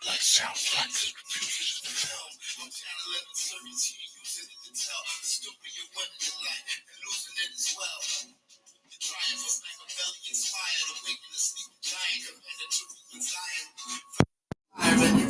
That sounds like the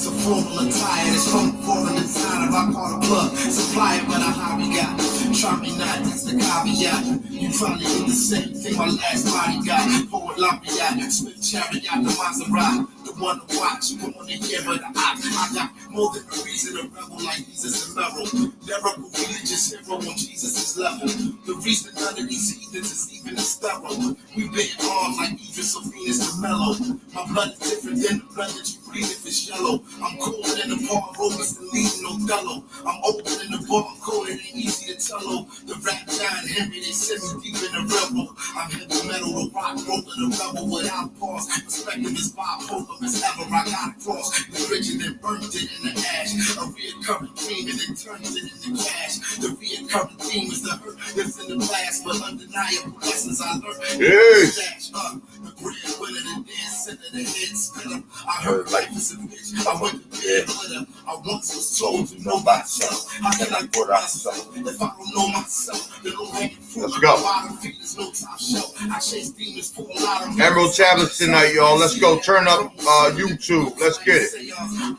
It's a formula tire, it's from foreign design. If I call the plug, supply it with a hobby got. Try me not, that's the caveat. You probably did the same thing my last body got. Poet Lafayette, Smith Chariot, the Maserati. The one to watch, you don't want to hear but the ox. I got more than a reason to rebel like Jesus and Merrill. Lyrical religious hero on Jesus' level. The reason none of these heathens is even a sterile. We been on like Idris of Venus to mellow. My blood is different than the blood that you breathe if it's yellow. I'm colder than the bar, Robertson leading Othello. I'm older than the bar, colder than easy to tell. The rap giant Henry, they send me deep in the rebel. I'm heavy metal, the rock roller, the rebel without pause. Perspective is bipolar, as ever I got across. The bridge and then burnt it in the ash. A reoccurring theme and then turns it into cash. The reoccurring theme is the hurt that's in the past, but undeniable lessons I learned. The grand winner, the dead center, the head spinner. I heard life is a bitch. I went to bed with her. I once was told to know myself. How can I put myself if I don't know myself? The low hanging fruit. Let's go. Bottom feet is no top shelf. I chase demons for a lot of Emerald Tablets tonight, y'all. Let's go. Turn up YouTube. Let's get it.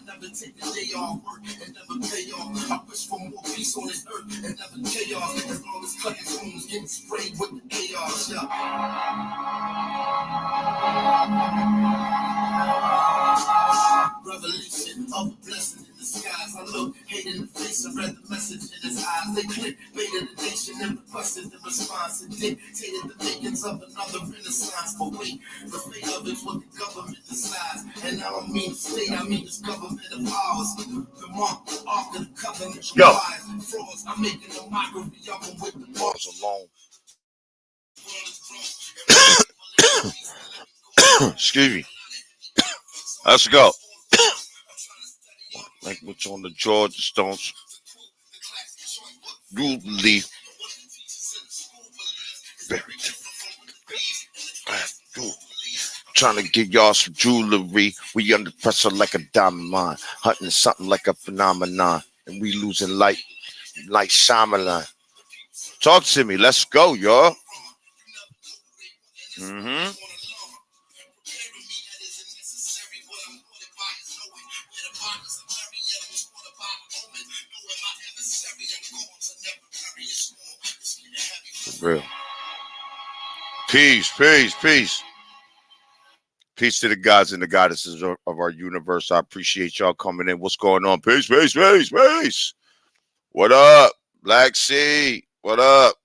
Never take the day off work and never pay off. I wish for more peace on this earth and never chaos. As long as classrooms getting sprayed with the ARs, Revelation of a blessing in disguise. I look hate in the face and read the message in his eyes. They clickbaited the nation and requested the response and dictated the makings of another renaissance. But wait, the fate of it's what the government decides. And I don't mean state, I mean this government of ours. The mark of the covenant of frauds. I'm making a mockery of them with the bars alone. Excuse me. Let's go. Like what's on the Georgia Stones. Usually very different. Trying to give y'all some jewelry. We under pressure like a diamond mine. Hunting something like a phenomenon. And we losing light like Shyamalan. Talk to me. Let's go, y'all. For real. Peace, peace, peace. Peace to the gods and the goddesses of our universe. I appreciate y'all coming in. What's going on? Peace, peace, peace, peace. What up? Black Sea. What up?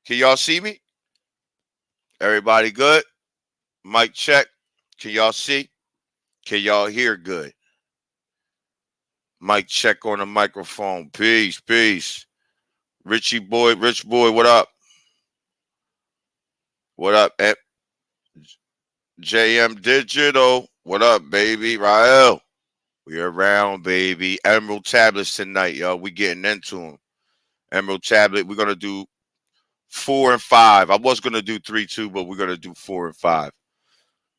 Can y'all see me? Everybody good? Mic check. Can y'all see? Can y'all hear good? Mic check on the microphone. Peace, peace. Rich boy, what up? What up? JM Digital. What up, baby? Rael. We around, baby. Emerald Tablets tonight, y'all. We getting into them. Emerald Tablet. We're going to do 4 and 5. I was going to do 3, 2, but we're going to do 4 and 5.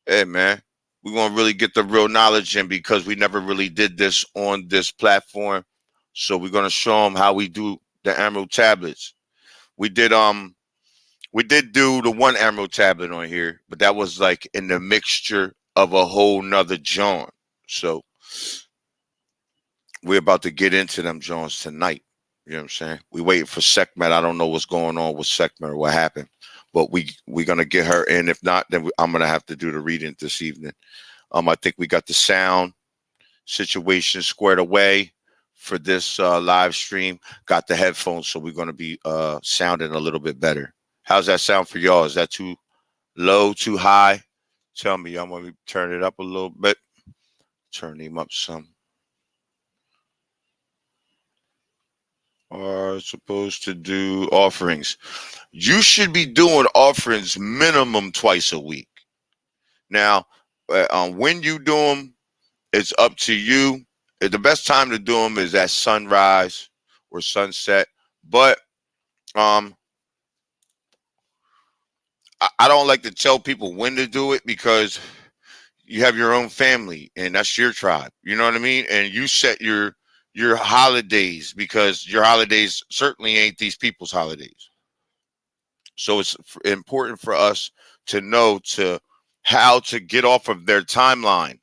Hey, man. We're going to really get the real knowledge in because we never really did this on this platform. So we're going to show them how we do the Emerald Tablets. We did do the one Emerald Tablet on here, but that was like in the mixture of a whole nother John. So we're about to get into them Johns tonight. You know what I'm saying? We waiting for Sekhmet. I don't know what's going on with Sekhmet or what happened, but we're gonna get her in. If not, then I'm gonna have to do the reading this evening. I think we got the sound situation squared away for this live stream. Got the headphones, so we're gonna be sounding a little bit better. How's that sound for y'all? Is that too low, too high? Tell me. I'm gonna turn it up a little bit. Turn him up some. Are supposed to do offerings. You should be doing offerings minimum twice a week. Now, when you do them, it's up to you. The best time to do them is at sunrise or sunset. But um, I don't like to tell people when to do it because you have your own family and that's your tribe. You know what I mean? And you set your holidays because your holidays certainly ain't these people's holidays. So it's important for us to know to how to get off of their timeline,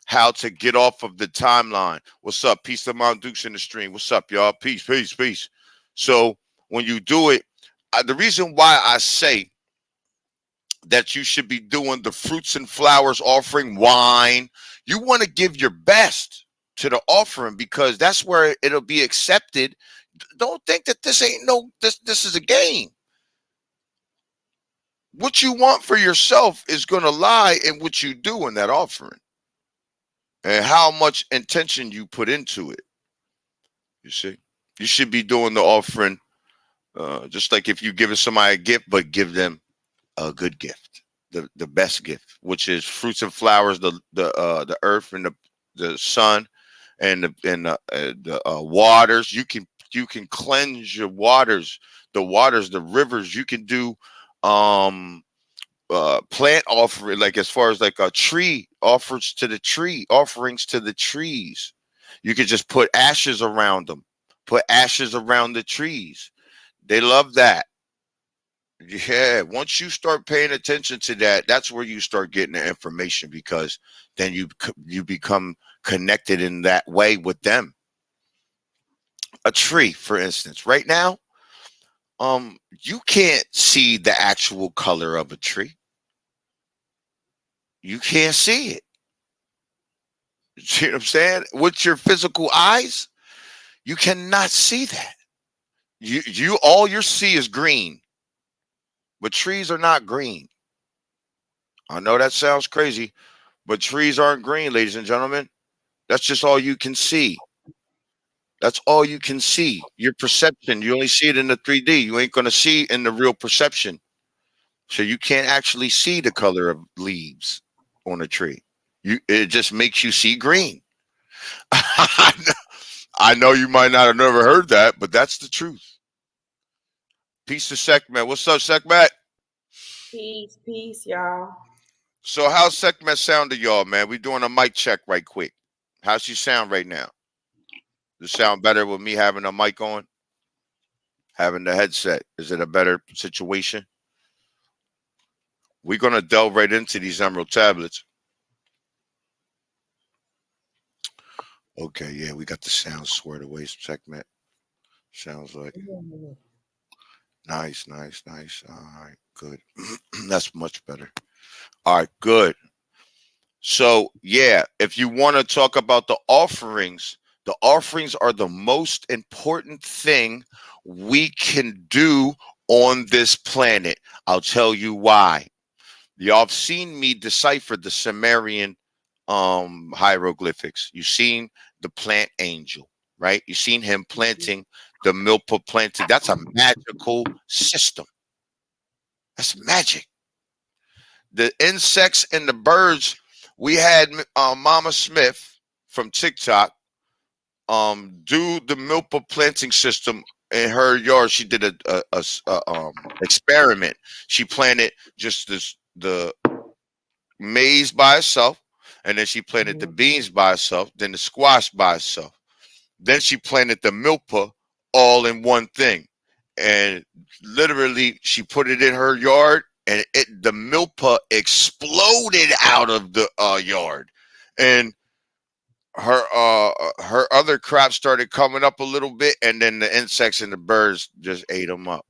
how to get off of the timeline. What's up? Peace to Mount Dukes in the stream. What's up, y'all? Peace, peace, peace. So when you do it, the reason why I say that you should be doing the fruits and flowers offering, wine, you want to give your best to the offering because that's where it'll be accepted. Don't think that this ain't no this is a game. What you want for yourself is going to lie in what you do in that offering and how much intention you put into it. You see, you should be doing the offering just like if you give somebody a gift, but give them a good gift, the best gift, which is fruits and flowers, the earth and the sun and the waters. You can cleanse your waters, the rivers. You can do um plant offering, like as far as like a tree offers to the tree, offerings to the trees. You could just put ashes around them, put ashes around the trees. They love that. Yeah, once you start paying attention to that, that's where you start getting the information because then you become connected in that way with them. A tree, for instance, right now, you can't see the actual color of a tree. You can't see it. You see what I'm saying? With your physical eyes, you cannot see that. You all you see is green, but trees are not green. I know that sounds crazy, but trees aren't green, ladies and gentlemen. That's just all you can see. That's all you can see. Your perception, you only see it in the 3D. You ain't going to see in the real perception. So you can't actually see the color of leaves on a tree. It just makes you see green. I know you might not have never heard that, but that's the truth. Peace to Sekhmet. What's up, Sekhmet? Peace, peace, y'all. So how's Sekhmet sound to y'all, man? We doing a mic check right quick. How's she sound right now? Does it sound better with me having a mic on? Having the headset? Is it a better situation? We're gonna delve right into these emerald tablets. Okay, yeah, we got the sound squared away. Segment sounds like nice, nice, nice. All right, good. That's much better. All right, good. So yeah, if you want to talk about the offerings are the most important thing we can do on this planet. I'll tell you why. Y'all have seen me decipher the Sumerian hieroglyphics. You've seen the plant angel, right? You've seen him planting the milpa planting. That's a magical system. That's magic. The insects and the birds, we had Mama Smith from TikTok do the milpa planting system in her yard. She did a experiment. She planted just the maize by itself, and then she planted the beans by itself, then the squash by itself. Then she planted the milpa all in one thing. And literally she put it in her yard and the milpa exploded out of the yard. And her other crops started coming up a little bit, and then the insects and the birds just ate them up.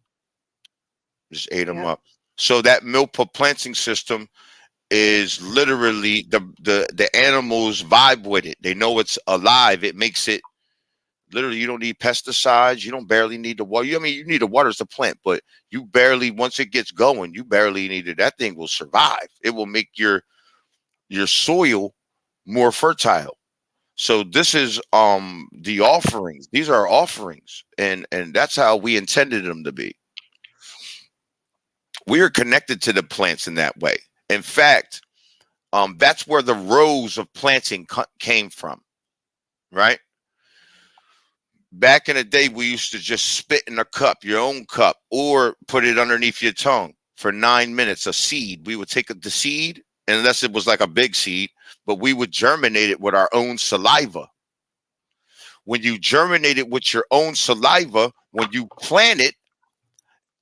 Just ate them Yep. up. So that milpa planting system is literally the animals vibe with it. They know it's alive. It makes it literally. You don't need pesticides. You don't barely need the water. I mean, you need the water as the plant, but you barely once it gets going, you barely need it. That thing will survive. It will make your soil more fertile. So this is the offerings. These are offerings, and that's how we intended them to be. We are connected to the plants in that way. In fact, that's where the rows of planting came from, right? Back in the day, we used to just spit in a cup, your own cup, or put it underneath your tongue for 9 minutes. A seed. We would take the seed, unless it was like a big seed, but we would germinate it with our own saliva. When you germinate it with your own saliva, when you plant it,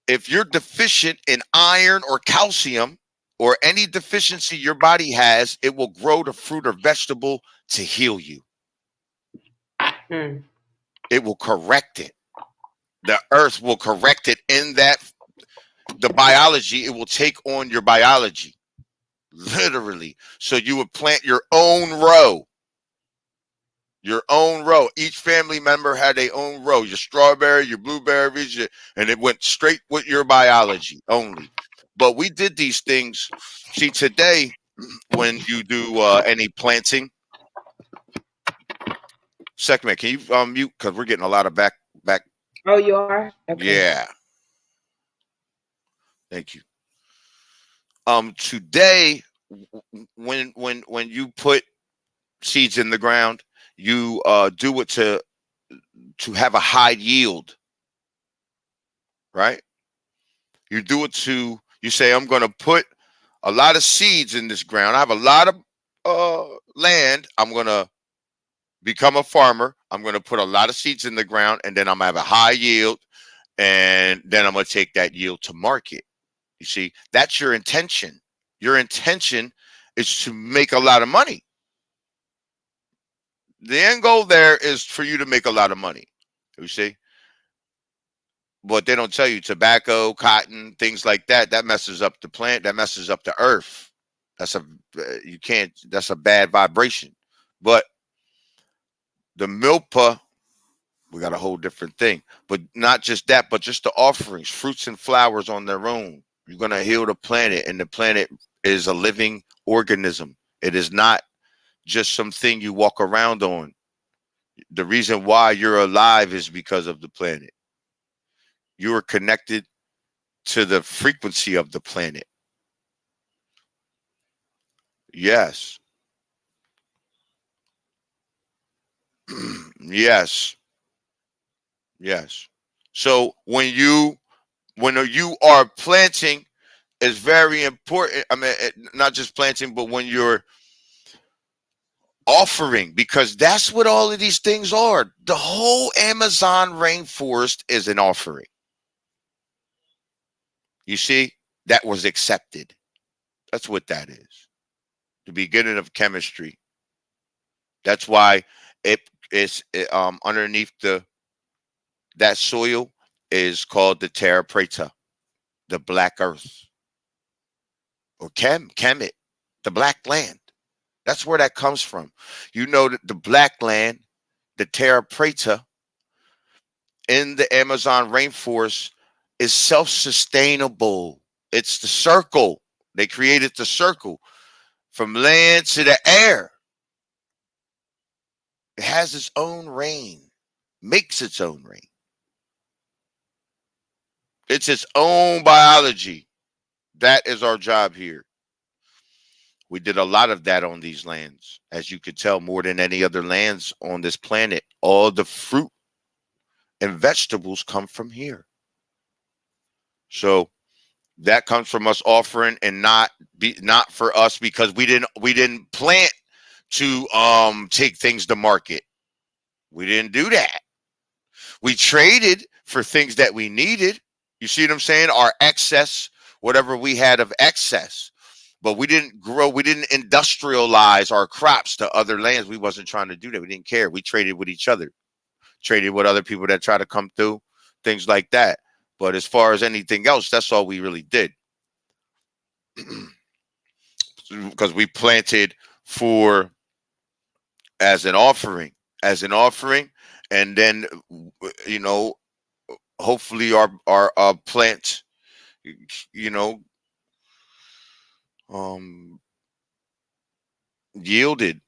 if you're deficient in iron or calcium or any deficiency your body has, it will grow the fruit or vegetable to heal you. Mm. It will correct it. The earth will correct it in that the biology, it will take on your biology. Literally. So you would plant your own row. Your own row. Each family member had their own row. Your strawberry, your blueberries, and it went straight with your biology only. But we did these things. See, today, when you do any planting, second man, can you mute? Because we're getting a lot of back. Oh, you are? Okay. Yeah. Thank you. Today, when you put seeds in the ground, you do it to have a high yield, right? You do it to, you say, I'm going to put a lot of seeds in this ground. I have a lot of land. I'm going to become a farmer. I'm going to put a lot of seeds in the ground, and then I'm going to have a high yield, and then I'm going to take that yield to market. You see, that's your intention. Your intention is to make a lot of money. The end goal there is for you to make a lot of money. You see? But they don't tell you tobacco, cotton, things like that. That messes up the plant. That messes up the earth. That's a you can't. That's a bad vibration. But the milpa, we got a whole different thing. But not just that, but just the offerings, fruits and flowers on their own. You're gonna heal the planet, and the planet is a living organism. It is not just something you walk around on. The reason why you're alive is because of the planet. You are connected to the frequency of the planet. Yes. Yes. Yes. So when you are planting, it's very important. I mean, not just planting, but when you're offering, because that's what all of these things are. The whole Amazon rainforest is an offering. You see, that was accepted. That's what that is. The beginning of chemistry. That's why it is underneath that soil is called the terra preta, the black earth, or Kemet, the black land. That's where that comes from. You know that the black land, the terra preta in the Amazon rainforest is self-sustainable. It's the circle. They created the circle from land to the air. It has its own rain, makes its own rain. It's its own biology. That is our job here. We did a lot of that on these lands, as you could tell, more than any other lands on this planet. All the fruit and vegetables come from here. So that comes from us offering, and not for us, because we didn't plant to take things to market. We didn't do that. We traded for things that we needed. You see what I'm saying? Our excess, whatever we had of excess. But we didn't grow, we didn't industrialize our crops to other lands. We wasn't trying to do that. We didn't care. We traded with each other, traded with other people that try to come through, things like that. But as far as anything else, that's all we really did. Because we planted for as an offering, and then you know, hopefully our plant, you know, um yielded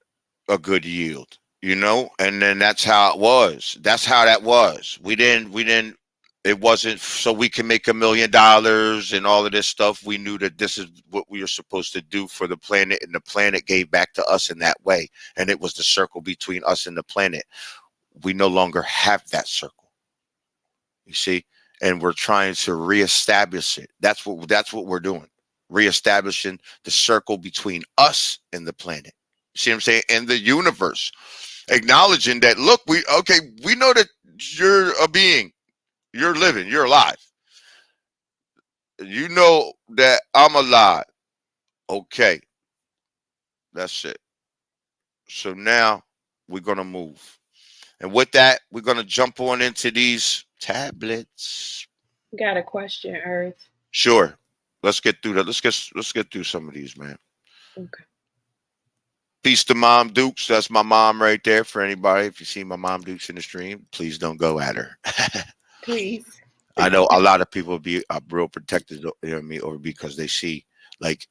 a good yield, and then that's how it was. That's how that was. We didn't it wasn't so we can make $1 million and all of this stuff. We knew that this is what we were supposed to do for the planet, and the planet gave back to us in that way. And it was the circle between us and the planet. We no longer have that circle. You see, and we're trying to reestablish it. That's what we're doing. Reestablishing the circle between us and the planet. See what I'm saying? And the universe. Acknowledging that, look, we know that you're a being. You're living, you're alive. You know that I'm alive. Okay, that's it. So now we're gonna move. And with that, we're gonna jump on into these tablets. Got a question, Earth. Sure. Let's get through that. Let's get through some of these, man. Okay. Peace to Mom Dukes. That's my mom right there. For anybody, if you see my Mom Dukes in the stream, please don't go at her. Please. I know a lot of people be real protected of me over because they see like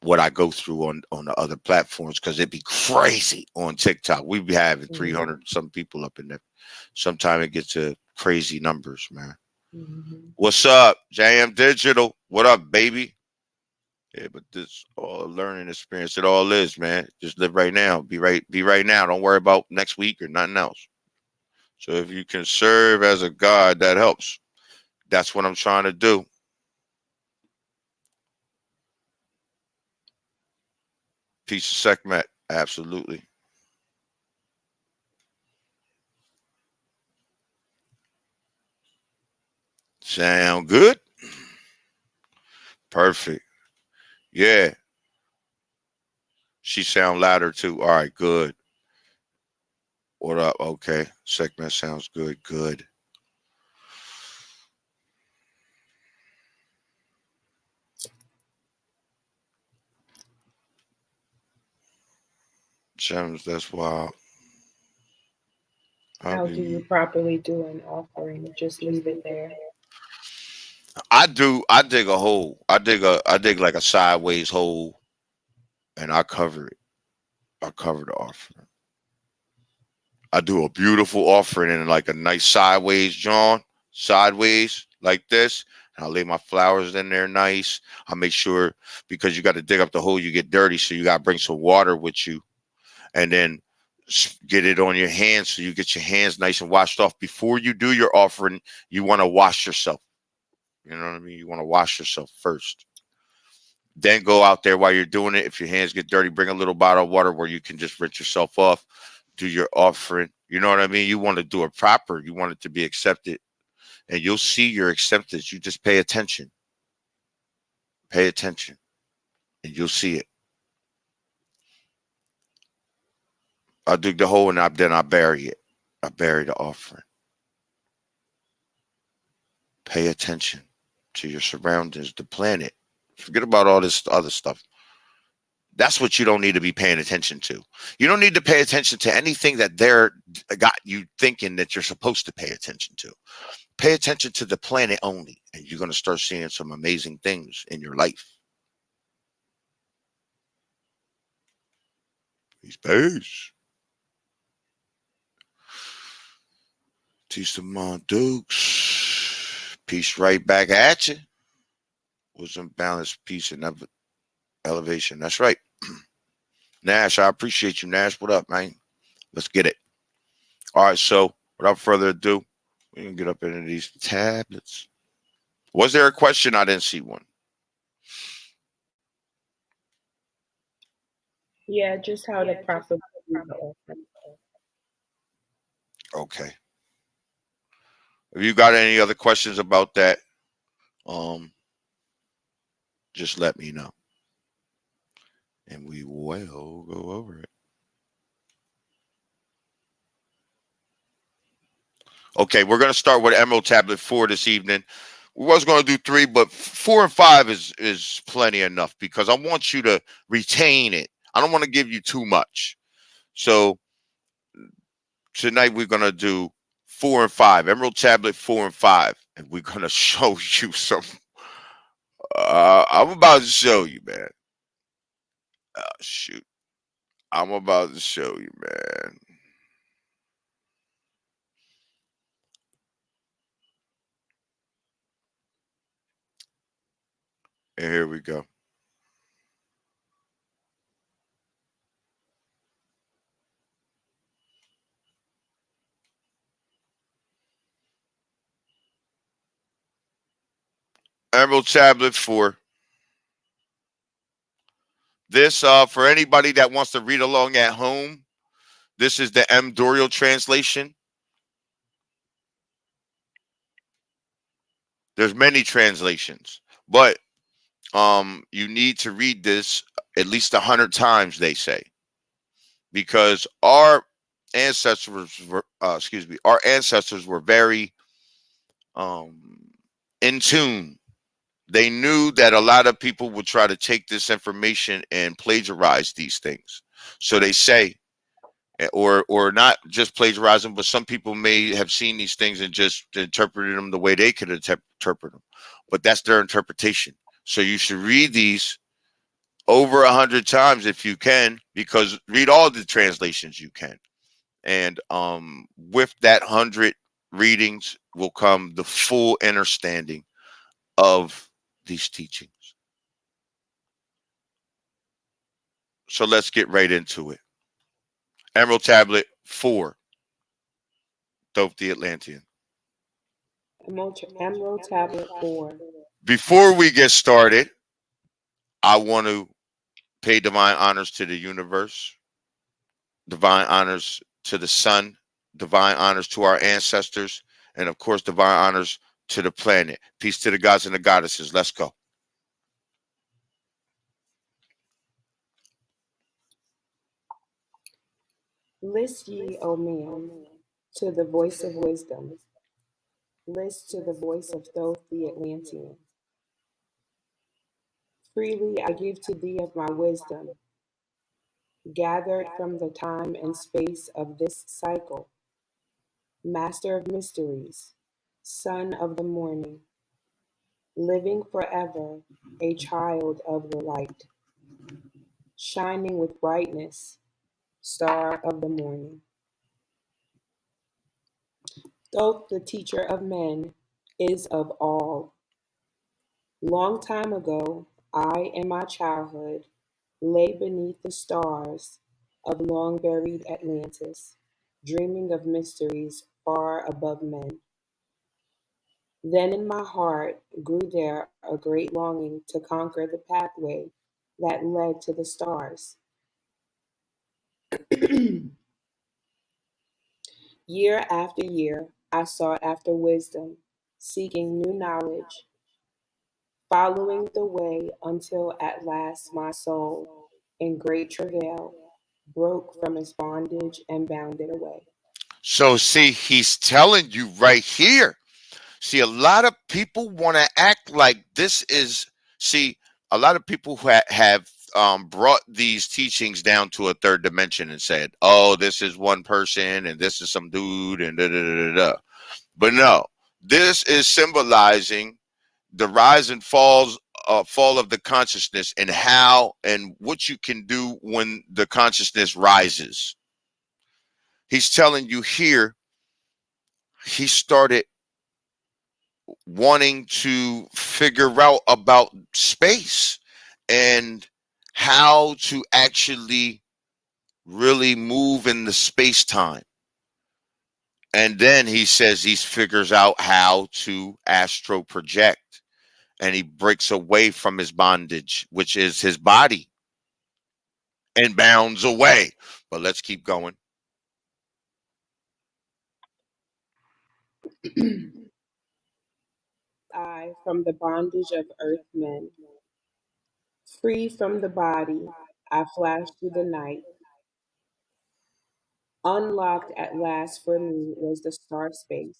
what I go through on the other platforms because it'd be crazy on TikTok. We be having Mm-hmm. 300 some people up in there. Sometimes it gets to crazy numbers, man. Mm-hmm. What's up, JM Digital? What up, baby? Yeah, but this all a learning experience. It all is, man. Just live right now. Be right now. Don't worry about next week or nothing else. So if you can serve as a God, that helps. That's what I'm trying to do. Peace of Sekhmet. Absolutely. Sound good? Perfect. Yeah. She sound louder too. All right, good. What up? Okay. Sekhmet sounds good. Good. Gems, that's wild. I'll How do you be properly do an offering? Just leave it there. I dig a hole. I dig like a sideways hole and I cover it. I cover the offering. I do a beautiful offering in like a nice sideways, John, sideways like this. And I lay my flowers in there nice. I make sure because you got to dig up the hole, you get dirty, so you got to bring some water with you, and then get it on your hands so you get your hands nice and washed off before you do your offering. You want to wash yourself. You know what I mean? You want to wash yourself first. Then go out there while you're doing it. If your hands get dirty, bring a little bottle of water where you can just rinse yourself off. Do your offering. You know what I mean? You want to do it proper. You want it to be accepted. And you'll see your acceptance. You just pay attention. Pay attention. And you'll see it. I dig the hole and then I bury it. I bury the offering. Pay attention to your surroundings, the planet. Forget about all this other stuff. That's what you don't need to be paying attention to. You don't need to pay attention to anything that they're got you thinking that you're supposed to pay attention to. Pay attention to the planet only, and you're going to start seeing some amazing things in your life. Peace. Teach the Mon Dukes. Peace right back at you. Wisdom, balance, peace, and elevation. That's right. Nash, I appreciate you, Nash. What up, man? Let's get it. All right, so without further ado, we can get up into these tablets. Was there a question? I didn't see one. Yeah, just how to properly do the offering. Okay. If you got any other questions about that, um, just let me know, and we will go over it. Okay, we're gonna start with Emerald Tablet 4 this evening. We was gonna do 3, but 4 and 5 is plenty enough because I want you to retain it. I don't want to give you too much. So tonight we're gonna do 4 and 5, Emerald Tablet 4 and 5, and we're gonna show you some. I'm about to show you, man. Shoot, I'm about to show you, man. And here we go. Emerald Tablet 4. This, for anybody that wants to read along at home, this is the M. Dorial translation. There's many translations, but you need to read this at least 100 times, they say, because our ancestors were, our ancestors were very um, in tune. They knew that a lot of people would try to take this information and plagiarize these things. So they say, or not just plagiarize them, but some people may have seen these things and just interpreted them the way they could interpret them. But that's their interpretation. So you should read these over 100 times if you can, because read all the translations you can. And with that 100 readings will come the full understanding of these teachings. So let's get right into it. Emerald Tablet 4, Thoth the Atlantean. Emerald Tablet 4. Before we get started, I want to pay divine honors to the universe, divine honors to the sun, divine honors to our ancestors, and of course, divine honors to the planet. Peace to the gods and the goddesses. Let's go. List ye, O man, to the voice of wisdom. List to the voice of Thoth the Atlantean. Freely I give to thee of my wisdom, gathered from the time and space of this cycle. Master of mysteries, son of the morning, living forever, a child of the light, shining with brightness, star of the morning. Thoth, the teacher of men, is of all. Long time ago, I in my childhood lay beneath the stars of long buried Atlantis, dreaming of mysteries far above men. Then in my heart grew there a great longing to conquer the pathway that led to the stars. Year after year, I sought after wisdom, seeking new knowledge, following the way until at last my soul, in great travail, broke from its bondage and bounded away. So, see, he's telling you right here. See, a lot of people want to act like this is, see, a lot of people who have brought these teachings down to a third dimension and said, oh, this is one person and this is some dude and da da da da. Da. But no, this is symbolizing the rise and fall of the consciousness and how and what you can do when the consciousness rises. He's telling you here, he started wanting to figure out about space and how to actually really move in the space time. And then he says he figures out how to astro project, and he breaks away from his bondage, which is his body, and bounds away. But let's keep going. I from the bondage of earth men, free from the body, I flashed through the night. Unlocked at last for me was the star space.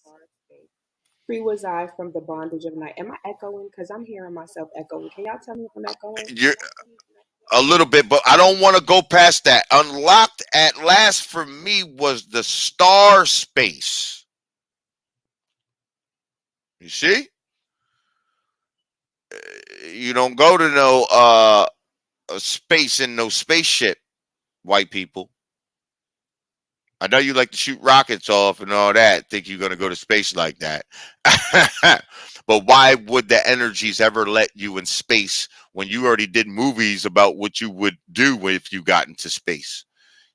Free was I from the bondage of night. Am I echoing? Because I'm hearing myself echoing. Can y'all tell me if I'm echoing? You're a little bit, but I don't want to go past that. Unlocked at last for me was the star space. You see? You don't go to no space in no spaceship, white people. I know you like to shoot rockets off and all that, think you're going to go to space like that. But why would the energies ever let you in space when you already did movies about what you would do if you got into space?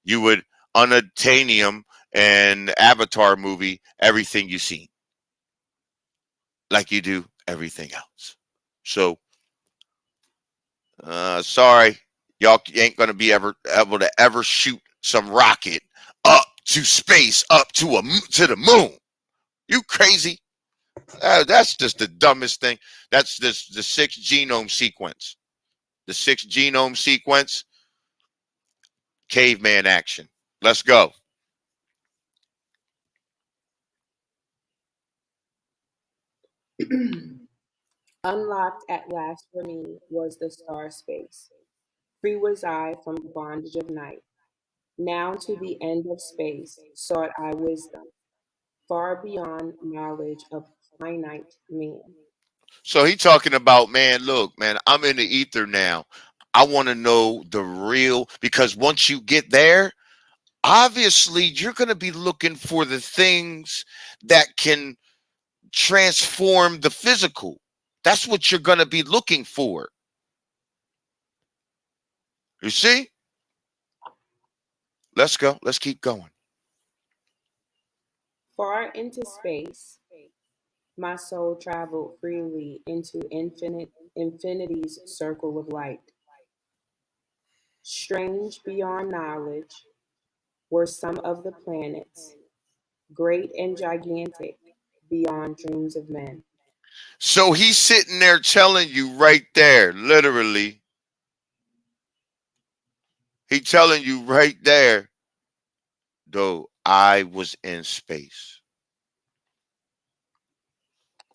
You would unobtainium and Avatar movie everything you see, like you do everything else. So, sorry, y'all ain't gonna be ever able to ever shoot some rocket up to space, up to to the moon. You crazy? That's just the dumbest thing. That's this the sixth genome sequence. The sixth genome sequence, caveman action. Let's go. Unlocked at last for me was the star space. Free was I from the bondage of night. Now to the end of space sought I wisdom, far beyond knowledge of finite man. So he talking about, man, look, man, I'm in the ether now. I want to know the real, because once you get there, obviously you're going to be looking for the things that can transform the physical. That's what you're going to be looking for. You see? Let's go. Let's keep going. Far into space, my soul traveled freely into infinity's circle of light. Strange beyond knowledge were some of the planets, great and gigantic beyond dreams of men. So he's sitting there telling you right there, literally, he telling you right there, though, I was in space.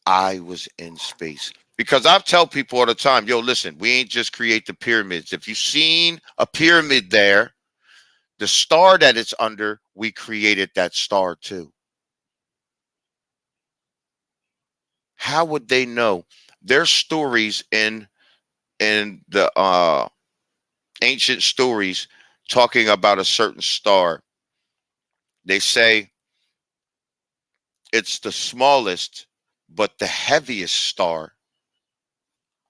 I was in space. Because I tell people all the time, yo, listen, we ain't just create the pyramids. If you've seen a pyramid there, the star that it's under, we created that star too. How would they know? There's stories in the ancient stories talking about a certain star. They say it's the smallest but the heaviest star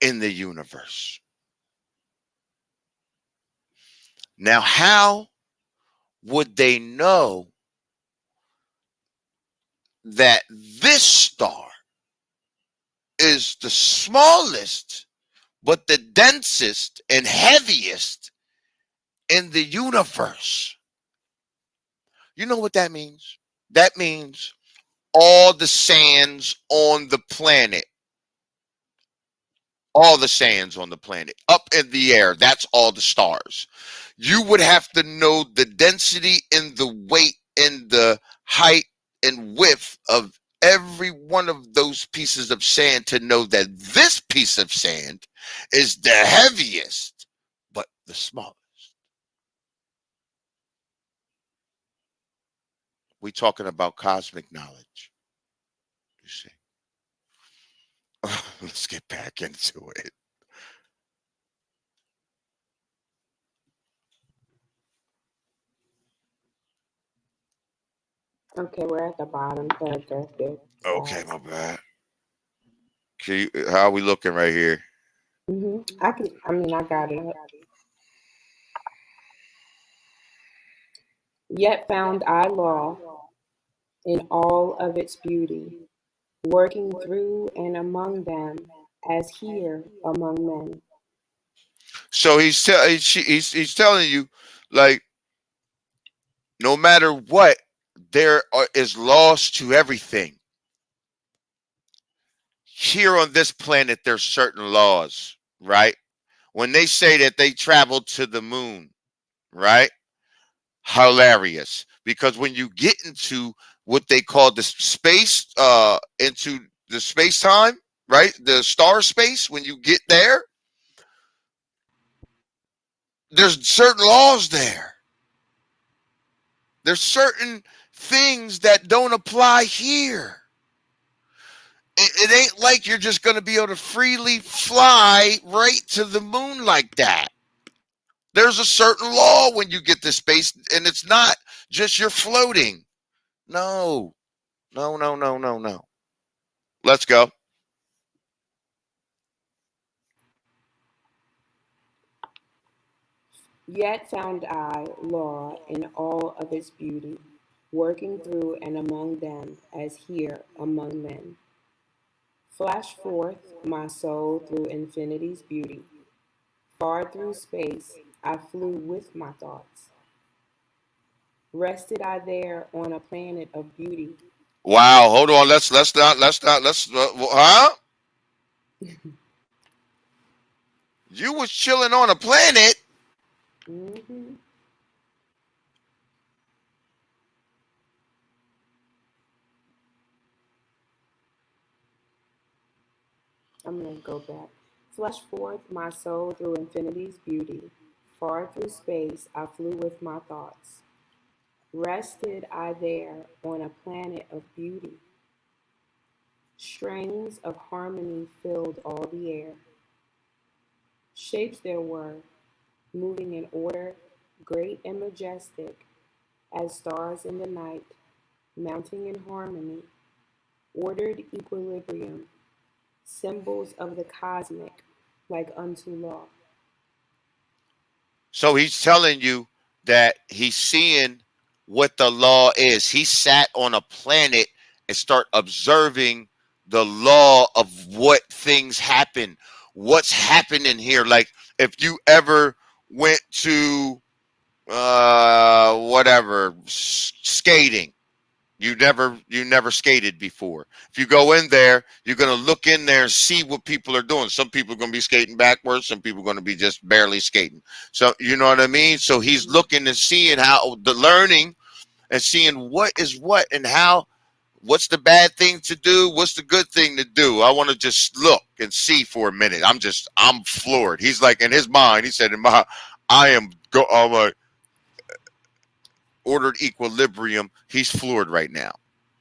in the universe. Now, how would they know that this star is the smallest but the densest and heaviest in the universe? You know what that means? That means all the sands on the planet, all the sands on the planet, up in the air, that's all the stars. You would have to know the density and the weight and the height and width of every one of those pieces of sand to know that this piece of sand is the heaviest, but the smallest. We're talking about cosmic knowledge, you see. Let's get back into it. Okay, we're at the bottom paragraph there. Okay, my bad. How are we looking right here? I got it up. Yet found I law in all of its beauty, working through and among them as here among men. So he's telling you, like, no matter what, is laws to everything. Here on this planet, there's certain laws, right? When they say that they traveled to the moon, right? Hilarious, because when you get into what they call the space, into the space time, right? The star space, when you get there, there's certain laws there. There's certain things that don't apply here. It ain't like you're just going to be able to freely fly right to the moon like that. There's a certain law when you get to space, and it's not just you're floating. No, no, no, no, no, no. Let's go. Yet found I law in all of its beauty, working through and among them as here among men. Flash forth my soul through infinity's beauty. Far through space, I flew with my thoughts. Rested I there on a planet of beauty. Wow, hold on. Let's huh? You was chilling on a planet. hmm I'm going to go back. Flush forth my soul through infinity's beauty. Far through space, I flew with my thoughts. Rested I there on a planet of beauty. Strains of harmony filled all the air. Shapes there were, moving in order, great and majestic, as stars in the night, mounting in harmony, ordered equilibrium, symbols of the cosmic, like unto law. So he's telling you that he's seeing what the law is. He sat on a planet and start observing the law of what things happen. What's happening here? Like if you ever went to whatever skating, you never skated before. If you go in there, you're gonna look in there and see what people are doing. Some people are gonna be skating backwards, some people are gonna be just barely skating. So you know what I mean? So he's Mhm. looking and seeing how the learning and seeing what is what and how what's the bad thing to do, what's the good thing to do. I want to just look and see for a minute. I'm floored. He's like in his mind, he said in my I'm like ordered equilibrium. He's floored right now.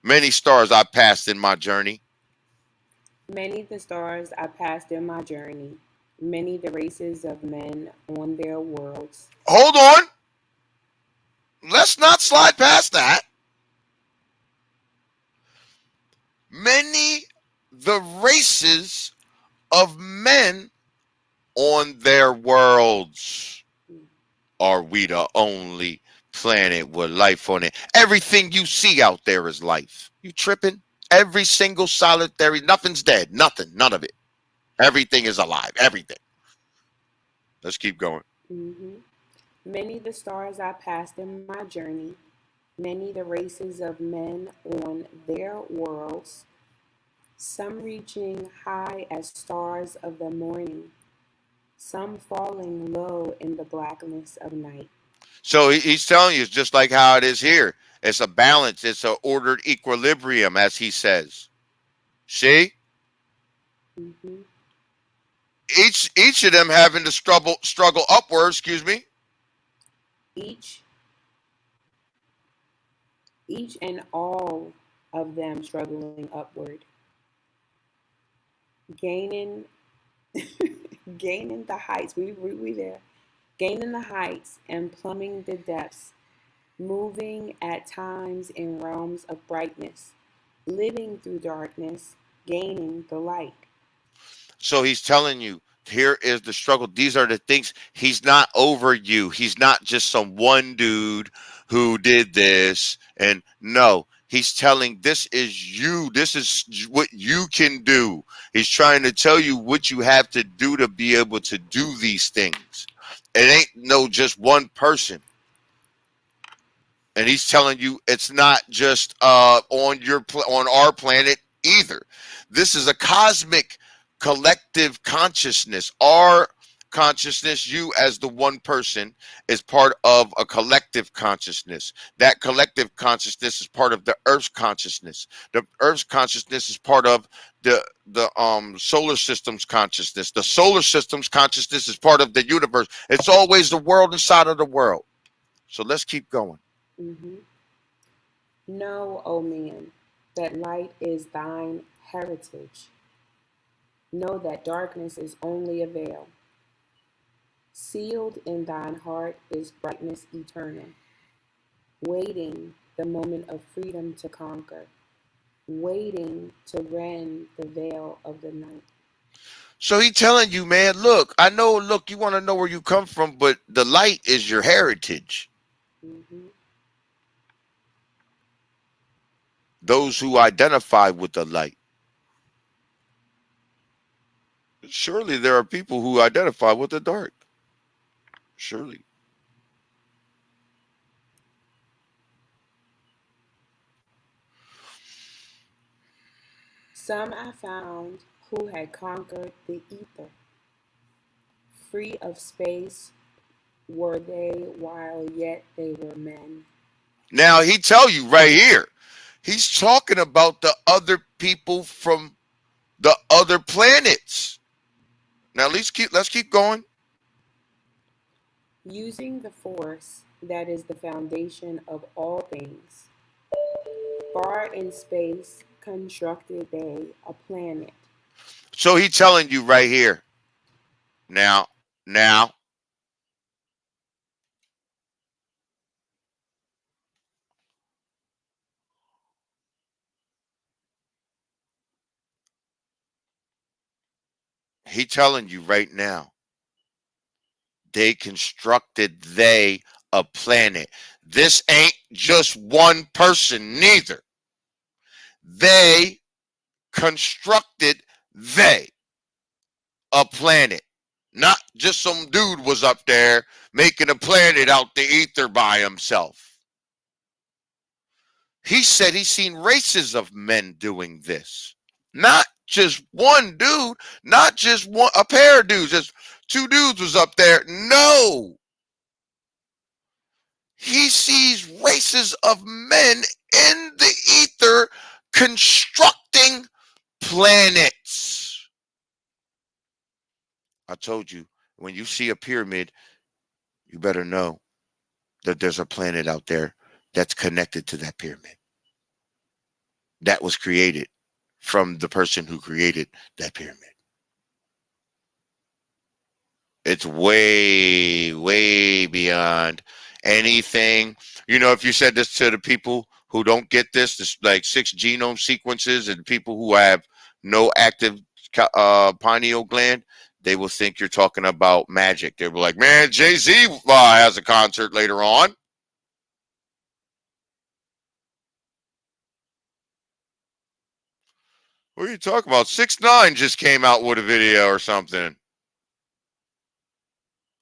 Many stars I passed in my journey. Many the stars I passed in my journey, many the races of men on their worlds. Hold on. Let's not slide past that. Many the races of men on their worlds. Are we the only planet with life on it? Everything you see out there is life. You tripping? Every single solitary, nothing's dead. Nothing. None of it. Everything is alive. Everything. Let's keep going. hmm Many the stars I passed in my journey, many the races of men on their worlds, some reaching high as stars of the morning, some falling low in the blackness of night. So he's telling you it's just like how it is here. It's a balance. It's an ordered equilibrium, as he says. See, hmm each of them having to struggle upward. Excuse me. Each, each and all of them struggling upward, gaining, gaining the heights. We there, gaining the heights and plumbing the depths, moving at times in realms of brightness, living through darkness, gaining the light. So he's telling you here is the struggle. These are the things. He's not over you. He's not just some one dude who did this. And no, he's telling this is you. This is what you can do. He's trying to tell you what you have to do to be able to do these things. It ain't no just one person. And he's telling you it's not just on our planet either. This is a cosmic collective consciousness. Our consciousness, you as the one person, is part of a collective consciousness. That collective consciousness is part of the Earth's consciousness. The Earth's consciousness is part of the solar system's consciousness. The solar system's consciousness is part of the universe. It's always the world inside of the world. So let's keep going. hmm Know, O man, that light is thine heritage. Know that darkness is only a veil. Sealed in thine heart is brightness eternal, waiting the moment of freedom to conquer, waiting to rend the veil of the night. So he telling you, man, look, I know, look, you want to know where you come from, but the light is your heritage. hmm Those who identify with the light. Surely there are people who identify with the dark. Surely. Some I found who had conquered the ether. Free of space were they while yet they were men. Now he tell you right here. He's talking about the other people from the other planets. Now let's keep going. Using the force that is the foundation of all things, far in space constructed they a planet. So he telling you right here. Now, he telling you right now. They a planet. This ain't just one person neither. They constructed they a planet. Not just some dude was up there making a planet out the ether by himself. He said he's seen races of men doing this. Not just one dude, not just one a pair of dudes, just two dudes was up there. No. He sees races of men in the ether constructing planets. I told you, when you see a pyramid, you better know that there's a planet out there that's connected to that pyramid. That was created from the person who created that pyramid. It's way, way beyond anything. You know, if you said this to the people who don't get this like 6 genome sequences and people who have no active pineal gland, they will think you're talking about magic. They'll be like, man, Jay-Z has a concert later on. What are you talking about? 6ix9ine just came out with a video or something.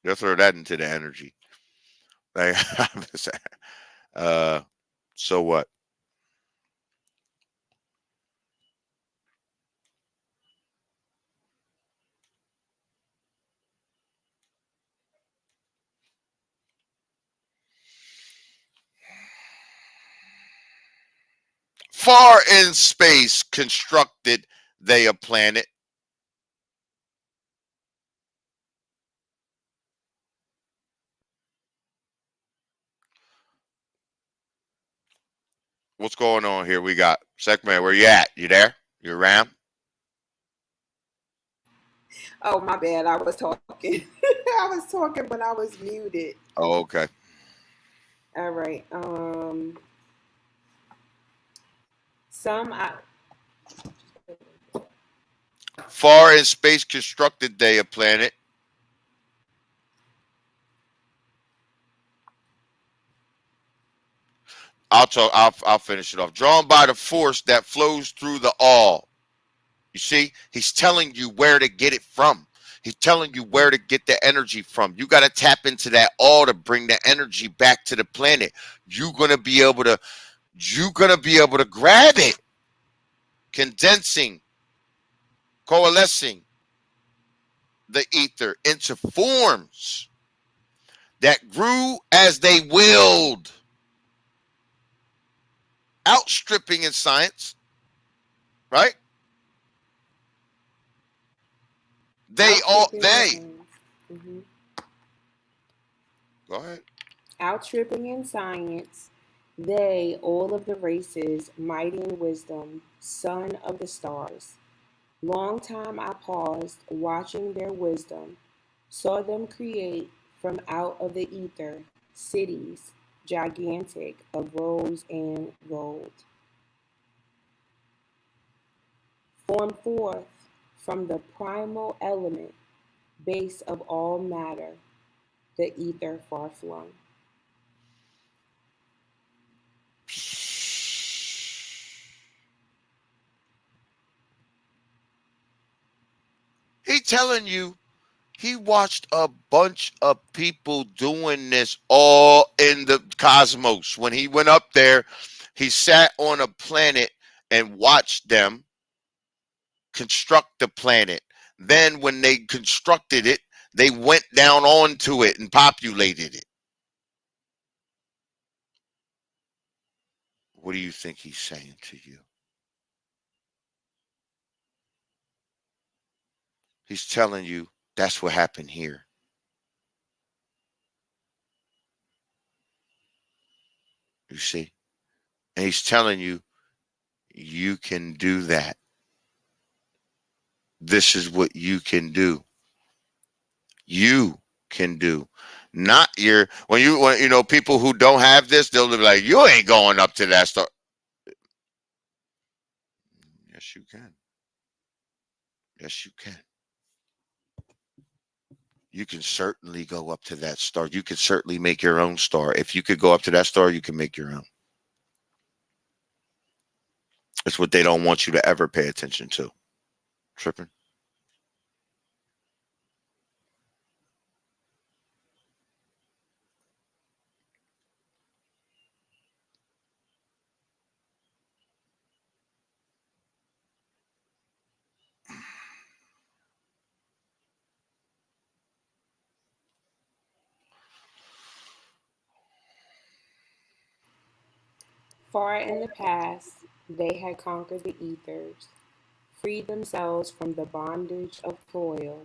They'll throw that into the energy. Like, uh, so what? Far in space constructed they a planet. What's going on here? We got Secman. Where you at? You there? You around? Oh, my bad. I was talking. I was talking, but I was muted. Oh, okay. All right. Some I Far in space constructed they a planet. I'll talk. I'll finish it off. Drawn by the force that flows through the all. You see, he's telling you where to get it from. He's telling you where to get the energy from. You got to tap into that all to bring the energy back to the planet. You're gonna be able to. You're gonna be able to grab it, condensing, coalescing the ether into forms that grew as they willed, outstripping in science, right? outstripping in They science. Hmm. go ahead. Outstripping in science, they, all of the races, mighty in wisdom, son of the stars. Long time I paused, watching their wisdom, saw them create from out of the ether cities, gigantic of rose and gold. Formed forth from the primal element, base of all matter, the ether far flung. He telling you he watched a bunch of people doing this all in the cosmos. When he went up there, he sat on a planet and watched them construct the planet. Then when they constructed it, they went down onto it and populated it. What do you think he's saying to you? He's telling you that's what happened here. You see? And he's telling you you can do that. This is what you can do. You can do. Not your when you know people who don't have this, they'll be like, you ain't going up to that star. Yes, you can. Yes, you can. You can certainly go up to that star. You can certainly make your own star. If you could go up to that star, you can make your own. It's what they don't want you to ever pay attention to. Tripping. Far in the past, they had conquered the ethers, freed themselves from the bondage of toil,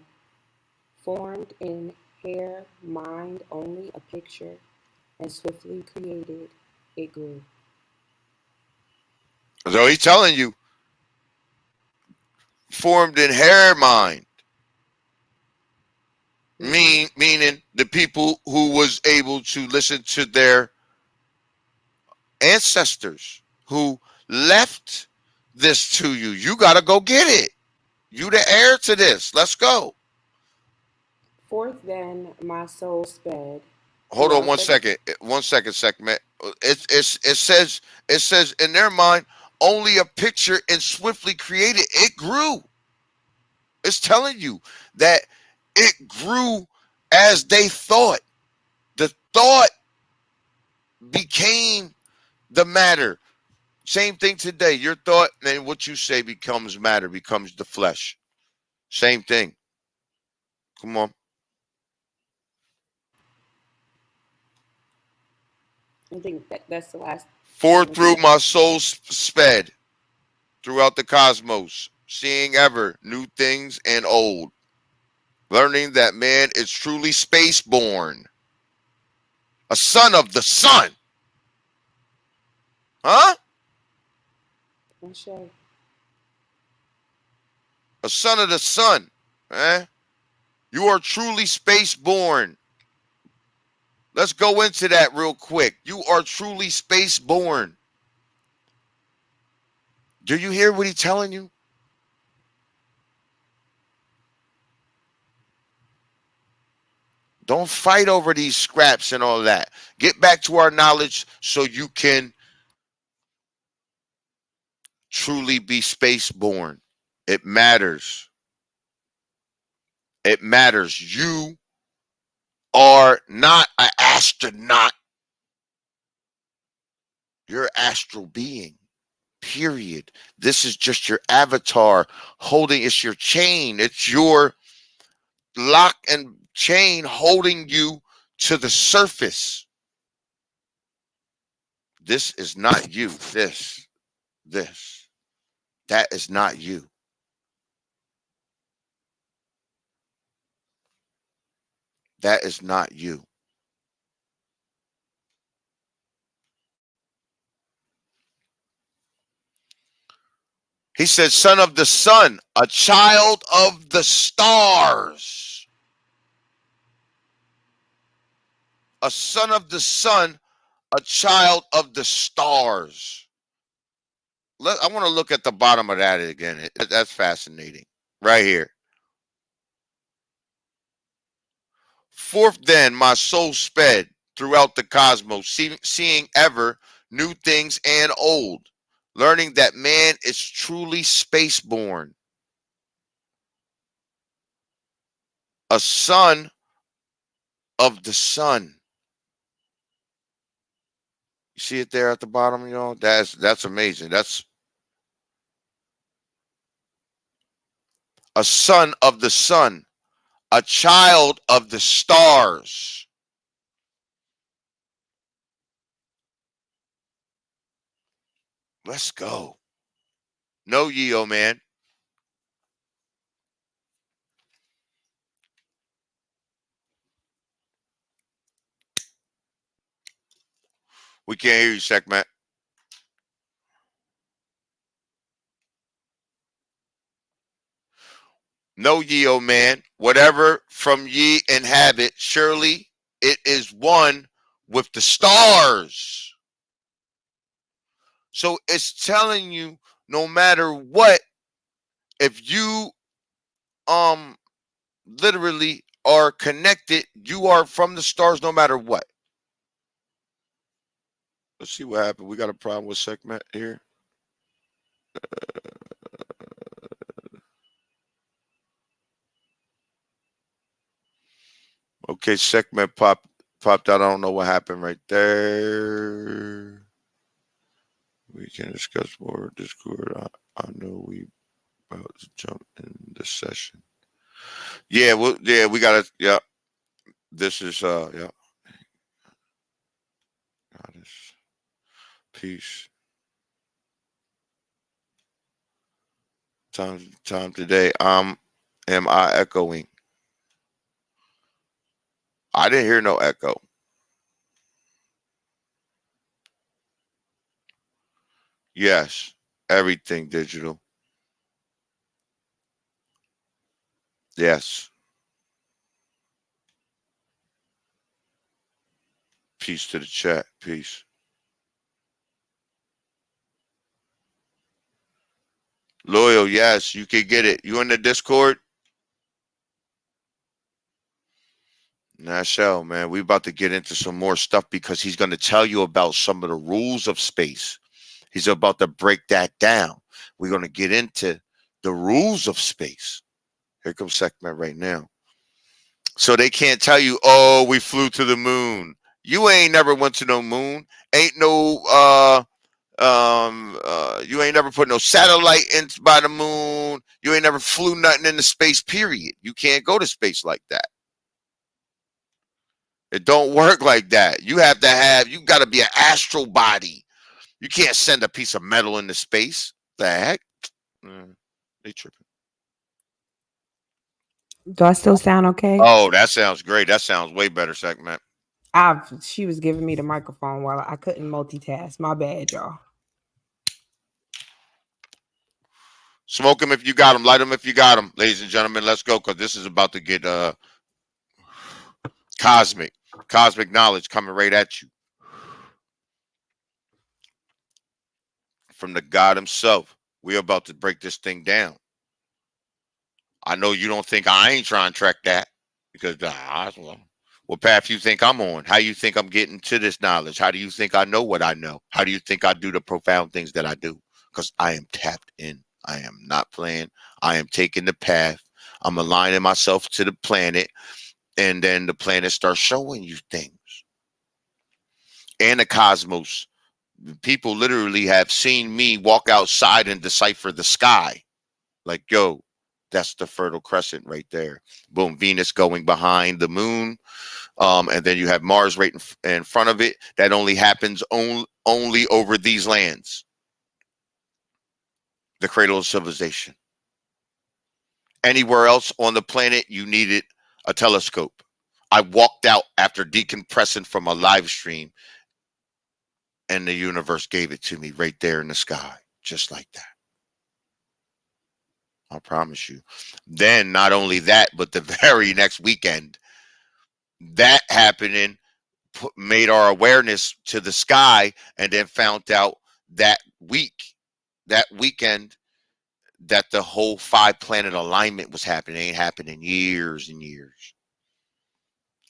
formed in hair, mind only a picture, and swiftly created, it grew. So he's telling you, formed in hair mind. Mm-hmm. Meaning the people who was able to listen to their ancestors who left this to you. You got to go get it. You the heir to this. Let's go. Forth then my soul sped Hold on throughout one the. second. 1 second, segment. It says in their mind only a picture and swiftly created. It grew. It's telling you that it grew as they thought. The thought became the matter. Same thing today. Your thought and what you say becomes matter, becomes the flesh. Same thing. Come on. I think that's the last For sentence. through my soul sped throughout the cosmos, seeing ever new things and old, learning that man is truly space born, a son of the sun. Huh? Ashe. A son of the sun. Eh? You are truly space born. Let's go into that real quick. You are truly space born. Do you hear what he's telling you? Don't fight over these scraps and all that. Get back to our knowledge so you can truly be space born. It matters. It matters. You are not an astronaut. You're an astral being. Period. This is just your avatar holding, it's your chain. It's your lock and chain holding you to the surface. This is not you. This. That is not you. That is not you. He said, son of the sun, a child of the stars. A son of the sun, a child of the stars. I want to look at the bottom of that again. That's fascinating. Right here. Forth then my soul sped throughout the cosmos, seeing ever new things and old, learning that man is truly spaceborn. A son of the sun. You see it there at the bottom, y'all? That's amazing. That's a son of the sun, a child of the stars. Let's go. No ye, oh man. We can't hear you, Sekhmet. Know ye, O man, whatever from ye inhabit, surely it is one with the stars. So it's telling you, no matter what, if you literally are connected, you are from the stars no matter what. Let's see what happened. We got a problem with Sekhmet here. Okay, Sekhmet popped out. I don't know what happened right there. We can discuss more Discord. I know we about to jump in the session. Yeah, well, yeah, we gotta. Yeah, this is yeah. Goddess, peace. Time today. Am I echoing? I didn't hear no echo. Yes, everything digital. Yes, peace to the chat. Peace. Loyal. Yes, you can get it. You in the Discord? Nashel, man, we about to get into some more stuff because he's going to tell you about some of the rules of space. He's about to break that down. We're going to get into the rules of space. Here comes Sekhmet right now. So they can't tell you, oh, we flew to the moon. You ain't never went to no moon. Ain't no you ain't never put no satellite in by the moon. You ain't never flew nothing into space, period. You can't go to space like that. It don't work like that. You got to be an astral body. You can't send a piece of metal into space. The heck? They tripping. Do I still sound okay? Oh, that sounds great. That sounds way better, Segment. She was giving me the microphone while I couldn't multitask. My bad, y'all. Smoke them if you got them. Light them if you got them. Ladies and gentlemen, let's go because this is about to get cosmic. Cosmic knowledge coming right at you. From the God himself. We're about to break this thing down. I know you don't think I ain't trying to track that because what path you think I'm on? How you think I'm getting to this knowledge? How do you think I know what I know? How do you think I do the profound things that I do? Because I am tapped in. I am not playing. I am taking the path. I'm aligning myself to the planet, and then the planet starts showing you things. And the cosmos. People literally have seen me walk outside and decipher the sky. Like, yo, that's the Fertile Crescent right there. Boom, Venus going behind the moon. And then you have Mars right in front of it. That only happens only over these lands. The cradle of civilization. Anywhere else on the planet, you needed a telescope. I walked out after decompressing from a live stream, and the universe gave it to me right there in the sky, just like that. I promise you. Then, not only that, but the very next weekend, that happening made our awareness to the sky, and then found out that weekend, that the whole 5-planet alignment was happening. It ain't happened in years and years.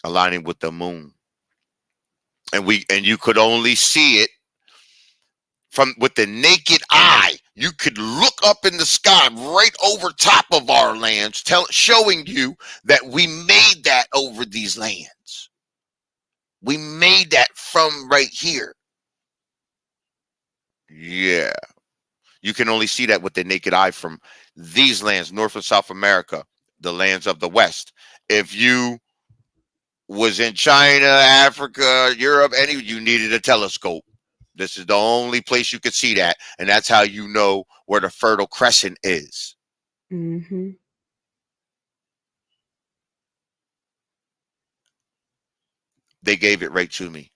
Aligning with the moon. And you could only see it from with the naked eye. You could look up in the sky right over top of our lands, showing you that we made that over these lands. We made that from right here. Yeah. You can only see that with the naked eye from these lands, North and South America, the lands of the West. If you was in China, Africa, Europe, you needed a telescope. This is the only place you could see that, and that's how you know where the Fertile Crescent is. Mm-hmm. They gave it right to me,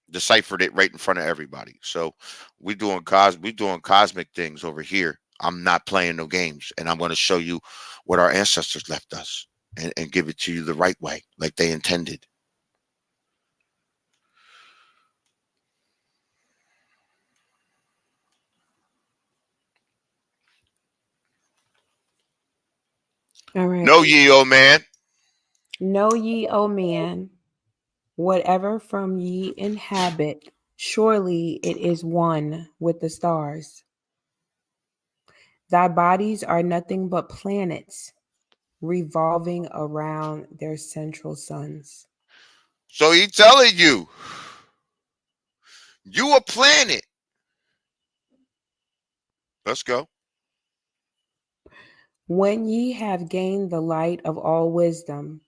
deciphered it right in front of everybody. So we doing cosmic things over here. I'm not playing no games, and I'm going to show you what our ancestors left us, and give it to you the right way, like they intended. All right. No, ye old man. Know ye, O man, whatever from ye inhabit, surely it is one with the stars. Thy bodies are nothing but planets revolving around their central suns. So he telling you a planet. Let's go. When ye have gained the light of all wisdom,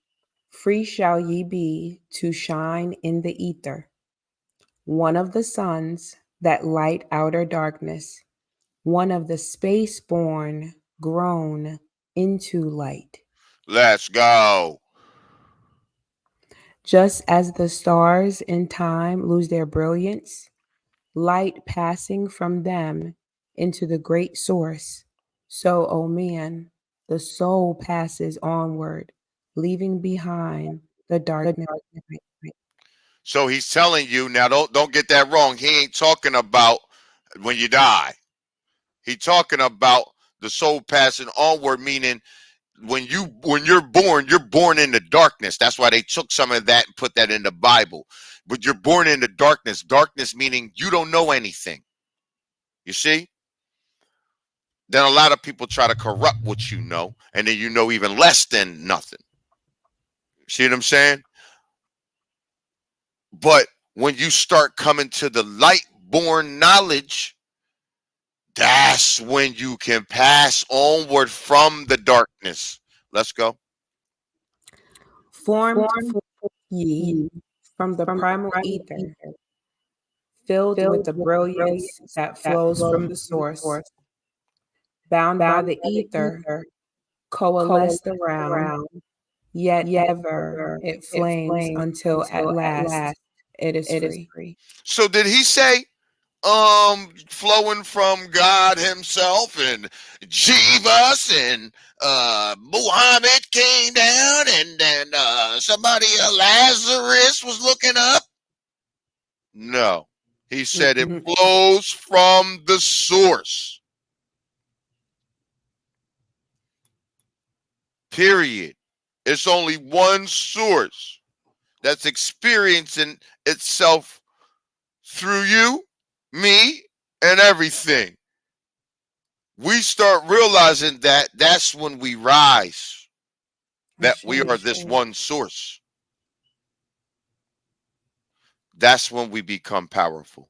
free shall ye be to shine in the ether, one of the suns that light outer darkness, one of the space born grown into light. Let's go. Just as the stars in time lose their brilliance, light passing from them into the great source, so, O man, the soul passes onward, leaving behind the darkness. So he's telling you now. Don't get that wrong. He ain't talking about when you die. He talking about the soul passing onward, meaning when you're born into darkness. That's why they took some of that and put that in the Bible. But you're born into darkness. Darkness meaning you don't know anything. You see? Then a lot of people try to corrupt what you know, and then you know even less than nothing. See what I'm saying? But when you start coming to the light born knowledge, that's when you can pass onward from the darkness. Let's go. Formed for ye from the primal ether, filled with the brilliance that flows from the source, bound by the ether, coalesced around, yet ever it flames until at last it is free. So did he say flowing from God himself and Jesus and Muhammad came down and then somebody Lazarus was looking up? No. He said it Mhm. flows from the source. Period. It's only one source that's experiencing itself through you, me, and everything. We start realizing that that's when we rise, that we are Ashe. this one source. That's when we become powerful.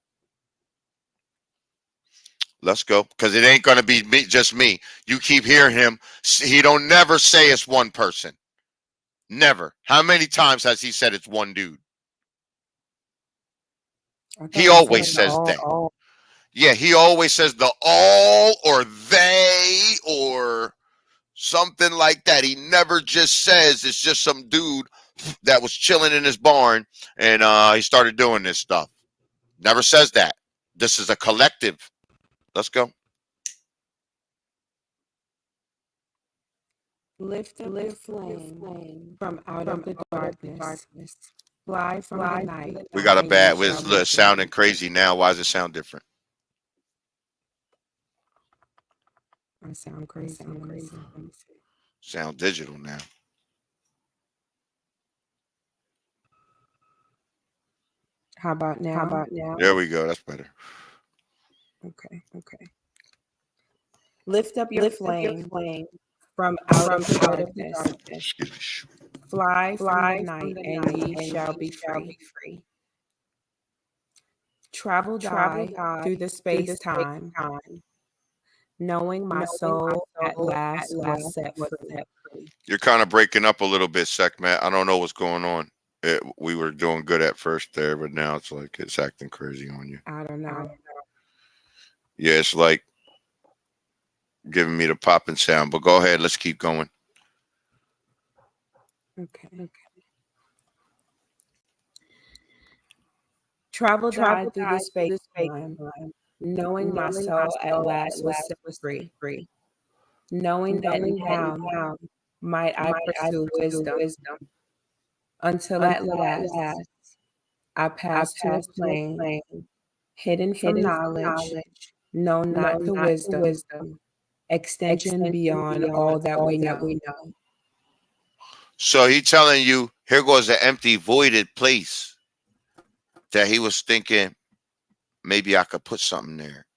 Let's go. Because it ain't going to be me, just me. You keep hearing him. He don't never say it's one person. Never. How many times has he said it's one dude? I He thought he said always the says that. all. Yeah, he always says the all or they or something like that. He never just says it's just some dude that was chilling in his barn and he started doing this stuff. Never says that. This is a collective. Let's go. Lift up your flame from out of the darkness. Fly from the night, We got a and ye bad. shall be It's sounding free. crazy now. Why does it sound different? I sound crazy. Let me see. Sound digital now. How about now? There we go. That's better. Okay. Lift up your flame from out of the darkness. Excuse me. Fly from the night, and ye shall be free. Travel die through the space time, knowing my soul at last was set free. You're kind of breaking up a little bit, Sekhmet. I don't know what's going on. We were doing good at first there, but now it's like it's acting crazy on you. I don't know. Yeah, it's like giving me the popping sound. But go ahead, let's keep going. Okay. Travel die through the space time, knowing my soul at last was set free. Knowing that now might I pursue wisdom until at last I pass to a plane hidden from knowledge, know not the wisdom, extension beyond all that we know. So he telling you, here goes an empty, voided place that he was thinking maybe I could put something there.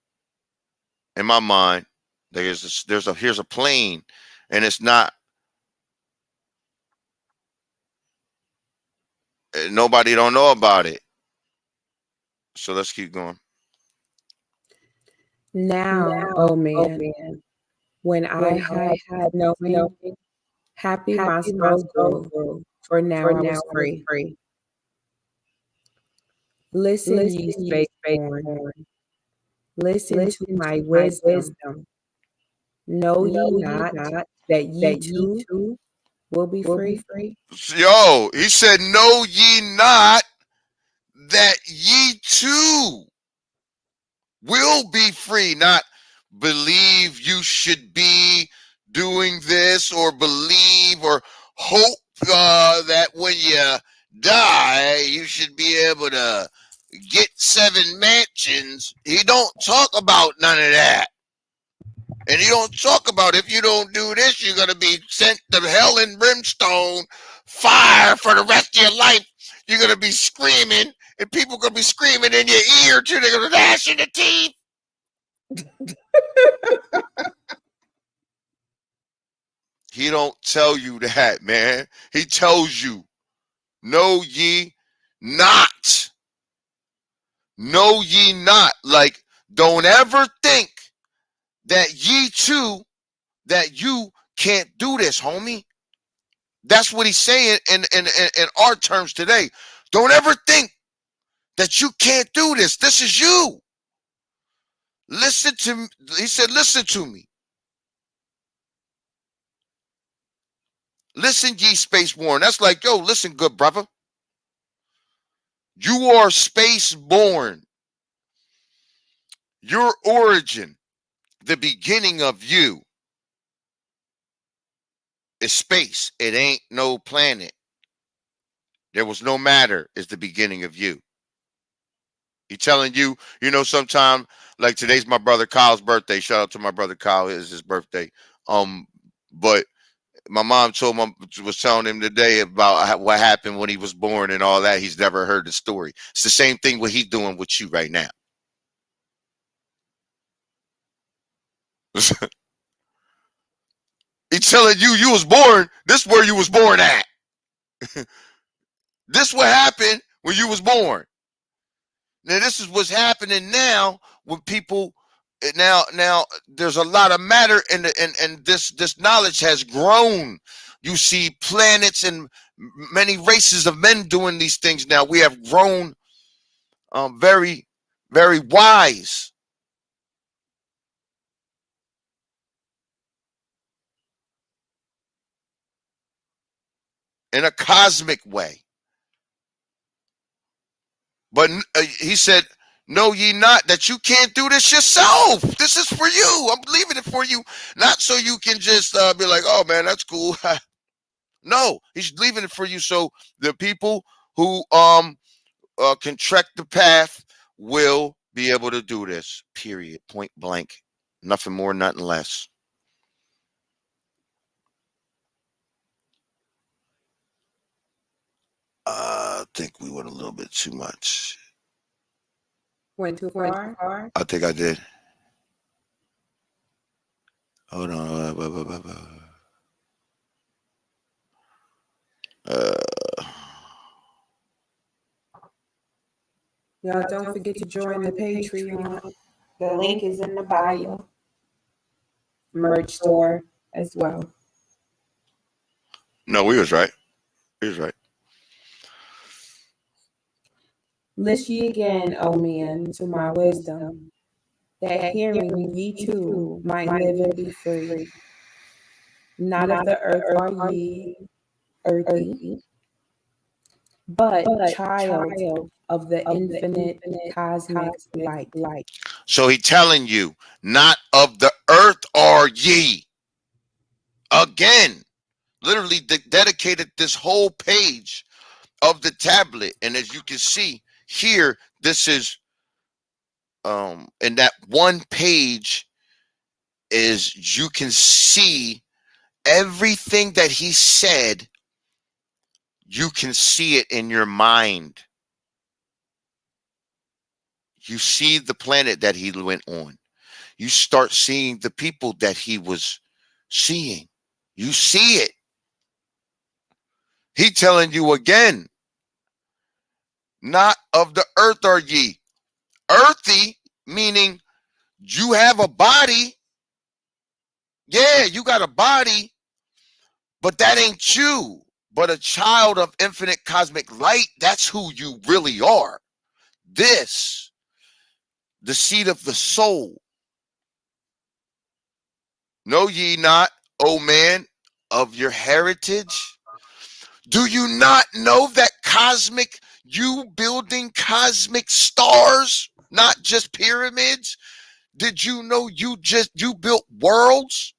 In my mind, here's a plane, and it's not. Nobody don't know about it. So let's keep going. Now, oh man, when I had knowing, happy my soul grew, for now I was free. Listen, ye space born, listen to my wisdom. Know ye not that ye too will be free? Yo, he said, know ye not that ye too will be free, not believe you should be doing this or believe or hope that when you die you should be able to get 7 mansions. He don't talk about none of that. And he don't talk about if you don't do this, you're going to be sent to hell and brimstone, fire for the rest of your life. You're going to be screaming, and people are going to be screaming in your ear too. They're going to gnash in the teeth. He don't tell you that, man. He tells you, know ye not. Know ye not. Like, don't ever think that ye too, that you can't do this, homie. That's what he's saying in our terms today. Don't ever think that you can't do this. This is you. Listen to me. He said, listen to me. Listen, ye spaceborn. That's like, yo, listen, good brother. You are space born. Your origin, the beginning of you, is space. It ain't no planet. There was no matter is the beginning of you. He telling you, sometime like today's my brother Kyle's birthday. Shout out to my brother Kyle. It's his birthday. But my mom was telling him today about what happened when he was born and all that. He's never heard the story. It's the same thing what he's doing with you right now. He's telling you was born. This is where you was born at. This what happened when you was born. Now this is what's happening now when people now there's a lot of matter and this knowledge has grown. You see planets and many races of men doing these things now. We have grown very, very wise. In a cosmic way. But he said, know ye not that you can't do this yourself. This is for you. I'm leaving it for you. Not so you can just be like, oh, man, that's cool. No, he's leaving it for you so the people who can trek the path will be able to do this. Period. Point blank. Nothing more, nothing less. I think we went a little bit too much. Went too far? I think I did. Hold on. Uh, Y'all don't forget to join the Patreon. The link is in the bio. Merch store as well. no, we was right. We was right. List ye again, O men, to my wisdom, that hearing ye too might live and be free. Not of the earth are ye, earthy, but child of the infinite cosmic light. So he telling you, not of the earth are ye. Again, literally dedicated this whole page of the tablet. And as you can see here, this is and that one page is you can see everything that he said. You can see it in your mind. You see the planet that he went on. You start seeing the people that he was seeing. You see it. He telling you again, not of the earth are ye. Earthy, meaning you have a body. Yeah, you got a body, but that ain't you. But a child of infinite cosmic light, that's who you really are. This, the seed of the soul. Know ye not, O man, of your heritage? Do you not know that you building cosmic stars, not just pyramids? Did you know you built worlds?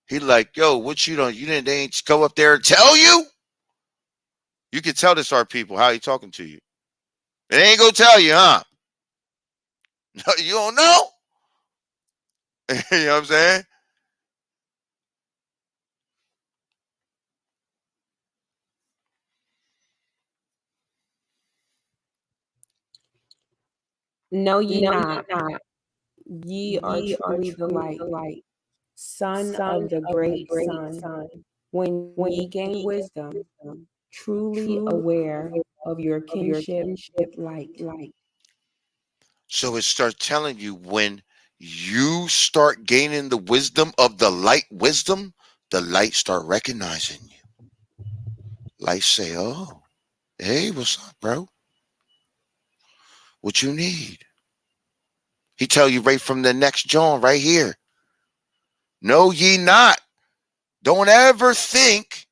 He like, yo, what you didn't they ain't go up there and tell you? You can tell this our people how he talking to you. They ain't gonna tell you, huh? You don't know? You know what I'm saying? Know ye not, ye are truly the light, son of the great sun. When ye gain wisdom, truly aware of your kinship with light. So it starts telling you when you start gaining the wisdom of the light start recognizing you. Light say, oh, hey, what's up, bro? What you need? He tell you right from the next John right here. Know ye not. Don't ever think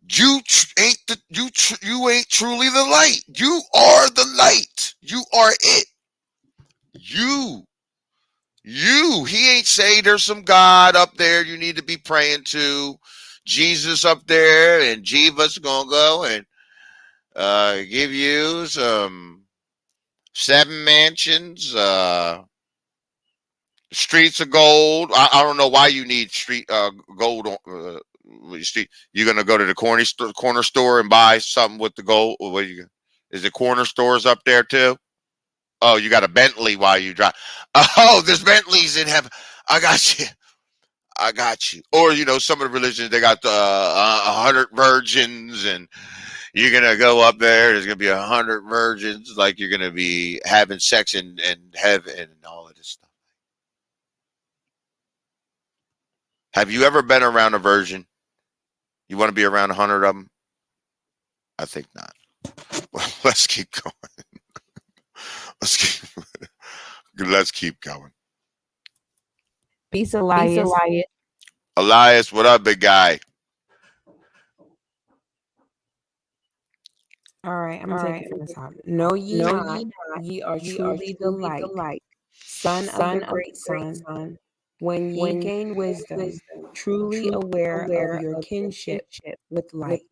you ain't truly the light. You are the light. You are it. You. He ain't say there's some God up there you need to be praying to. Jesus up there and Jeeva's gonna go and give you some 7 mansions, streets of gold. I don't know why you need street gold on street. You're gonna go to the corner store and buy something with the gold. What is it? Corner stores up there too? Oh, you got a Bentley while you drive. Oh, there's Bentleys in heaven. I got you. I got you. Or some of the religions they got the 100 virgins, and you're gonna go up there. There's gonna be 100 virgins, like you're gonna be having sex in heaven and all of this stuff. Have you ever been around a virgin? You want to be around 100 of them? I think not. Well, let's keep going. Let's keep. Let's keep going. Peace, Elias. Elias, what up, big guy? All right, I'm gonna take it from the top. Know ye not, ye are truly the light, son of the great sun. When ye gain wisdom, truly aware of your kinship with light.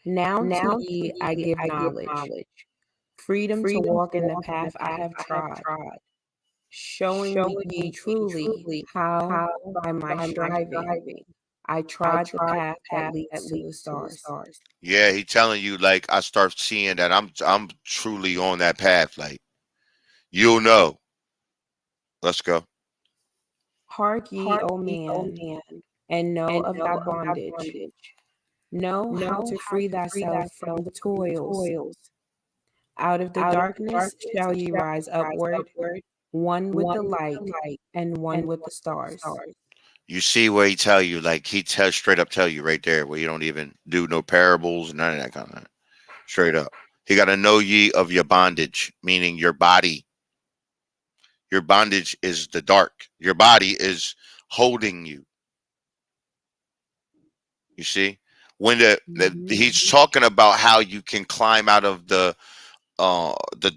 Now to ye I give knowledge, freedom to walk in the path I have trod, showing ye truly how by my striving I trod the path that leads to the stars. Yeah, he telling you like I start seeing that I'm truly on that path. Like you'll know. Let's go. Hark ye, O man, and know of thy bondage. Know how to free thyself from the toils. Out of the darkness shall ye rise upward, one with the light and one with the stars. You see where he tell you like he tell straight up tell you right there where you don't even do no parables, none of that kind of straight up. He got to know ye of your bondage, meaning your body. Your bondage is the dark. Your body is holding you. You see, when he's Mhm. talking about how you can climb out of the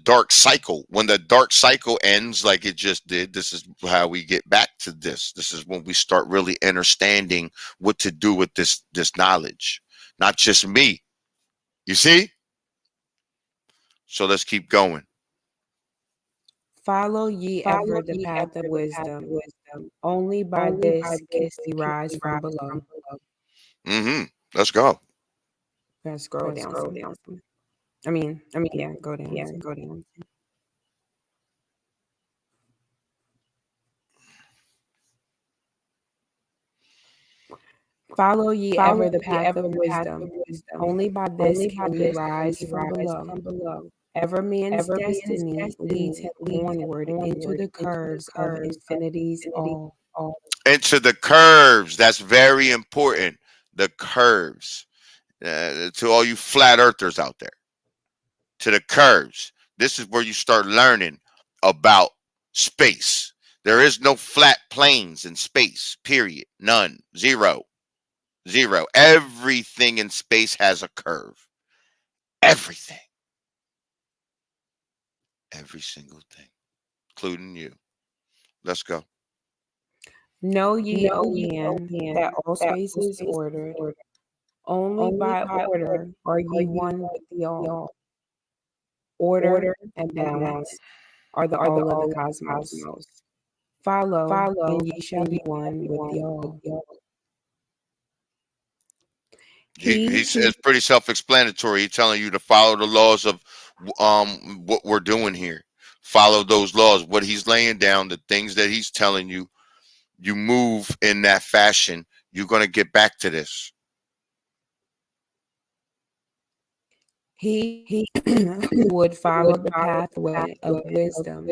dark cycle. When the dark cycle ends, like it just did, this is how we get back to this. This is when we start really understanding what to do with this knowledge, not just me. You see? So let's keep going. Follow ye ever the path of wisdom. Only by this can ye rise from below. Mm-hmm. Let's go. Gotta scroll down some. I mean, yeah, go down some. Follow ye ever the path of wisdom. Only by this can ye rise from below. Ever man's destiny leads him onward into the curves of infinity's all. Into the curves. That's very important. The curves. To all you flat earthers out there. To the curves. This is where you start learning about space. There is no flat planes in space, period. None. Zero. Zero. Everything in space has a curve. Everything. Every single thing, including you. Let's go. Know ye, O man, that all space is ordered. Only by order are ye one with the all. Order and balance are the all of the cosmos. Follow, and ye shall be one with the all. He He's who it's pretty self-explanatory. He's telling you to follow the laws of what we're doing here. Follow those laws. What he's laying down, the things that he's telling you, you move in that fashion. You're gonna get back to this. he who would follow the pathway of wisdom,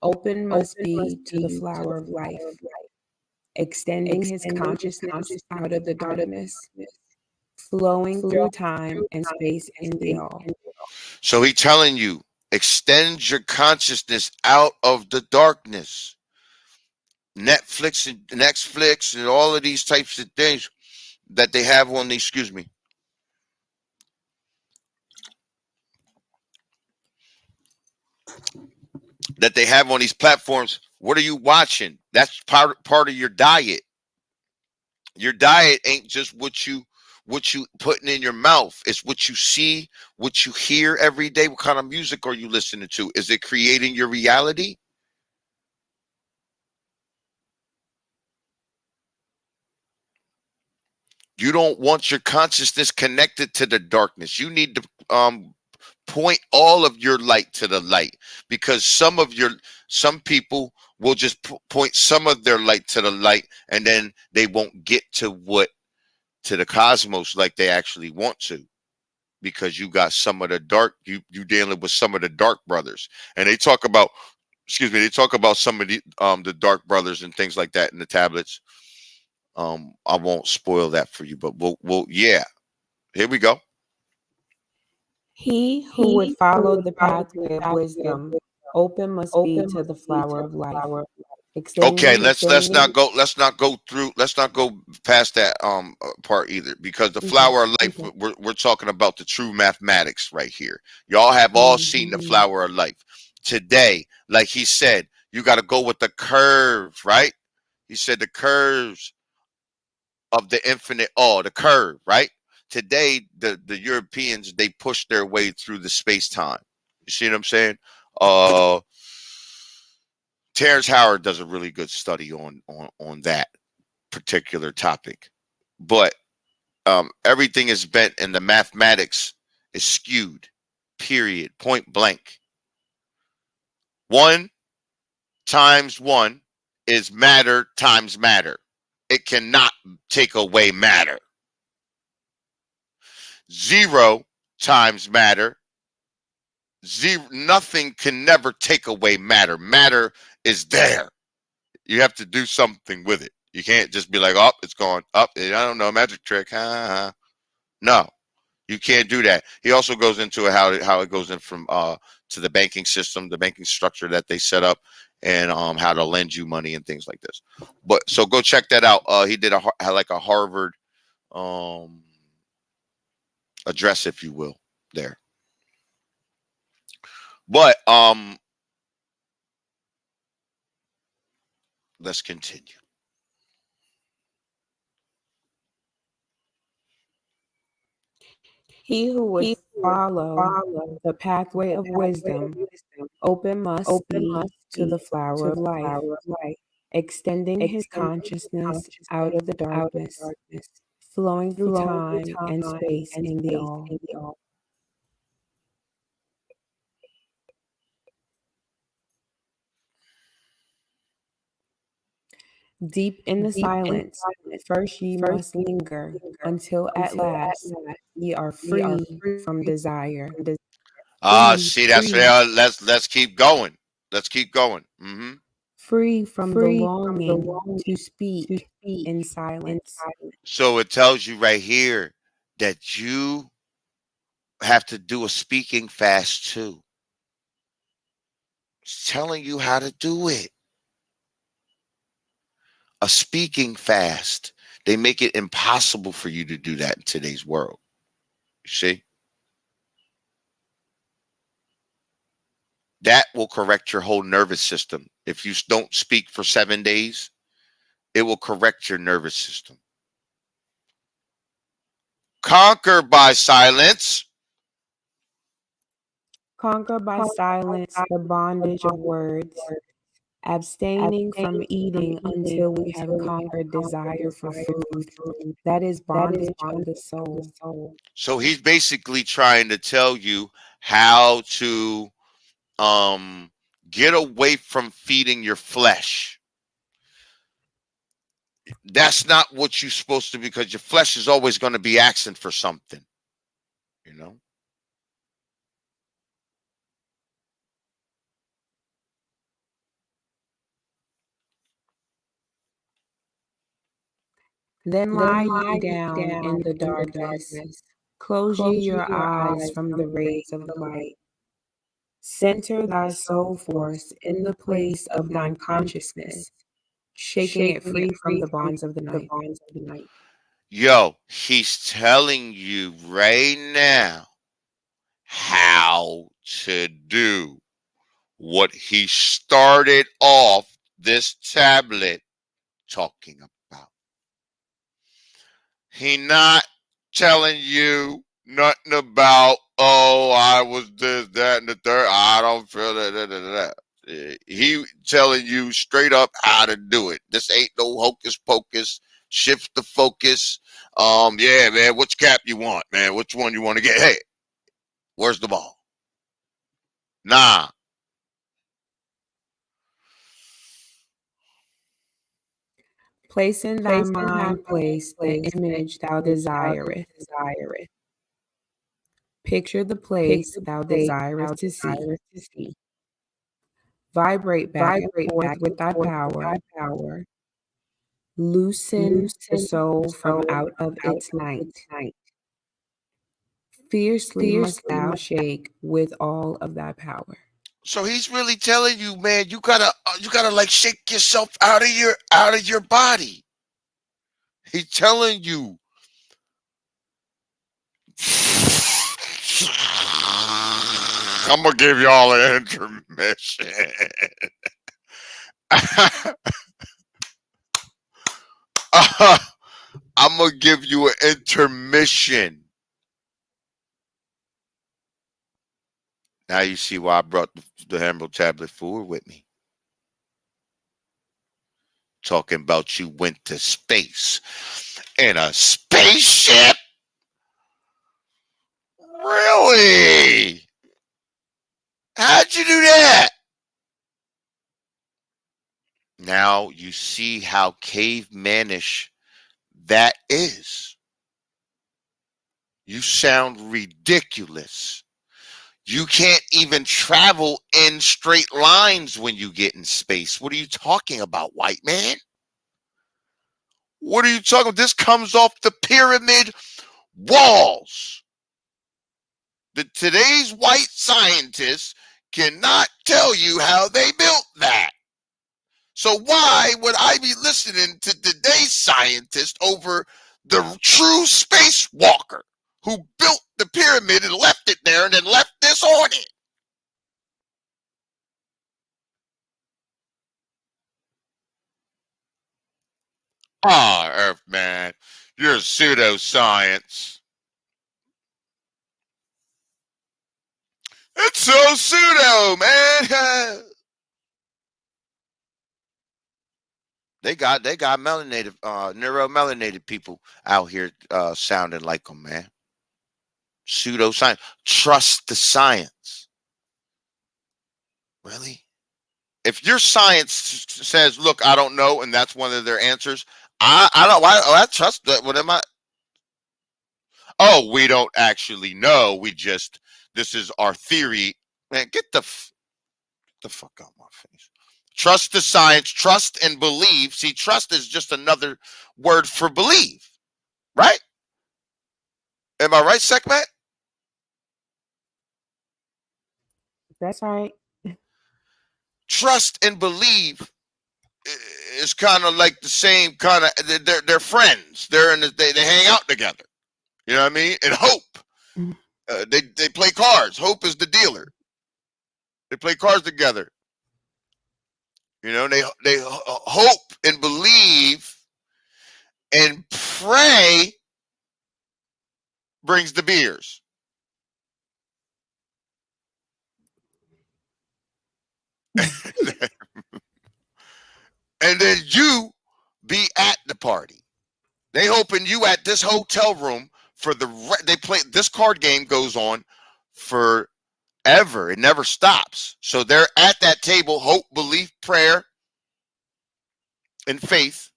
open must be to the flower of life, extending his consciousness out of the darkness, flowing through time and space in the all. So he's telling you, extend your consciousness out of the darkness. Netflix and all of these types of things that they have on these, excuse me, that they have on these platforms. What are you watching? That's part of your diet. Your diet ain't just what you putting in your mouth. It's what you see, what you hear every day. What kind of music are you listening to? Is it creating your reality? You don't want your consciousness connected to the darkness. You need to point all of your light to the light, because some people will just point some of their light to the light, and then they won't get to the cosmos like they actually want to, because you got some of the dark, you dealing with some of the dark brothers, and they talk about, excuse me, they talk about some of the dark brothers and things like that in the tablets. I won't spoil that for you, but we'll yeah, here we go. He who would follow the pathway of wisdom, open must be to the flower of life, Okay, extending let's not go past that part either, because the okay. flower of life, we're talking about the true mathematics right here. Y'all have all seen the Mhm. flower of life. Today, like he said, you got to go with the curves, right? He said the curves of the infinite all, the curve, right? Today, the Europeans, they push their way through the space time. You see what I'm saying? Uh Terrence Howard does a really good study on that particular topic. but everything is bent and the mathematics is skewed. Period. Point blank. 1 times 1 is matter times matter. It cannot take away matter. 0 times matter. Zero, nothing can never take away matter. Matter is there. You have to do something with it. You can't just be like, oh, it's gone. Up. I don't know, magic trick. Ha, ha, ha. No, you can't do that. He also goes into how it goes in from to the banking system, the banking structure that they set up, and how to lend you money and things like this. But so go check that out. He did like a Harvard um address, if you will, there. But let's continue. He who would follow the pathway of wisdom, open must be to the flower of life, extending his consciousness out of the darkness, flowing through time and space in the all. Deep in the silence, first ye must linger, until at last ye are free from desire. See, that's yeah. Let's keep going. Let's keep going. Free from the longing to speak in silence. So it tells you right here that you have to do a speaking fast too. It's telling you how to do it. A speaking fast. They make it impossible for you to do that in today's world. You see? That will correct your whole nervous system. If you don't speak for 7 days, it will correct your nervous system. Conquer by silence. Conquer by silence the bondage of words, abstaining from eating until we have conquered desire for food. That is bondage of the soul. So he's basically trying to tell you how to get away from feeding your flesh. That's not what you're supposed to, because your flesh is always going to be asking for something, you know. Then lie ye down in the darkness. Close ye your eyes from the rays of the light. Center thy soul force in the place of thine consciousness, shaking it free from the bonds of the night. Yo, he's telling you right now how to do what he started off this tablet talking about. He not telling you nothing about, oh, I was this, that, and the third. I don't feel that. He telling you straight up how to do it. This ain't no hocus pocus. Shift the focus. Yeah, man. Which cap you want, man? Which one you want to get? Hey, where's the ball? Nah. Place in thy mind place the image thou desireth. Picture the place thou desirest to see. Vibrate back and forth with thy power. Loosen the soul from out of its night. Fiercely must thou shake with all of thy power. So he's really telling you, man, you gotta like shake yourself out of your body. He's telling you. I'm gonna give y'all an intermission. I'm gonna give you an intermission. Now you see why I brought the Emerald Tablet forward with me. talking about you went to space in a spaceship? Really? How'd you do that? Now you see how cavemanish that is. You sound ridiculous. You can't even travel in straight lines when you get in space. What are you talking about, white man? What are you talking about? This comes off the pyramid walls. Today's white scientists cannot tell you how they built that. So why would I be listening to today's scientist over the true spacewalker who built the pyramid and left it there and then left this on it? Ah, Earth man, you're pseudoscience. It's so pseudo, man. They got melanated, neuromelanated people out here sounding like them, man. Pseudoscience. Trust the science. Really? If your science says, "Look, I don't know," and that's one of their answers, I don't. I trust that. What am I? Oh, we don't actually know. This is our theory. Man, get the fuck out my face. Trust the science. Trust and believe. See, trust is just another word for believe, right? Am I right, Sekhmet? That's right. Trust and believe is kind of like the same kind of. They're friends. They hang out together. You know what I mean? And hope. They play cards. Hope is the dealer. They play cards together. You know, they hope and believe and pray brings the beers. And then you be at the party. They hoping you at this hotel room for they play this card game goes on forever. It never stops. So they're at that table, hope, belief, prayer, and faith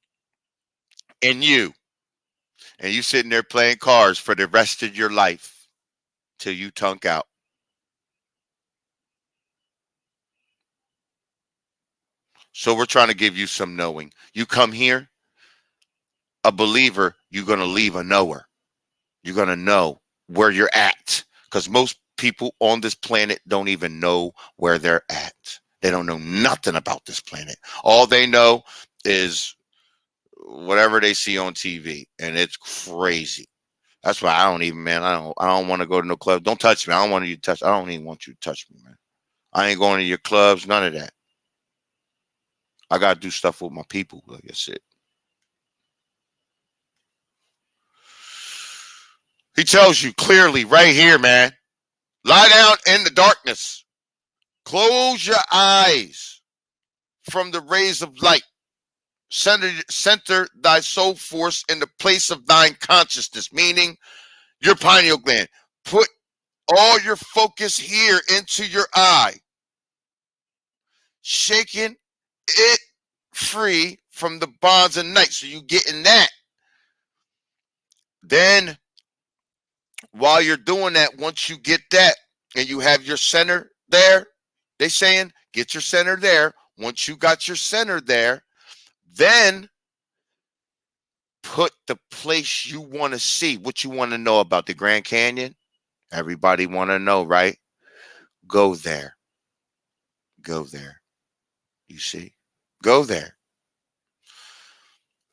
in you. And you sitting there playing cards for the rest of your life till you tunk out. So we're trying to give you some knowing. You come here, a believer, you're going to leave a knower. You're going to know where you're at. Because most people on this planet don't even know where they're at. They don't know nothing about this planet. All they know is whatever they see on TV. And it's crazy. That's why I don't even, man, I don't want to go to no club. Don't touch me. I don't want you to touch. I don't even want you to touch me, man. I ain't going to your clubs, none of that. I got to do stuff with my people. Like I said. He tells you clearly right here, man. Lie down in the darkness. Close your eyes from the rays of light. Center thy soul force in the place of thine consciousness, meaning your pineal gland. Put all your focus here into your eye. Shaking it free from the bonds of night. So you getting that. Then while you're doing that, once you get that and you have your center there, they saying get your center there. Once you got your center there, then put the place you want to see, what you want to know about the Grand Canyon. Everybody want to know, right? Go there. Go there. You see? Go there.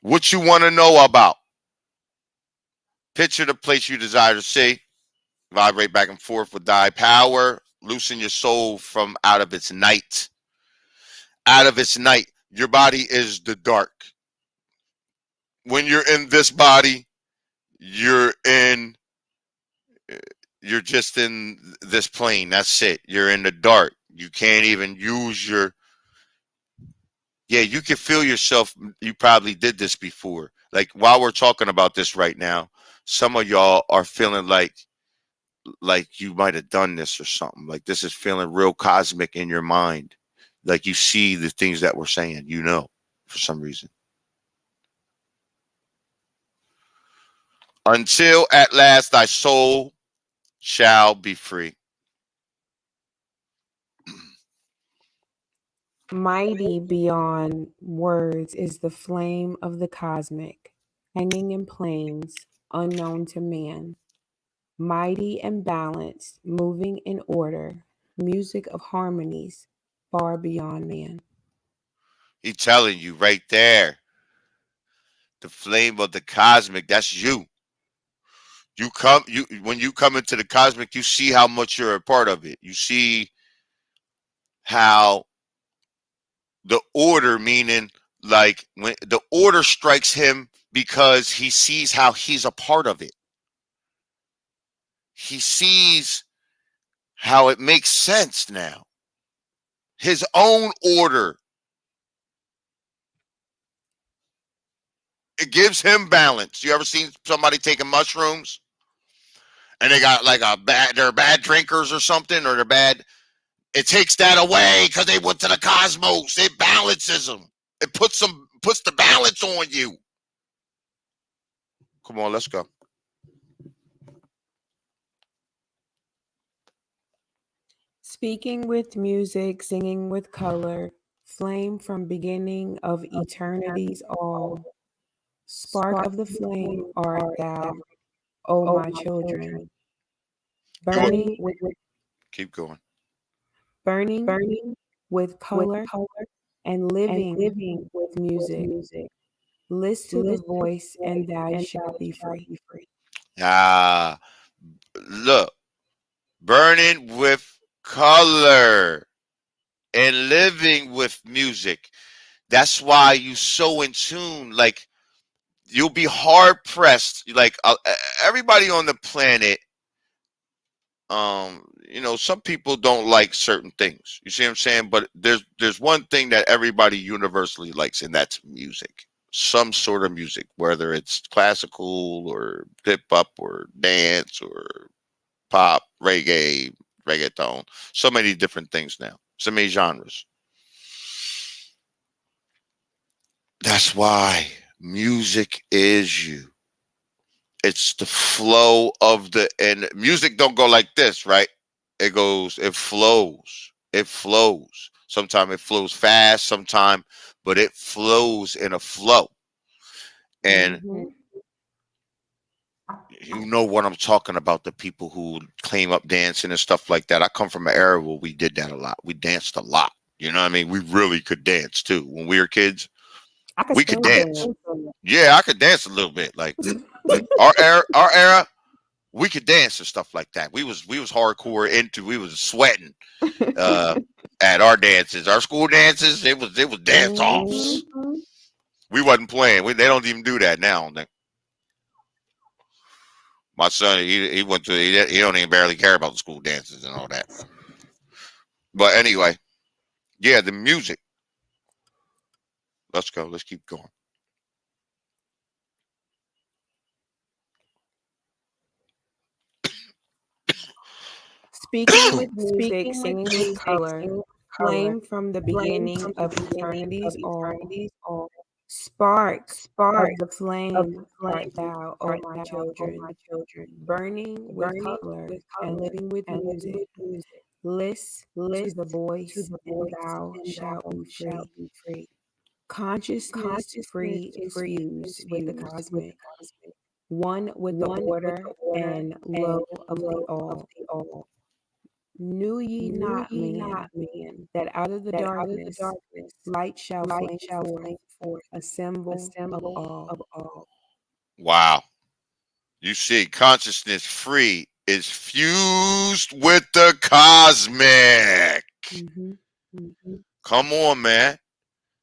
What you want to know about. Picture the place you desire to see. Vibrate back and forth with thy power. Loosen your soul from out of its night. Out of its night. Your body is the dark. When you're in this body, you're just in this plane. That's it. You're in the dark. You can't even use Yeah, you can feel yourself. You probably did this before. Like while we're talking about this right now, some of y'all are feeling like you might have done this or something. Like this is feeling real cosmic in your mind. Like you see the things that we're saying, for some reason. Until at last thy soul shall be free. Mighty beyond words is the flame of the cosmic, hanging in planes unknown to man. Mighty and balanced, moving in order, music of harmonies far beyond man. He telling you right there, the flame of the cosmic. That's you. You when you come into the cosmic, you see how much you're a part of it. You see how the order, meaning like when the order strikes him because he sees how he's a part of it. He sees how it makes sense now. His own order. It gives him balance. You ever seen somebody taking mushrooms and they got like they're bad drinkers or something, or they're bad? It takes that away because they went to the cosmos. It balances them. It puts the balance on you. Come on, let's go. Speaking with music, singing with color, flame from beginning of eternity's all. Spark of the flame art thou, O my children, Go. burning with Keep going. burning with color and living with music. List to the voice, and thou shalt be free. Ah, look, burning with color and living with music. That's why you so in tune. Like you'll be hard pressed. Like everybody on the planet, some people don't like certain things. You see what I'm saying? But there's one thing that everybody universally likes, and that's music. Some sort of music, whether it's classical or hip hop or dance or pop, reggae, reggaeton. So many different things now. So many genres. That's why music is you. It's the flow of and music don't go like this, right? It flows. It flows. Sometimes it flows fast, sometimes, but it flows in a flow. And Mm-hmm. you know what I'm talking about, the people who claim up dancing and stuff like that. I come from an era where we did that a lot. We danced a lot. You know what I mean? We really could dance too. When we were kids, I could we could still dance. dance. Yeah, I could dance a little bit. Like our era, we could dance and stuff like that. We was hardcore into. We was sweating uh, at our dances, our school dances. It was dance Mm-hmm. offs. We wasn't playing. They don't even do that now. My son, he went to he don't even barely care about the school dances and all that. But anyway, yeah, the music. Let's go. Let's keep going. Speaking with music, singing with color, flame from the beginning of eternity's all. Spark of the flame art thou, O my children, burning with color and living with music. List to the voice, and thou shalt be free. Consciousness free is fused with the cosmic, one with the order and low of the all. Knew ye not, man, that out of the darkness light shall flame forth, a symbol of all. Wow. You see, consciousness free is fused with the cosmic. Mm-hmm. Come on, man.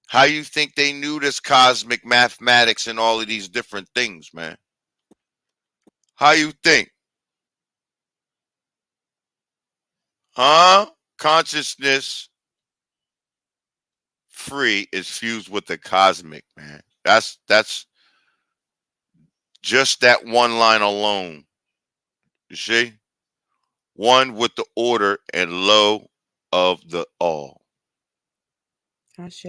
How you think they knew this cosmic mathematics and all of these different things, man? How you think? Huh? Consciousness free is fused with the cosmic, man. That's just that one line alone. You see? One with the order and low of the all. Ashe.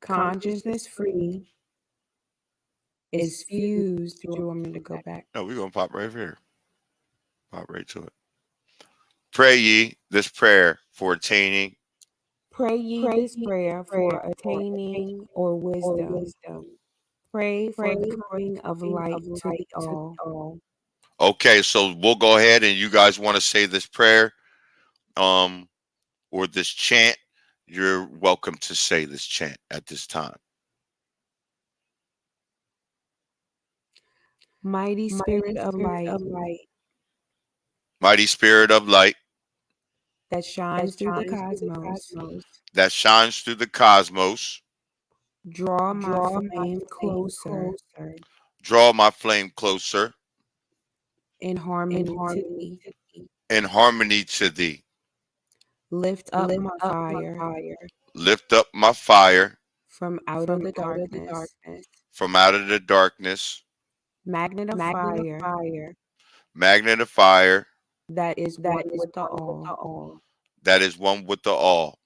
Consciousness free is fused. Do you want me to go back? No, we're gonna pop right here. Pop right to it. Pray ye this prayer for attaining. Pray ye this prayer for attaining or wisdom. Pray for the coming of light to the all. Okay, so we'll go ahead and you guys want to say this prayer, um, or this chant. You're welcome to say this chant at this time. Mighty Spirit of light Mighty Spirit of light that shines through the cosmos, that shines through the cosmos, draw my flame closer draw my flame closer in harmony to thee. in harmony to thee. Lift up my fire Lift up my fire from out of the darkness. from out of the darkness. Magnet of fire Magnet of fire that is one with the all. that is one with the all.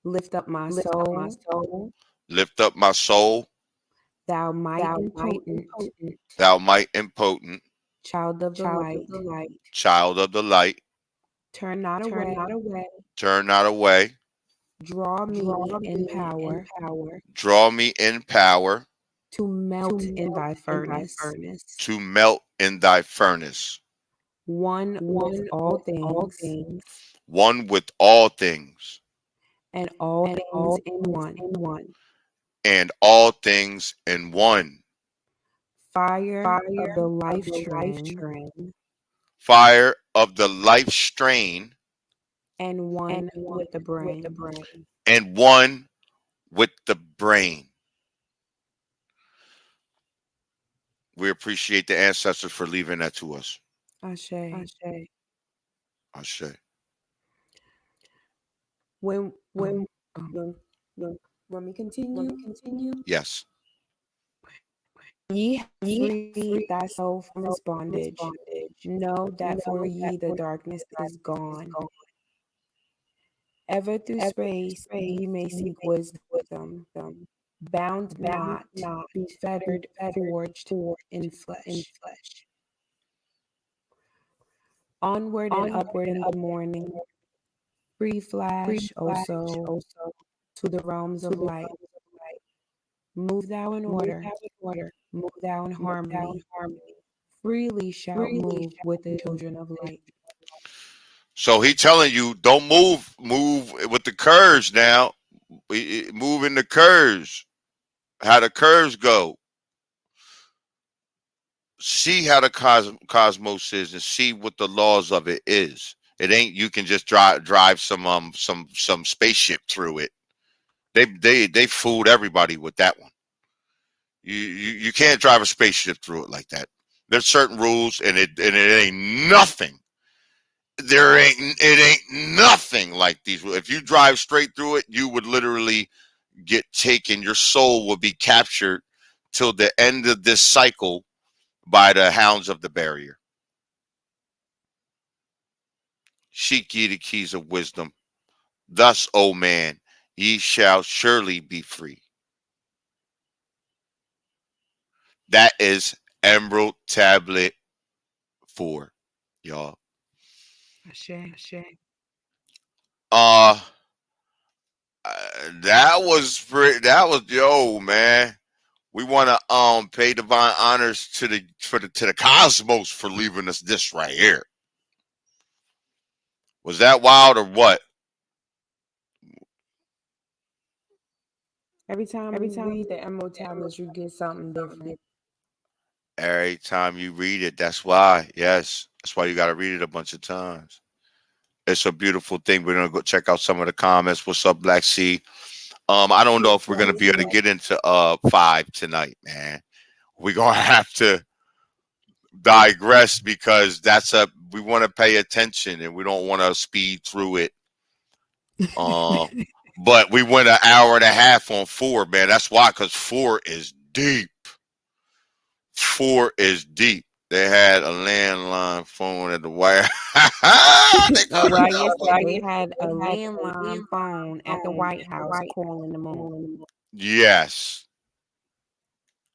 Lift up my soul, Lift up my soul, thou might and potent, thou might impotent, child of the light. child of the light. Turn not away, Turn not away. draw me in power Draw me in power to melt in thy furnace. to melt in thy furnace. One with all things, One with all things, and all things in one. and all things in one. Fire of the life strain, Fire of the life strain, and one with the brain. and one with the brain. We appreciate the ancestors for leaving that to us. Ashe. I say. When we continue, Yes. ye have freed thyself from this bondage. Know that for ye the darkness is gone. Ever through space ye may seek wisdom, bound not, be fettered, forged in flesh. Onward and upward in the morning, free flash also to the realms of light. Move thou in order, move thou in harmony. Freely shalt move with the children of light. So he telling you, don't move with the curves now. Move in the curves. How the curves go. See how the cosmos is and see what the laws of it is. It ain't you can just drive some spaceship through it. They fooled everybody with that one. You can't drive a spaceship through it like that. There's certain rules and it ain't nothing. It ain't nothing like these. If you drive straight through it, you would literally get taken. Your soul will be captured till the end of this cycle by the hounds of the barrier. Seek ye the keys of wisdom. Thus, O man, ye shall surely be free. That is Emerald Tablet 4, y'all. Ashe. Uh, that was pretty. That was yo, man. We want to pay divine honors to the cosmos for leaving us this right here. Was that wild or what? Every time you read the Emerald Tablets, you get something different. Every time you read it, that's why. Yes, that's why you got to read it a bunch of times. It's a beautiful thing. We're gonna go check out some of the comments. What's up, Black Sea? I don't know if we're gonna be able to get into 5 tonight, man. We're gonna have to digress because we want to pay attention and we don't want to speed through it. Uh, but we went an hour and a half on 4, man. That's why, because 4 is deep. 4 is deep. They had a landline phone at the White House. They called it Well, the- yesterday they had a landline phone at the White House calling the moon. Yes.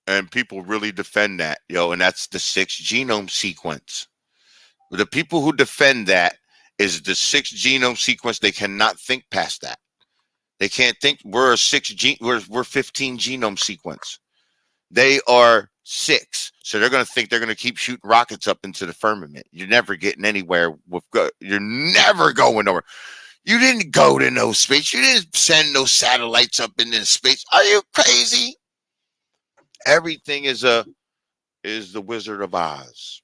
And people really defend that, yo, and that's the 6 genome sequence. The people who defend that is the 6 genome sequence. They cannot think past that. They can't think we're a we're 15 genome sequence. They are 6, so they're going to think they're going to keep shooting rockets up into the firmament. You're never getting anywhere with you're never going nowhere. You didn't go to no space. You didn't send no satellites up into space. Are you crazy? Everything is the Wizard of Oz.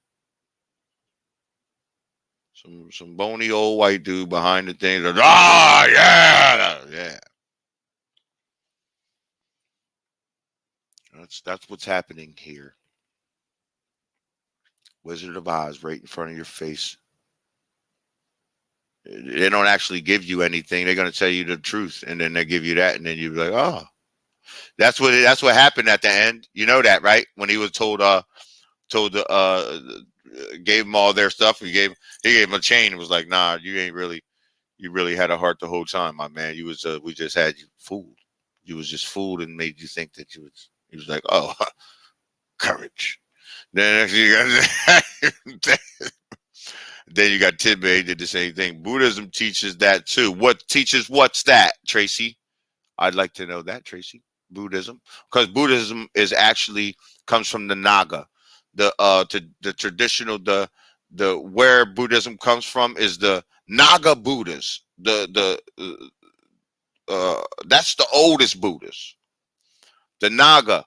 Some bony old white dude behind the thing. Yeah. That's what's happening here. Wizard of Oz right in front of your face. They don't actually give you anything. They're going to tell you the truth, and then they give you that, and then you're like, oh, that's what happened at the end. You know that, right? When he was told gave them all their stuff. He gave him a chain. It was like, nah, you really had a heart the whole time, my man. You was we just had you fooled. You was just fooled and made you think that you was. He was like, oh, courage. Then you got then you got Tibet did the same thing. Buddhism teaches that too. What's that, Tracy? I'd like to know that, Tracy. Buddhism, because Buddhism is actually comes from the Naga, the traditional the where Buddhism comes from is the Naga Buddhas. That's the oldest Buddhas. The Naga,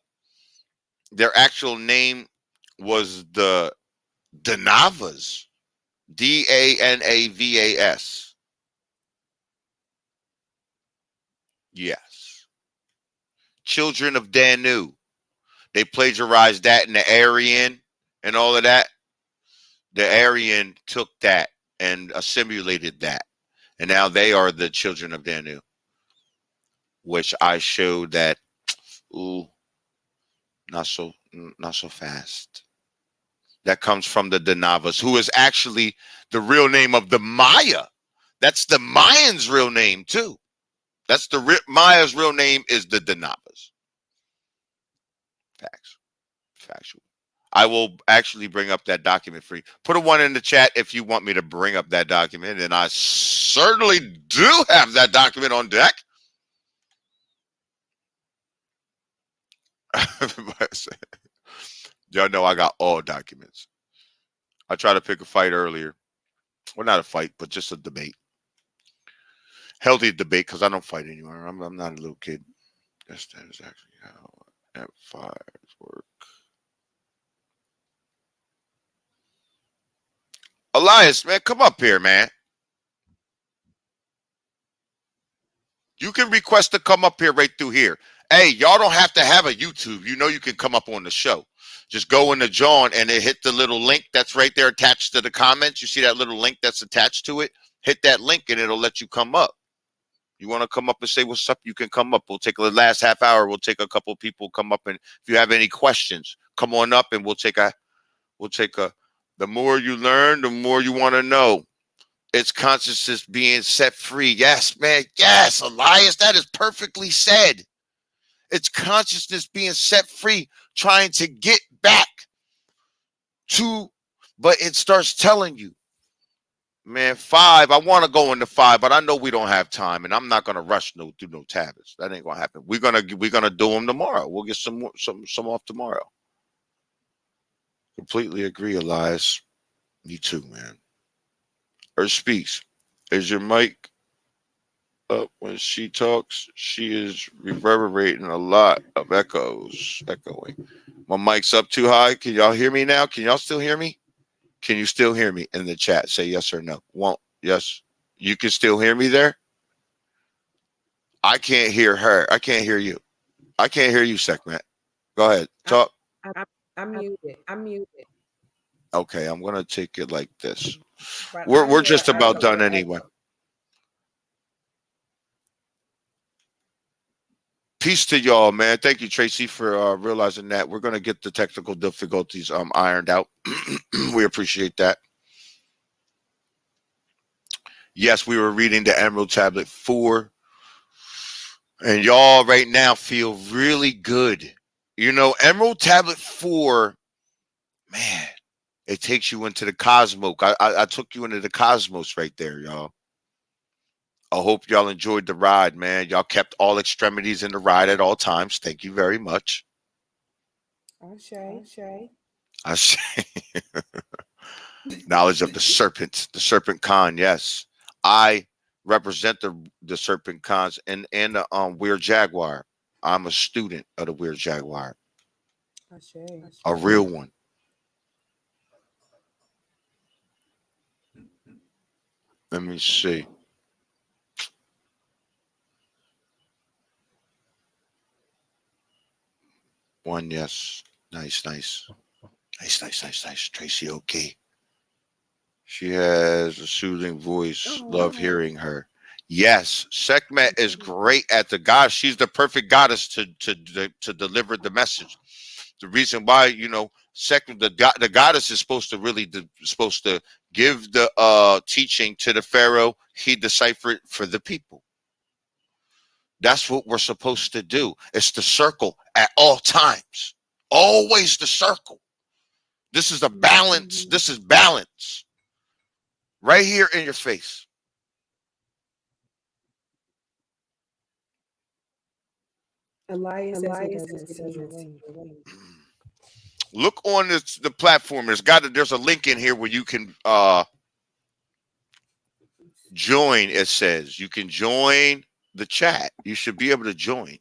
their actual name was the Danavas. Danavas. Yes. Children of Danu. They plagiarized that in the Aryan and all of that. The Aryan took that and assimilated that. And now they are the children of Danu, which I showed that, ooh, not so fast. That comes from the Danavas, who is actually the real name of the Maya. That's the Mayans' real name too. That's Maya's real name is the Danavas. Facts. Factual. I will actually bring up that document for you. Put a 1 in the chat if you want me to bring up that document, and I certainly do have that document on deck. Y'all know I got all documents. I tried to pick a fight earlier. Well, not a fight, but just a debate. Healthy debate, because I don't fight anymore. I'm not a little kid. That is actually how amplifiers work. Elias, man, come up here, man. You can request to come up here right through here. Hey, y'all don't have to have a YouTube. You know you can come up on the show. Just go into John and then hit the little link that's right there attached to the comments. You see that little link that's attached to it? Hit that link and it'll let you come up. You want to come up and say what's up, you can come up. We'll take the last half hour. We'll take a couple of people come up, and if you have any questions, come on up and we'll take a the more you learn, the more you want to know. It's consciousness being set free. Yes, man. Yes, Elias, that is perfectly said. It's consciousness being set free, trying to get back to, but it starts telling you, man, 5, I want to go into 5, but I know we don't have time, and I'm not gonna rush through no tablets. That ain't gonna happen. We're gonna do them tomorrow. We'll get some off tomorrow. Completely agree, Elias. Me too, man. Earth speaks. Is your mic up when she talks? She is reverberating a lot of echoing. My mic's up too high. Can y'all hear me now? Can y'all still hear me? Can you still hear me in the chat? Say yes or no. Won't. Yes. You can still hear me there? I can't hear her. I can't hear you. I can't hear you, Segment. Go ahead. Talk. I'm muted. Okay, I'm going to take it like this. But We're just about done anyway. Peace to y'all, man. Thank you, Tracy, for realizing that. We're gonna get the technical difficulties ironed out. We appreciate that. Yes, we were reading the Emerald Tablet 4, and y'all right now feel really good. You know, Emerald Tablet 4, man, it takes you into the cosmos. I took you into the cosmos right there, y'all. I hope y'all enjoyed the ride, man. Y'all kept all extremities in the ride at all times. Thank you very much. Ashe. I say knowledge of the serpent con. Yes, I represent the serpent cons and the weird jaguar. I'm a student of the weird jaguar, Ashe. a real one. Let me see. One, yes. Nice, nice. Nice. Tracy, okay. She has a soothing voice. Love hearing her. Yes, Sekhmet is great at the goddess. She's the perfect goddess to deliver the message. The reason why, you know, the goddess is supposed to really supposed to give the teaching to the pharaoh. He decipher it for the people. That's what we're supposed to do. It's the circle at all times. Always the circle. This is a balance. This is balance. Right here in your face. Elias says he doesn't see your link. Look on the platform. There's a link in here where you can join. It says you can join the chat. You should be able to join.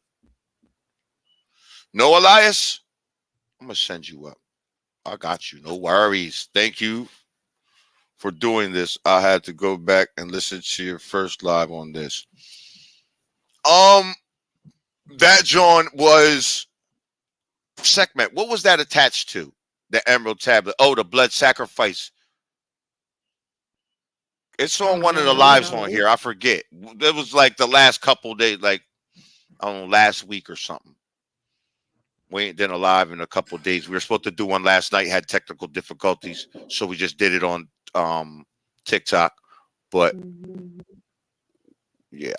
No, Elias? I'm gonna send you up. I got you. No worries. Thank you for doing this. I had to go back and listen to your first live on this. That John was Sekhmet. What was that attached to? The Emerald Tablet. Oh, the blood sacrifice. It's on one of the lives on here. I forget. It was like the last couple days, like I don't know, last week or something. We ain't been alive in a couple of days. We were supposed to do one last night, had technical difficulties, so we just did it on TikTok. But yeah.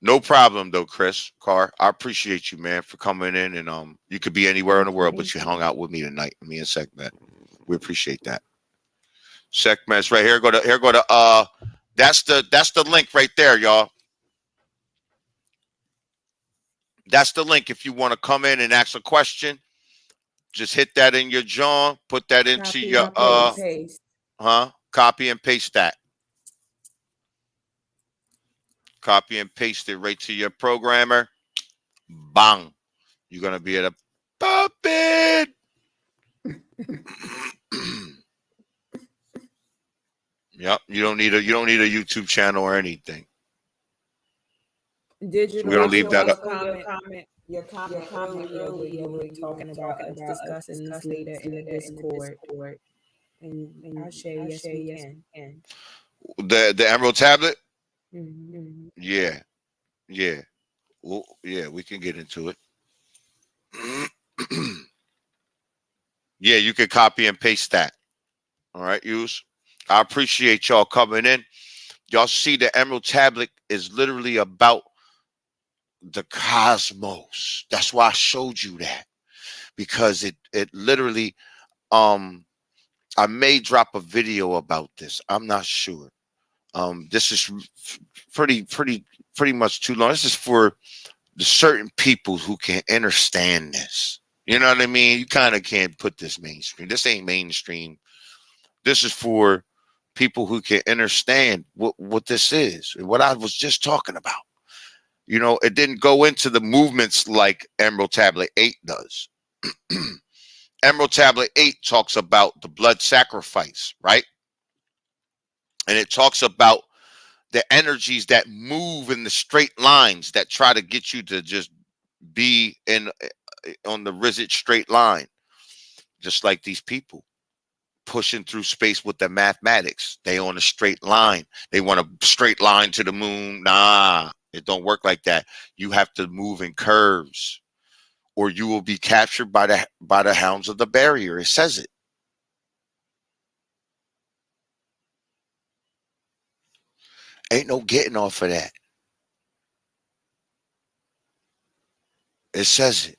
No problem though, Chris Carr. I appreciate you, man, for coming in, and you could be anywhere in the world, but you hung out with me tonight, me and Sekhmet. We appreciate that. Sekhmet's right here. Go to that's the link right there, y'all. That's the link if you want to come in and ask a question. Just hit that in your jaw, put that into your paste. copy and paste that. Copy and paste it right to your programmer. Bang. You're gonna be able to pop it. Yep. You don't need a YouTube channel or anything. Did you We're gonna leave that up. Your comment earlier where you were talking about us discussing this later in the Discord. And I'll share, yes, we can. The Emerald Tablet? Mm-hmm. Yeah. Well, yeah, we can get into it. Yeah, you can copy and paste that. All right, use. I appreciate y'all coming in. Y'all see the Emerald Tablet is literally about the cosmos. That's why I showed you that. Because it literally I may drop a video about this. I'm not sure. This is pretty much too long. This is for the certain people who can understand this. You know what I mean? You kind of can't put this mainstream. This ain't mainstream. This is for people who can understand what this is, what I was just talking about. You know, it didn't go into the movements like Emerald Tablet 8 does. Emerald Tablet 8 talks about the blood sacrifice, right? And it talks about the energies that move in the straight lines that try to get you to just be in on the rigid straight line, just like these people. pushing through space with the mathematics. They on a straight line. They want a straight line to the moon. Nah, it don't work like that. You have to move in curves, or you will be captured by the hounds of the barrier. It says it. Ain't no getting off of that. It says it.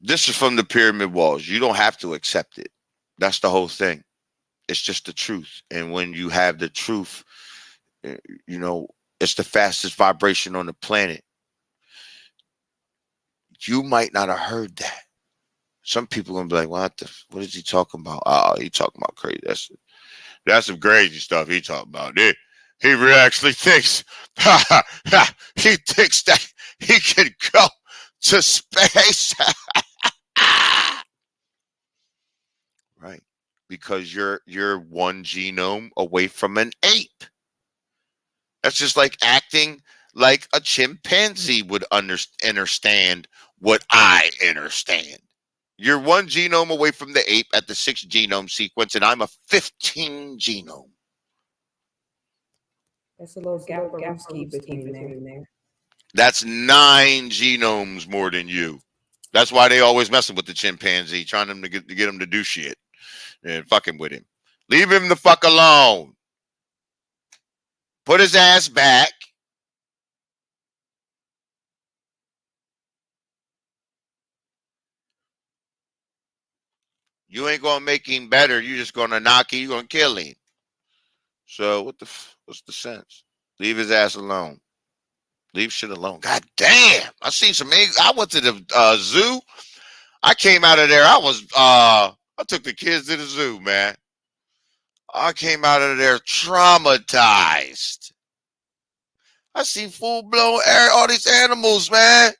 This is from the pyramid walls. You don't have to accept it. That's the whole thing. It's just the truth. And when you have the truth, you know, it's the fastest vibration on the planet. You might not have heard that. Some people gonna be like, what is he talking about? Oh, he talking about crazy. That's some crazy stuff he talking about. He really actually thinks he thinks that he can go to space. Right. Because you're one genome away from an ape. That's just like acting like a chimpanzee would understand what I understand. You're one genome away from the ape at the 6 genome sequence, and I'm a 15 genome. That's a little gapparuski between there. That's 9 genomes more than you. That's why they always messing with the chimpanzee, trying to get him to do shit and fucking with him. Leave him the fuck alone. Put his ass back. You ain't gonna make him better. You just gonna knock him. You gonna kill him. So what's the sense? Leave his ass alone. Leave shit alone. God damn! I seen some. I went to the zoo. I came out of there. I took the kids to the zoo, man. I came out of there traumatized. I see full blown all these animals, man.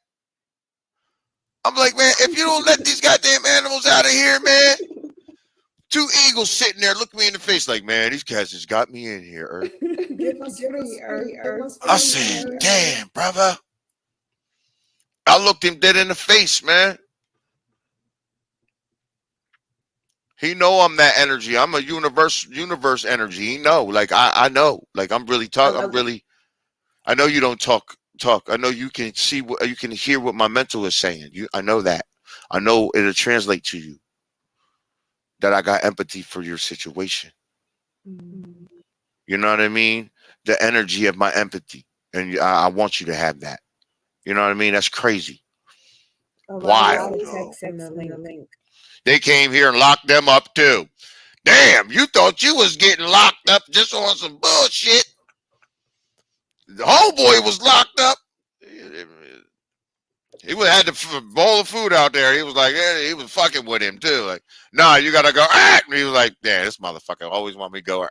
I'm like, man, if you don't let these goddamn animals out of here, man. 2 eagles sitting there looking me in the face like, man, these cats just got me in here, Earth. Give us free, Earth. I said, damn, brother. I looked him dead in the face, man. He know I'm that energy. I'm a universe energy. He know. Like I know. Like I'm really talking. I know you don't talk. I know you can see what you can hear what my mental is saying. I know that. I know it'll translate to you that I got empathy for your situation. Mm-hmm. You know what I mean? The energy of my empathy. And I want you to have that. You know what I mean? That's crazy. Wild. The link. They came here and locked them up too. Damn, you thought you was getting locked up just on some bullshit. The homeboy was locked up. He had the bowl of food out there. He was like, he was fucking with him too. Like, nah, you gotta go. And he was like, yeah, this motherfucker always want me to go.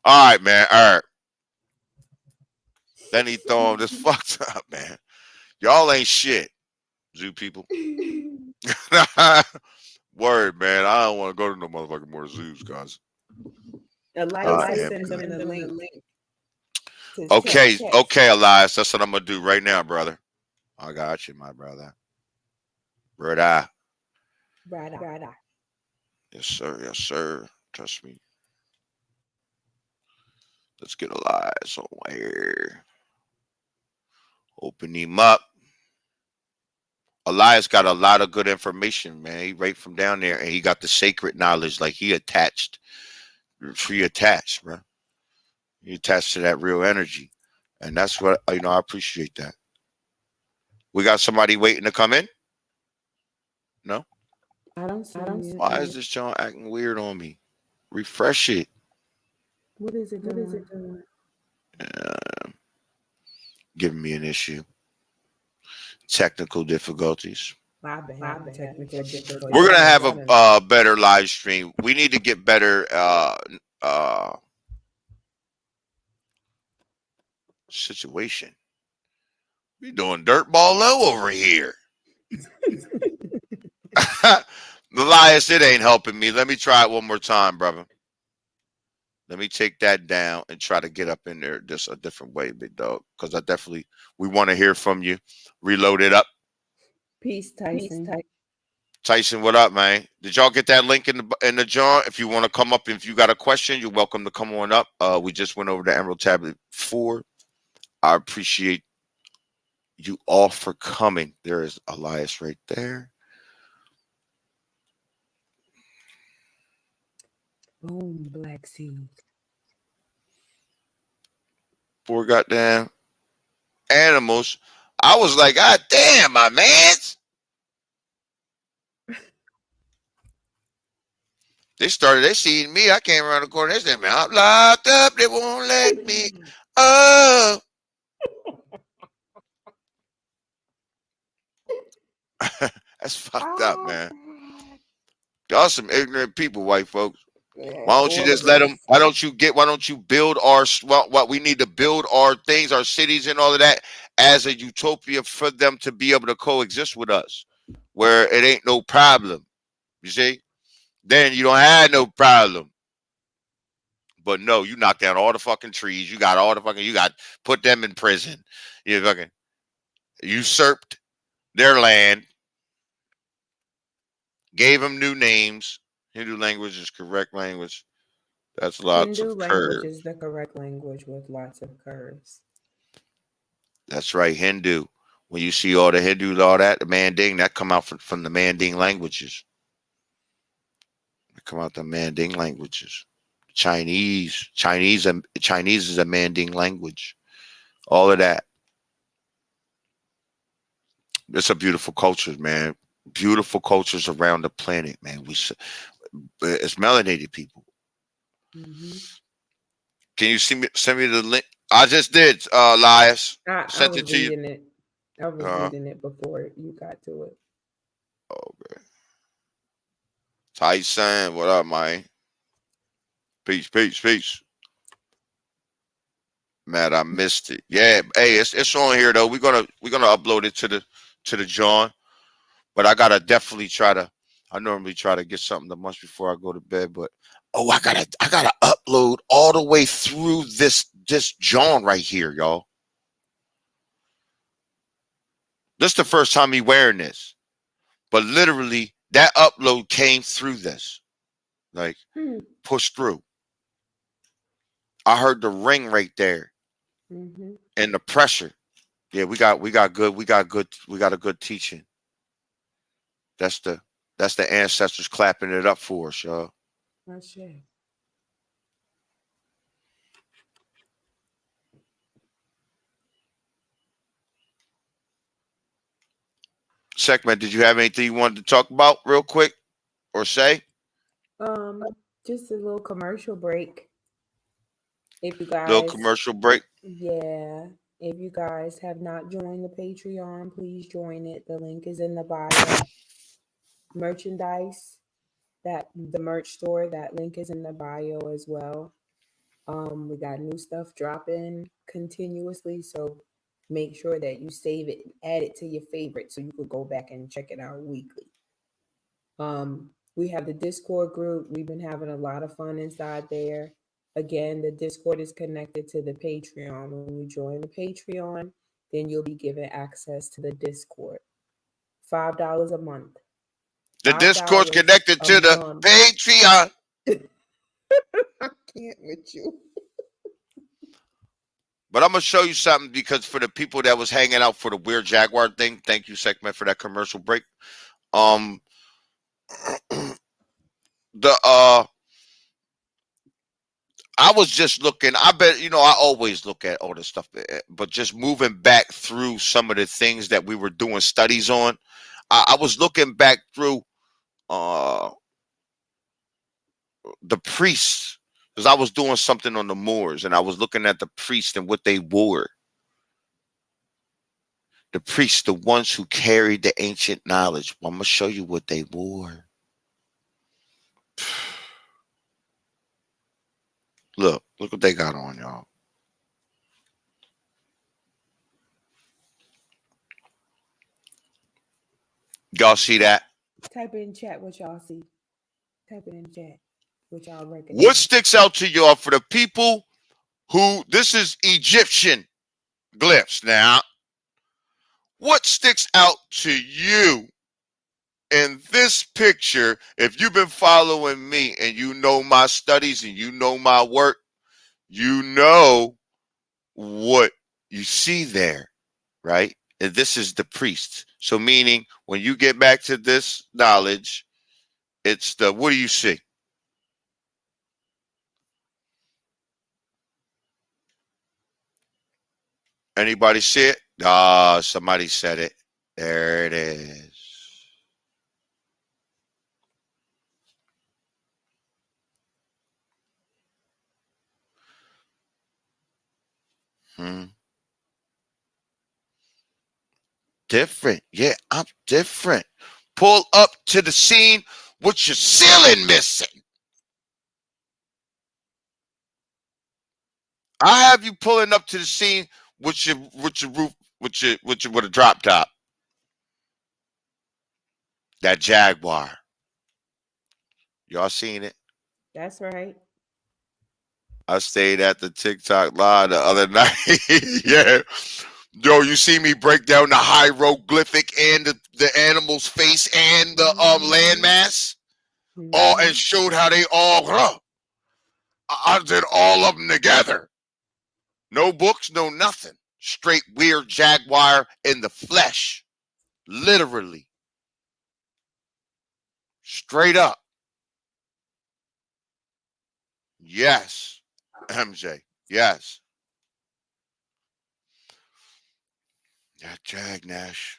All right, man. All right. Then he throw him this fucked up, man. Y'all ain't shit, zoo people. Word, man. I don't want to go to no motherfucking more zoos, guys. Elias sent them the link. Okay, Elias. That's what I'm gonna do right now, brother. I got you, my brother. Brother. Yes, sir. Yes, sir. Trust me. Let's get Elias on here. Open him up. Elias got a lot of good information, man. He right from down there, and he got the sacred knowledge. Like he attached, bro. He attached to that real energy, and that's what I appreciate that. We got somebody waiting to come in. No, I don't see it. Why is this John acting weird on me? Refresh it. What is it doing? Giving me an issue. Technical difficulties. We're gonna have a better live stream. We need to get better situation. We doing dirt ball low over here. Elias, it ain't helping me. Let me try it one more time, brother. Let me take that down and try to get up in there just a different way, big dog. Because we want to hear from you. Reload it up. Peace, Tyson. Tyson, what up, man? Did y'all get that link in the jar? If you want to come up, if you got a question, you're welcome to come on up. We just went over the Emerald Tablet 4. I appreciate you all for coming. There is Elias right there. Boom, Black Seed. 4 goddamn animals. I was like, God damn, my mans. They seen me. I came around the corner. They said, man, I'm locked up. They won't let me up. That's fucked up, man. Y'all some ignorant people, white folks. Why don't you just let them? Why don't you build what we need to build our things, our cities, and all of that as a utopia for them to be able to coexist with us, where it ain't no problem. You see, then you don't have no problem. But no, you knock down all the fucking trees. You got put them in prison. You fucking usurped their land, gave them new names. Hindu language is correct language. That's lots Hindu of language curve. is the correct language with lots of curves. That's right, Hindu. When you see all the Hindu, all that, the Manding, that come out from the Manding languages. They come out the Manding languages. Chinese is a Manding language. All of that. It's a beautiful culture, man. Beautiful cultures around the planet, man. It's melanated people. Mm-hmm. Can you send me the link? I just did, Elias. I Sent it was to you. reading it. I was reading it before you got to it. Okay. Tyson, what up, man? Peace, peace, peace. Man, I missed it. Yeah, hey, it's on here though. We're gonna upload it to the John. But I gotta definitely try to. I normally try to get something the month before I go to bed. But oh, I gotta upload all the way through this John right here, y'all. This is the first time me wearing this. But literally, that upload came through this, like pushed through. I heard the ring right there Mm-hmm. and the pressure. Yeah, we got a good teaching. That's the ancestors clapping it up for us, y'all. That's it. Segment, did you have anything you wanted to talk about real quick or say? Just a little commercial break. If you Little guys, commercial break. yeah, if you guys have not joined the Patreon, please join it. The link is in the bio. Merchandise, that the merch store, that link is in the bio as well. We got new stuff dropping continuously, so make sure that you save it, add it to your favorite, so you could go back and check it out weekly. We have the Discord group. We've been having a lot of fun inside there. Again, the Discord is connected to the Patreon. When you join the Patreon, then you'll be given access to the Discord. $5 a month. The Discord's $5 connected a to the month. Patreon. I can't with you. But I'm gonna show you something because for the people that was hanging out for the weird Jaguar thing, thank you, Segment, for that commercial break. Um, the I was just looking. I bet I always look at all this stuff, but just moving back through some of the things that we were doing studies on, I was looking back through uh the priests because I was doing something on the Moors and I was looking at the priests and what they wore. The priests, the ones who carried the ancient knowledge. Well, I'm gonna show you what they wore. Look what they got on, y'all. Y'all see that? Type it in chat what y'all see. Type it in chat what y'all What recognize. sticks out to y'all for the people who this is Egyptian glyphs now? What sticks out to you in this picture? If you've been following me and you know my studies and you know my work, you know what you see there, right? And this is the priest. So meaning when you get back to this knowledge, it's the, what do you see? Anybody see it? Ah, somebody said it. There it is. Hmm. Different. Yeah, I'm different. Pull up to the scene with your ceiling missing. I have you pulling up to the scene with your roof with a drop top. That Jaguar. Y'all seen it? That's right. I stayed at the TikTok live the other night. Yeah. Yo, you see me break down the hieroglyphic and the animal's face and the Mm-hmm. landmass? All Mm-hmm. and showed how they all I did all of them together. No books, no nothing. Straight weird jaguar in the flesh. Literally. Straight up. Yes. MJ. Yes. That Jag Nash.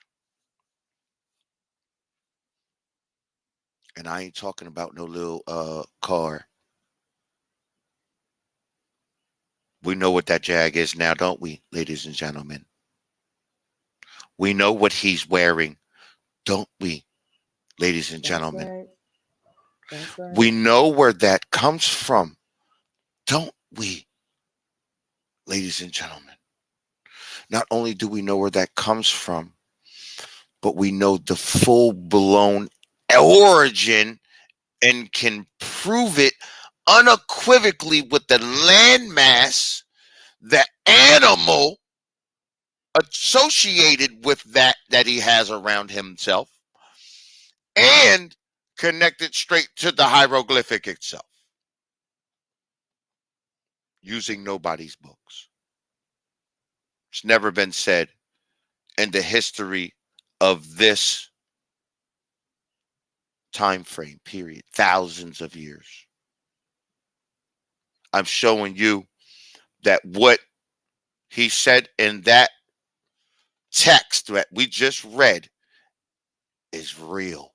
And I ain't talking about no little car. We know what that Jag is now, don't we, ladies and gentlemen? We know what he's wearing, don't we, ladies and That's gentlemen? right. That's right. We know where that comes from, don't we, ladies and gentlemen? Not only do we know where that comes from, but we know the full blown origin and can prove it unequivocally with the landmass, the animal associated with that he has around himself, and connected straight to the hieroglyphic itself using nobody's books. It's never been said in the history of this time frame period, thousands of years. I'm showing you that what he said in that text that we just read is real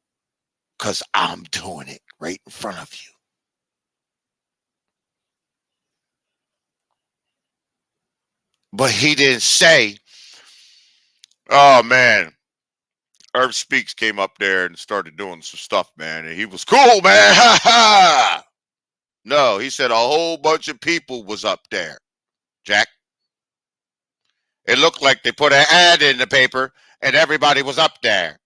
because I'm doing it right in front of you. But he didn't say, oh man, Earth Speaks came up there and started doing some stuff, man, and he was cool, man. Ha ha. No, he said a whole bunch of people was up there, Jack. It looked like they put an ad in the paper and everybody was up there.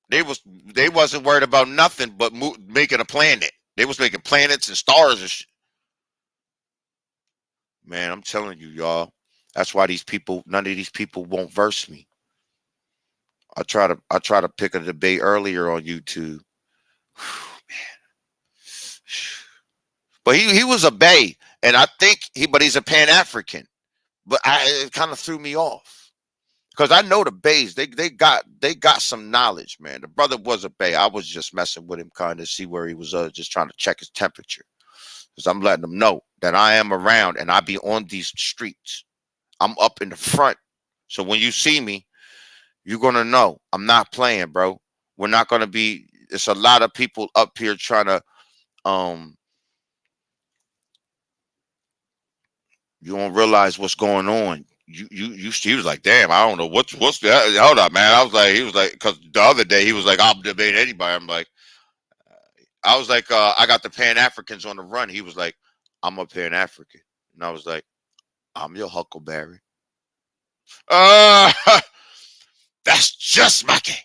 They wasn't worried about nothing but making a planet. They was making planets and stars and shit. Man, I'm telling you, y'all. That's why these people, none of these people won't verse me. I try to pick a debate earlier on YouTube. But he was a Bay, and I think he's a Pan African. But it kind of threw me off because I know the Bays. They got some knowledge, man. The brother was a Bay. I was just messing with him, kind of see where he was, just trying to check his temperature because I'm letting him know that I am around and I be on these streets. I'm up in the front, so when you see me, you're gonna know I'm not playing, bro. We're not gonna be. It's a lot of people up here trying to um you don't realize what's going on. He was like, damn, I don't know what's that. Hold up, man. He was like, because the other day he was like, I'll debate anybody. I'm like, I was like, I got the Pan Africans on the run. He was like, I'm a Pan African, and I was like, I'm your Huckleberry. Uh, that's just my game.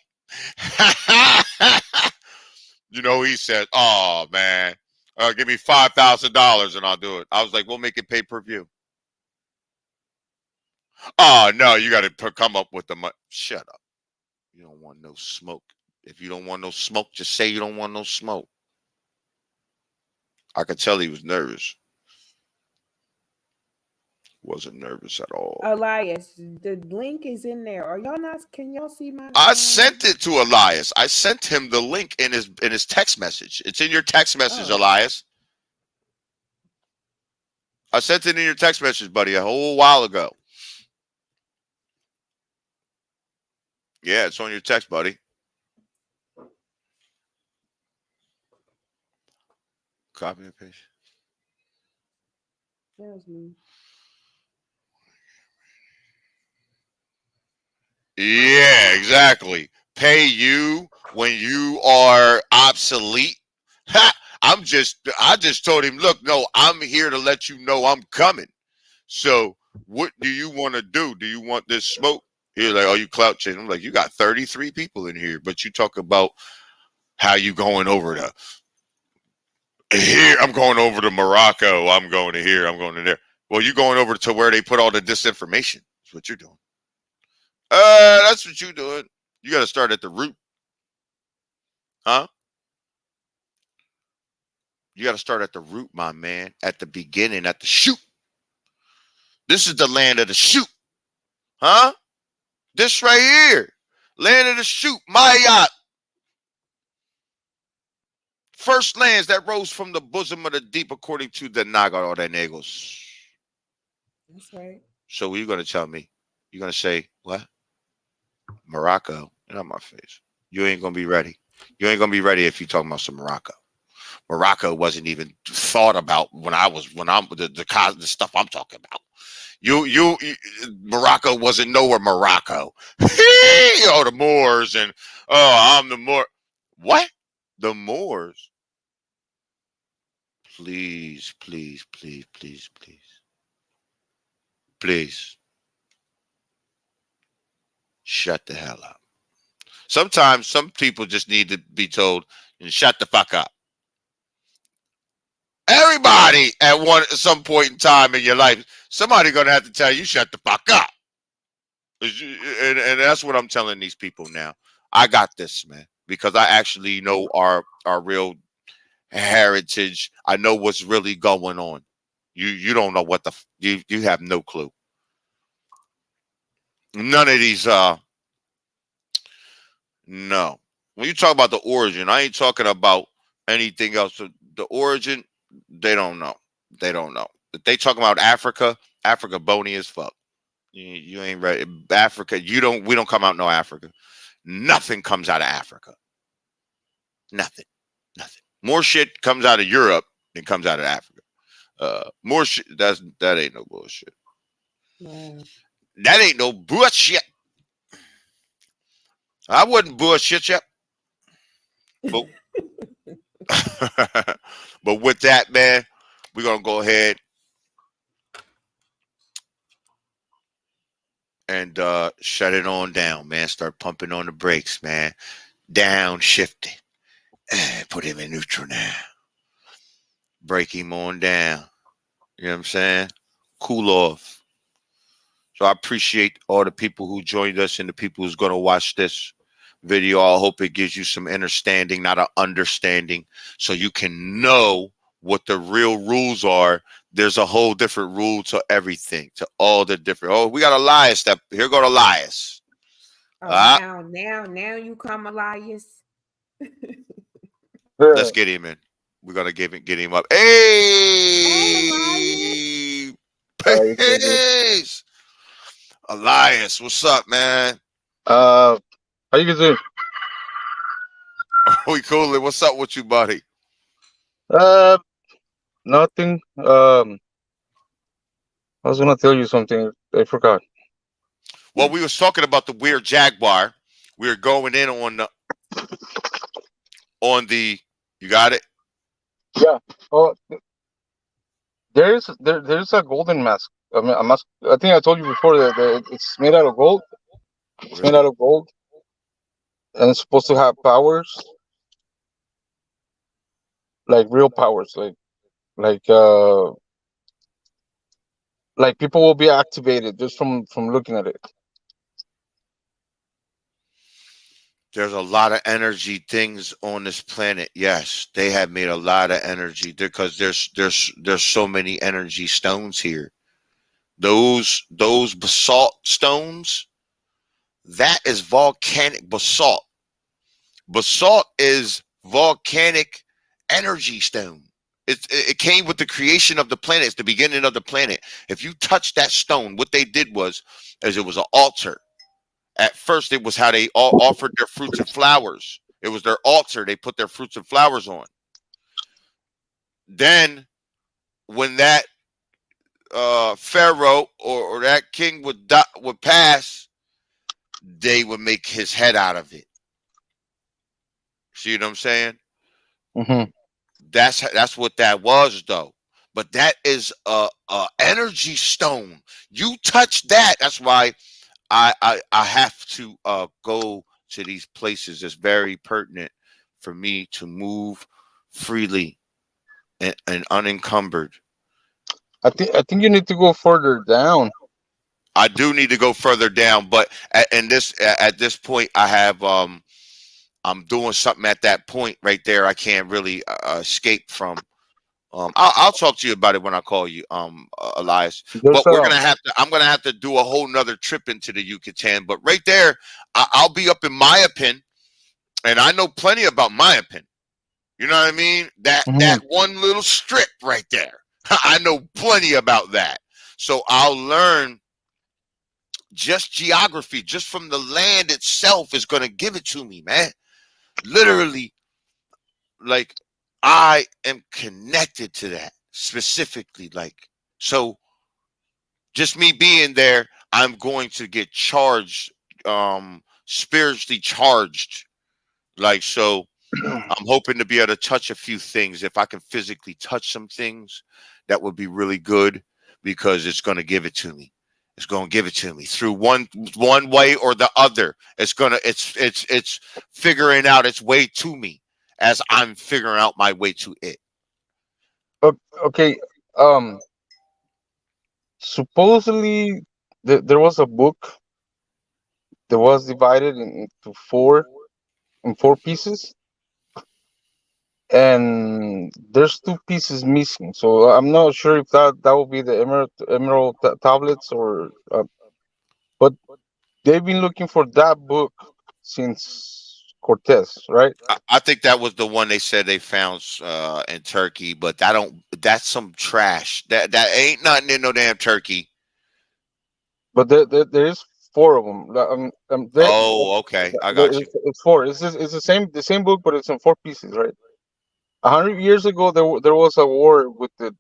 He said, oh man. Give me $5,000 and I'll do it. I was like, we'll make it pay per view. Oh no, you got to come up with the money. Shut up. You don't want no smoke. If you don't want no smoke, just say you don't want no smoke. I could tell he was nervous. Wasn't nervous at all. Elias, the link is in there. Are y'all not? Can y'all see my? I sent it to Elias. I sent him the link in his text message. It's in your text message, Elias. I sent it in your text message, buddy, a whole while ago. Yeah, it's on your text, buddy. Copy and paste. There's me. Yeah, exactly. Pay you when you are obsolete. Ha! I just told him, look, no, I'm here to let you know I'm coming. So what do you want to do? Do you want this smoke? He's like, oh, you clout chasing. I'm like, you got 33 people in here, but you talk about how you going over to here. I'm going over to Morocco. I'm going to here. I'm going to there. Well, you going over to where they put all the disinformation. That's what you're doing. That's what you're doing. You got to start at the root. Huh? You got to start at the root, my man. At the beginning, at the shoot. This is the land of the shoot. Huh? This right here. Land of the shoot. Mayat. First lands that rose from the bosom of the deep, according to the Nagar de Negros. That's right. So what are you going to tell me? You're going to say, what? Morocco? Get out my face. You ain't going to be ready. You ain't going to be ready if you're talking about some Morocco. Morocco wasn't even thought about when I'm the stuff I'm talking about. You Morocco wasn't nowhere Morocco. Oh, the Moors and I'm the Moor. What? The Moors? Please, please, please, please, please. Please. Shut the hell up. Sometimes some people just need to be told, shut the fuck up. Everybody at some point in time in your life, somebody gonna have to tell you, shut the fuck up. And that's what I'm telling these people now. I got this, man, because I actually know our real heritage. I know what's really going on. You don't know what you have no clue. None of these no. When you talk about the origin, I ain't talking about anything else. The origin, they don't know. They don't know. If they talking about Africa, Africa bony as fuck. You ain't ready. Africa, we don't come out no Africa. Nothing comes out of Africa. Nothing. Nothing. More shit comes out of Europe than comes out of Africa. More shit. That ain't no bullshit. Wow. That ain't no bullshit. I wouldn't bullshit you. But, but with that, man, we're gonna go ahead and shut it on down, man. Start pumping on the brakes, man. Down shifting. Put him in neutral now. Break him on down. You know what I'm saying? Cool off. So I appreciate all the people who joined us and the people who's going to watch this video. I hope it gives you some understanding, not an understanding, so you can know what the real rules are. There's a whole different rule to everything, to all the different. Oh, we got Elias. Here go Elias. Oh, now you come, Elias. Let's get him in. We're gonna get him up. Hey, peace. Elias, what's up, man? How you guys doing? We cool. What's up with you, buddy? Nothing. I was gonna tell you something. I forgot. Well, we was talking about the weird Jaguar. We were going in on the. You got it? Yeah. Oh, there's a golden mask. I mean, a mask. I think I told you before that it's made out of gold. It's made out of gold, and it's supposed to have powers. like real powers, like uh like people will be activated just from looking at it. There's a lot of energy things on this planet. Yes, they have made a lot of energy because there's so many energy stones here. Those basalt stones, that is volcanic basalt. Basalt is volcanic energy stone. It came with the creation of the planet. It's the beginning of the planet. If you touch that stone, what they did was, as it was an altar. At first, it was how they all offered their fruits and flowers. It was their altar. They put their fruits and flowers on. Then, when that pharaoh or that king would pass, they would make his head out of it. See what I'm saying? Hmm. That's what that was, though. But that is a energy stone. You touch that. That's why I have to go to these places. It's very pertinent for me to move freely and unencumbered. I think you need to go further down. I do need to go further down, but at this point, I'm doing something at that point right there. I can't really escape from. I'll talk to you about it when I call you, Elias. There's But I'm gonna have to do a whole nother trip into the Yucatan. But right there, I'll be up in Mayapin, and I know plenty about Mayapin. You know what I mean? That Mhm. one little strip right there. I know plenty about that. So I'll learn just geography, just from the land itself is gonna give it to me, man. Literally, like I am connected to that specifically. Like, so just me being there, I'm going to get charged, spiritually charged. Like, so I'm hoping to be able to touch a few things. If I can physically touch some things, that would be really good because it's going to give it to me. It's going to give it to me through one way or the other. It's figuring out its way to me as I'm figuring out my way to it. Okay. Um. Supposedly, there was a book that was divided into four pieces, and there's two pieces missing. So I'm not sure if that will be the emerald tablets or. But they've been looking for that book since Cortez, right? I think that was the one they said they found in Turkey, but I don't. That's some trash. That ain't nothing in no damn Turkey. But there is four of them. Oh, okay, I got you. It's four. It's the same book, but it's in four pieces, right? 100 years ago, there was a war with the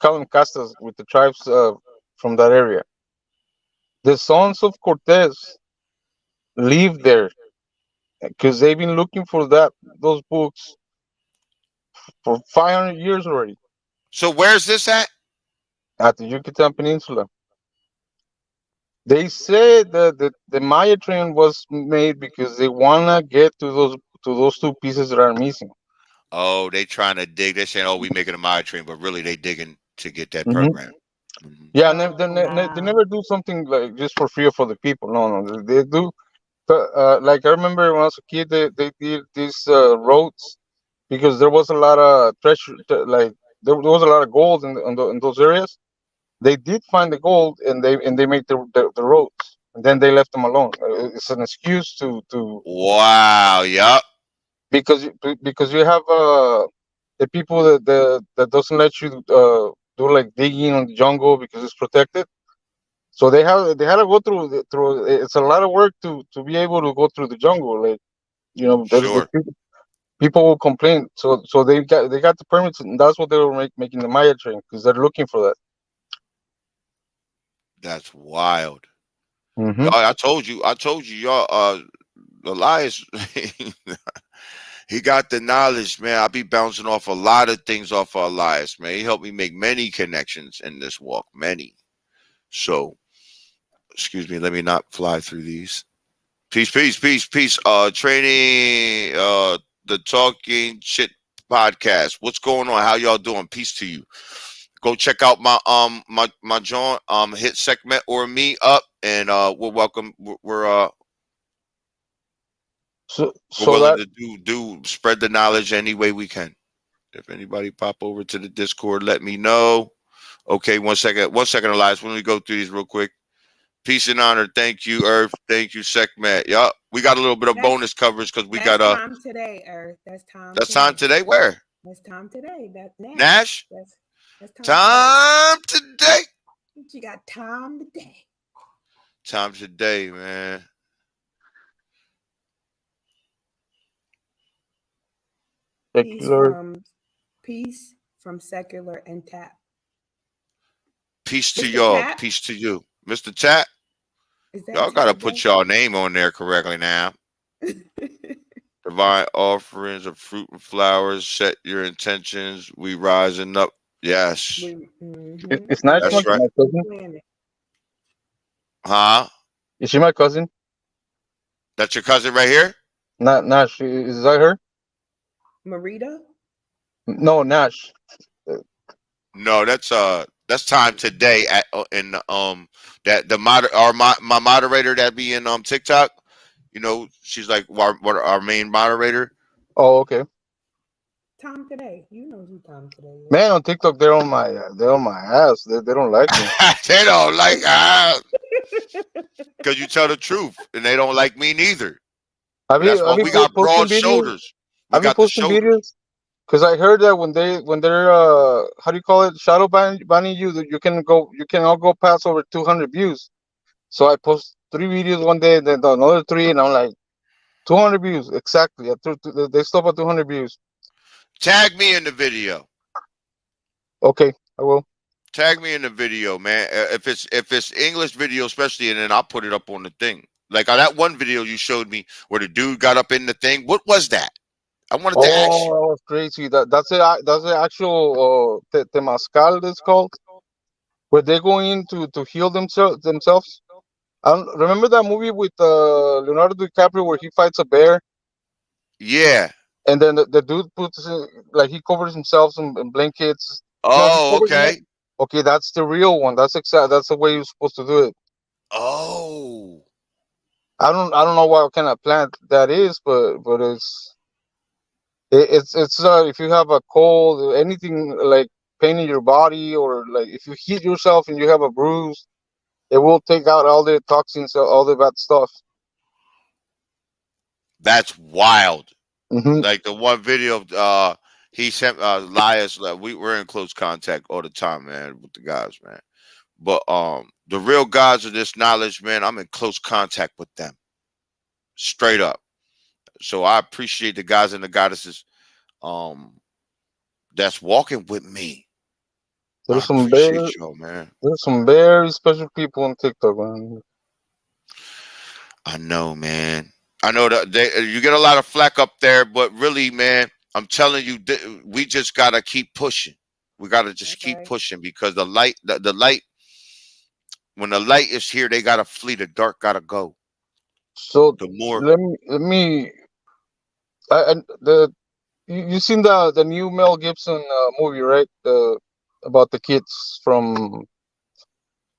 Calum Castas, with the tribes from that area. The sons of Cortez live there because they've been looking for those books for 500 years already So where's this at? at the Yucatan Peninsula. They say that the Maya train was made because they wanna get to those two pieces that are missing. Oh, they trying to dig. They're saying, "Oh, we making a mile train," but really they digging to get that Hmm. program. Hmm. Yeah, Oh they wow. never do something like just for free or for the people. No, no, they do. Like I remember when I was a kid, they did these roads because there was a lot of treasure. Like there was a lot of gold in those areas. They did find the gold, and they made the roads, and then they left them alone. It's an excuse to Wow. Yup. because you have the people that doesn't let you do like digging on the jungle because it's protected. So they had to go through. It's a lot of work to be able to go through the jungle. Like there's Sure. people will complain. So they got the permits, and that's what they were making the Maya train because they're looking for that. That's wild. Hmm. Y'all, I told you, y'all. Elias, he got the knowledge, man. I be bouncing off a lot of things off of Elias, man. He helped me make many connections in this walk, many. So, excuse me, let me not fly through these. Peace, peace, peace, peace. Training, the talking shit podcast. What's going on? How y'all doing? Peace to you. Go check out my joint hit segment or me up, and we're welcome. So We're so willing that to do spread the knowledge any way we can. If anybody pop over to the Discord, let me know. Okay, 1 second. 1 second, Elias. Let me go through these real quick. Peace and honor. Thank you, Earth. Thank you, Sekhmet. Yup. We got a little bit of That's bonus coverage because we that's got time today, Earth. That's time that's time today. today. Where? That's time today. That Nash. Nash? That's time today. Time today. She got time today. Time today, man. Peace secular. from peace from secular and tap. Peace to Mr. y'all. Tap, Peace to you. Mr. Chat, is that y'all gotta Tap put Day? y'all name on there correctly now. Divine offerings of fruit and flowers. Set your intentions. We rising up. Yes. It's We Nash That's right. my we cousin. planning. Huh? Is she my cousin? That's your cousin right here? Not Nash. Is that her? Marita? No, Nash. No, that's time today at in that the my moderator that be in TikTok. You know, she's like our main moderator. Oh, okay. Time today. You know who time today is. Man, on TikTok they're on my ass. They don't like me. They don't like because you tell the truth, and they don't like me neither. But that's why Have you we got broad posting videos? shoulders. We Have you got the posting shoulders. videos? Because I heard that when they're how do you call it, shadow banning you, that you can all go past over 200 views. So I post 3 videos one day, then another three, and I'm like 200 views exactly. They stop at 200 views. Tag me in the video. Okay, I will. Tag me in the video, man. If it's English video, especially, and then I'll put it up on the thing. Like on that one video you showed me where the dude got up in the thing. What was that? I wanted to ask Oh, you. that was crazy. That's the actual temazcal. It's called, where they go in to heal themselves. I don't, remember that movie with Leonardo DiCaprio where he fights a bear, Yeah. and then the dude like he covers himself in blankets. No, he Oh, covers his head. okay. Okay, that's the real one. That's the way you're supposed to do it. Oh, I don't know what kind of plant that is, but it's if you have a cold, anything like pain in your body, or like if you heat yourself and you have a bruise, it will take out all the toxins, all the bad stuff. that's wild. Hmm. Like the one video he sent Elias, like we're in close contact all the time, man, with the guys, man. But the real gods of this knowledge, man, I'm in close contact with them. Straight up. So I appreciate the guys and the goddesses um that's walking with me. I There's some very appreciate y'all, man. there's some very special people on TikTok, man. I know, man. I know that you get a lot of flack up there, but really, man, I'm telling you, we just gotta keep pushing. We gotta just That's keep right. pushing because the light, when the light is here, they gotta flee. The dark gotta go. So The more let me the you seen the new Mel Gibson movie, right? About the kids from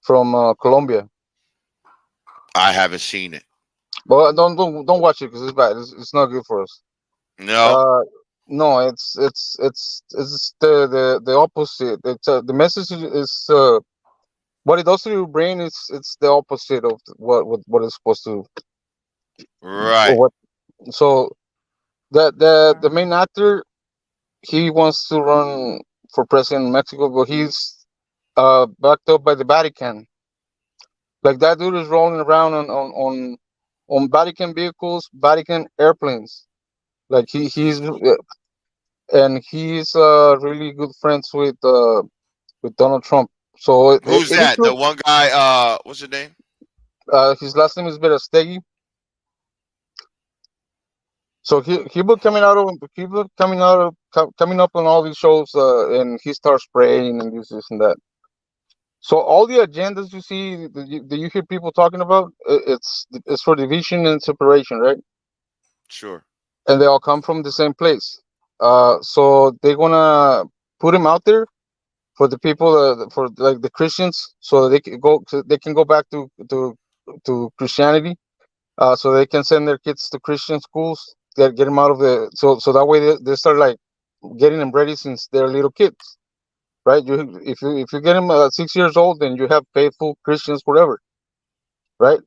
Colombia. I haven't seen it. But don't watch it because it's bad. It's not good for us. No, Uh, no, it's the opposite. It's the message is what it does to your brain is it's the opposite of what it's supposed to. Or right. what? So the main actor, he wants to run for president in Mexico, but he's backed up by the Vatican. Like that dude is rolling around on Vatican vehicles, Vatican airplanes. Like he's really good friends with Donald Trump. So Who's any that? The truth, one guy. What's his name? his last name is Verastegi. So coming up on all these shows, and he starts praying and this and that. So all the agendas you see that you hear people talking about, it's for division and separation, right? Sure. And they all come from the same place. So they're gonna put him out there for the people, for like the Christians, so they can go back to Christianity, so they can send their kids to Christian schools, get them out of the, so that way they start like getting them ready since they're little kids, right? If you get them 6 years old, then you have faithful Christians forever, right?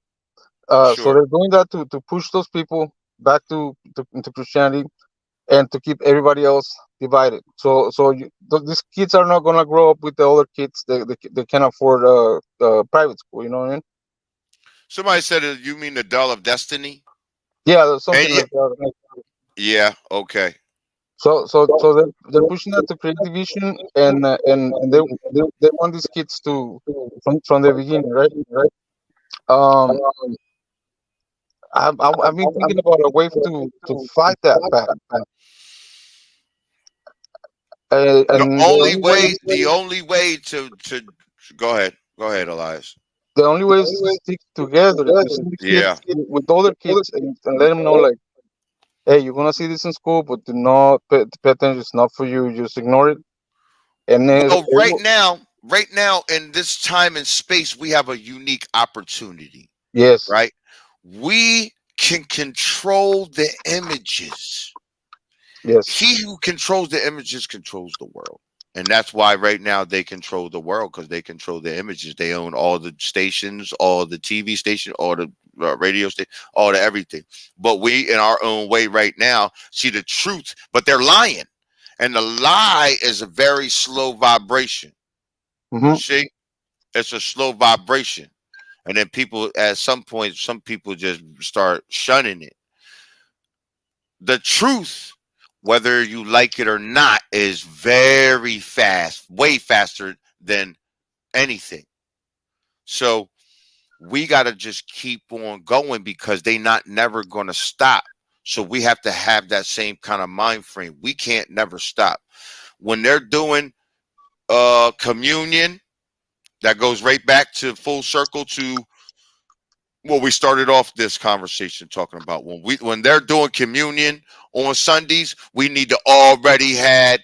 So Sure. they're doing that to push those people back into Christianity, and to keep everybody else divided. These kids are not gonna grow up with the other kids. They can afford private school. You know what I mean? Somebody said you mean the Doll of Destiny? Yeah, there's And something yeah, like that. yeah, okay. So they're pushing that to create division, and they want these kids to, from the beginning, right? Um, I've been thinking about a way to fight that back, and The only way to go ahead, Elias. the only way is to stick together, to send the Yeah. kids with other kids, and let them know, like, hey, you're gonna see this in school, but do not pay attention. It's not for you. Just ignore it. And then, Well, right now in this time and space, we have a unique opportunity, yes, right? We can control the images. yes, He who controls the images controls the world. And that's why right now they control the world because they control the images. They own all the stations, all the TV station, all the radio station, all the everything. But we, in our own way, right now, see the truth. But they're lying, and the lie is a very slow vibration. hmm, See, it's a slow vibration, and then people, at some point, some people just start shunning it. The truth, whether you like it or not, is very fast, way faster than anything. So we got to just keep on going because they not never going to stop. So we have to have that same kind of mind frame. We can't never stop. When they're doing communion, that goes right back to full circle to what we started off this conversation talking about. When they're doing communion on Sundays, we need to already had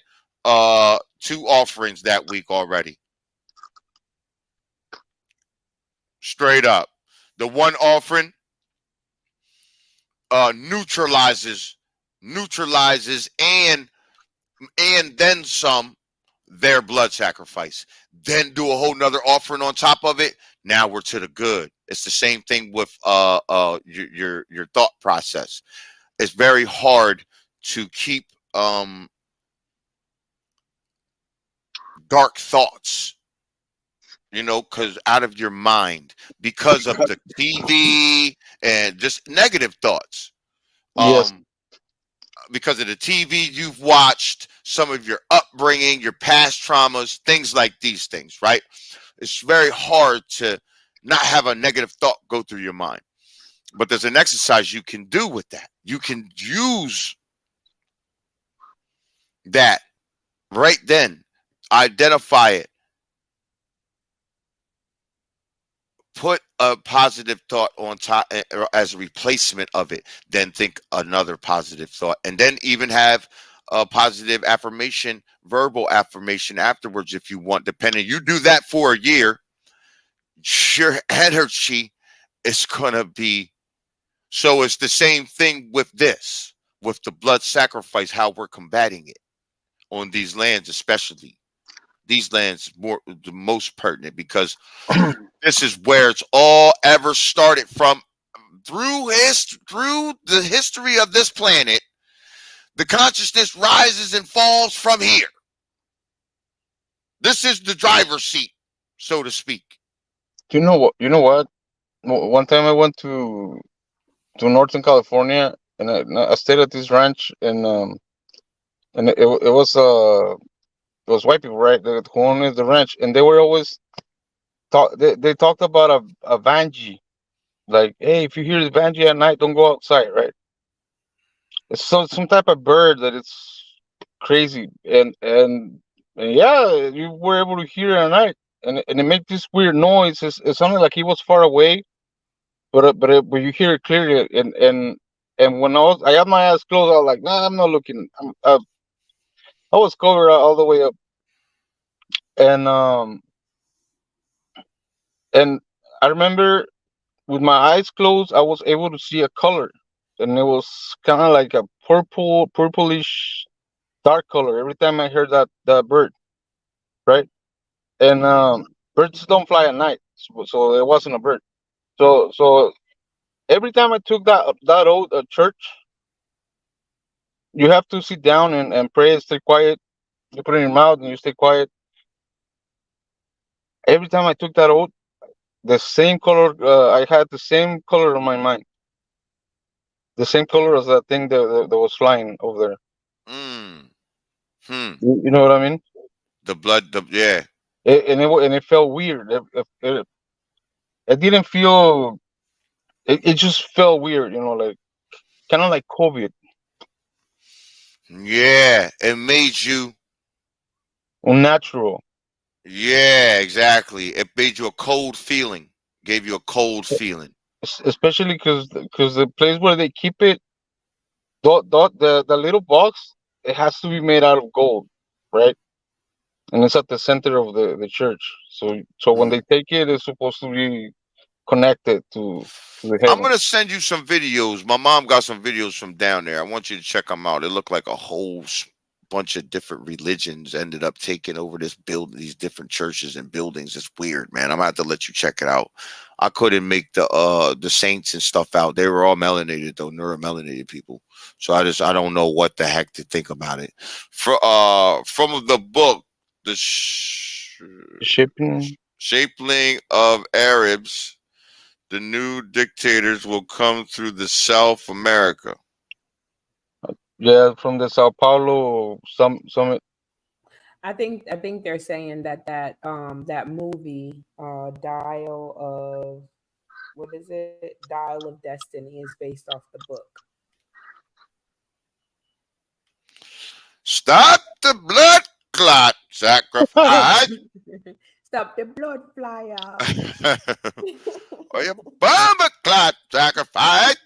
two offerings that week already. Straight up. The one offering neutralizes and then some their blood sacrifice. Then do a whole nother offering on top of it. Now we're to the good. It's the same thing with your thought process. It's very hard to keep dark thoughts, because out of your mind because of the TV and just negative thoughts. yes. Um, because of the TV you've watched, some of your upbringing, your past traumas, things like these things, right? It's very hard to not have a negative thought go through your mind. But there's an exercise you can do with that. You can use that right then, identify it, put a positive thought on top as a replacement of it, then think another positive thought, and then even have a positive affirmation, verbal affirmation afterwards if you want, depending. You do that for a year, your energy is going to be. So it's the same thing with this, with the blood sacrifice, how we're combating it on these lands, especially these lands, more the most pertinent because this is where it's all ever started from. Through the history of this planet, the consciousness rises and falls from here. This is the driver's seat, so to speak. You know what? You know what? One time I went to Northern California, and I stayed at this ranch, and it was white people, right? Who owned the ranch, and they were always they talked about a vanji, like, hey, if you hear the vanji at night, don't go outside, right? It's some type of bird that it's crazy, and yeah, you were able to hear it at night, and it made this weird noise. It sounded like he was far away, but you hear it clearly, and when I had my eyes closed, I was like, nah, I'm not looking. I was covered all the way up, and and I remember with my eyes closed, I was able to see a color, and it was kind of like a purplish, dark color. Every time I heard that bird, right? And birds don't fly at night, so it wasn't a bird. So every time I took that oath at church, you have to sit down and pray and stay quiet. You put it in your mouth and you stay quiet. Every time I took that oath, the same color. I had the same color in my mind, the same color as that thing that was flying over there. Mm. Hmm. You know what I mean? The blood. The yeah. And it felt weird. It didn't feel. It just felt weird. Like kind of like COVID, Yeah. It made you. unnatural. Yeah. Exactly. It made you a cold feeling. Gave you a cold feeling. Especially because the place where they keep it, the little box, it has to be made out of gold, right? And it's at the center of the church. So when Mm. they take it, it's supposed to be connected to the I'm heaven. gonna send you some videos. My mom got some videos from down there. I want you to check them out. It looked like a whole bunch of different religions ended up taking over this building, these different churches and buildings. It's weird, man. I'm gonna have to let you check it out. I couldn't make the saints and stuff out. They were all melanated though, neuromelanated people. So I don't know what the heck to think about it. From the book, the Shipping, Shaping of Arabs, the new dictators will come through the South America. yeah, from the Sao Paulo, some I think they're saying that movie, Dial of, what is it? Dial of Destiny, is based off the book. Stop the blood clot sacrifice. Stop the blood fly out. Or your bomber clot sacrifice.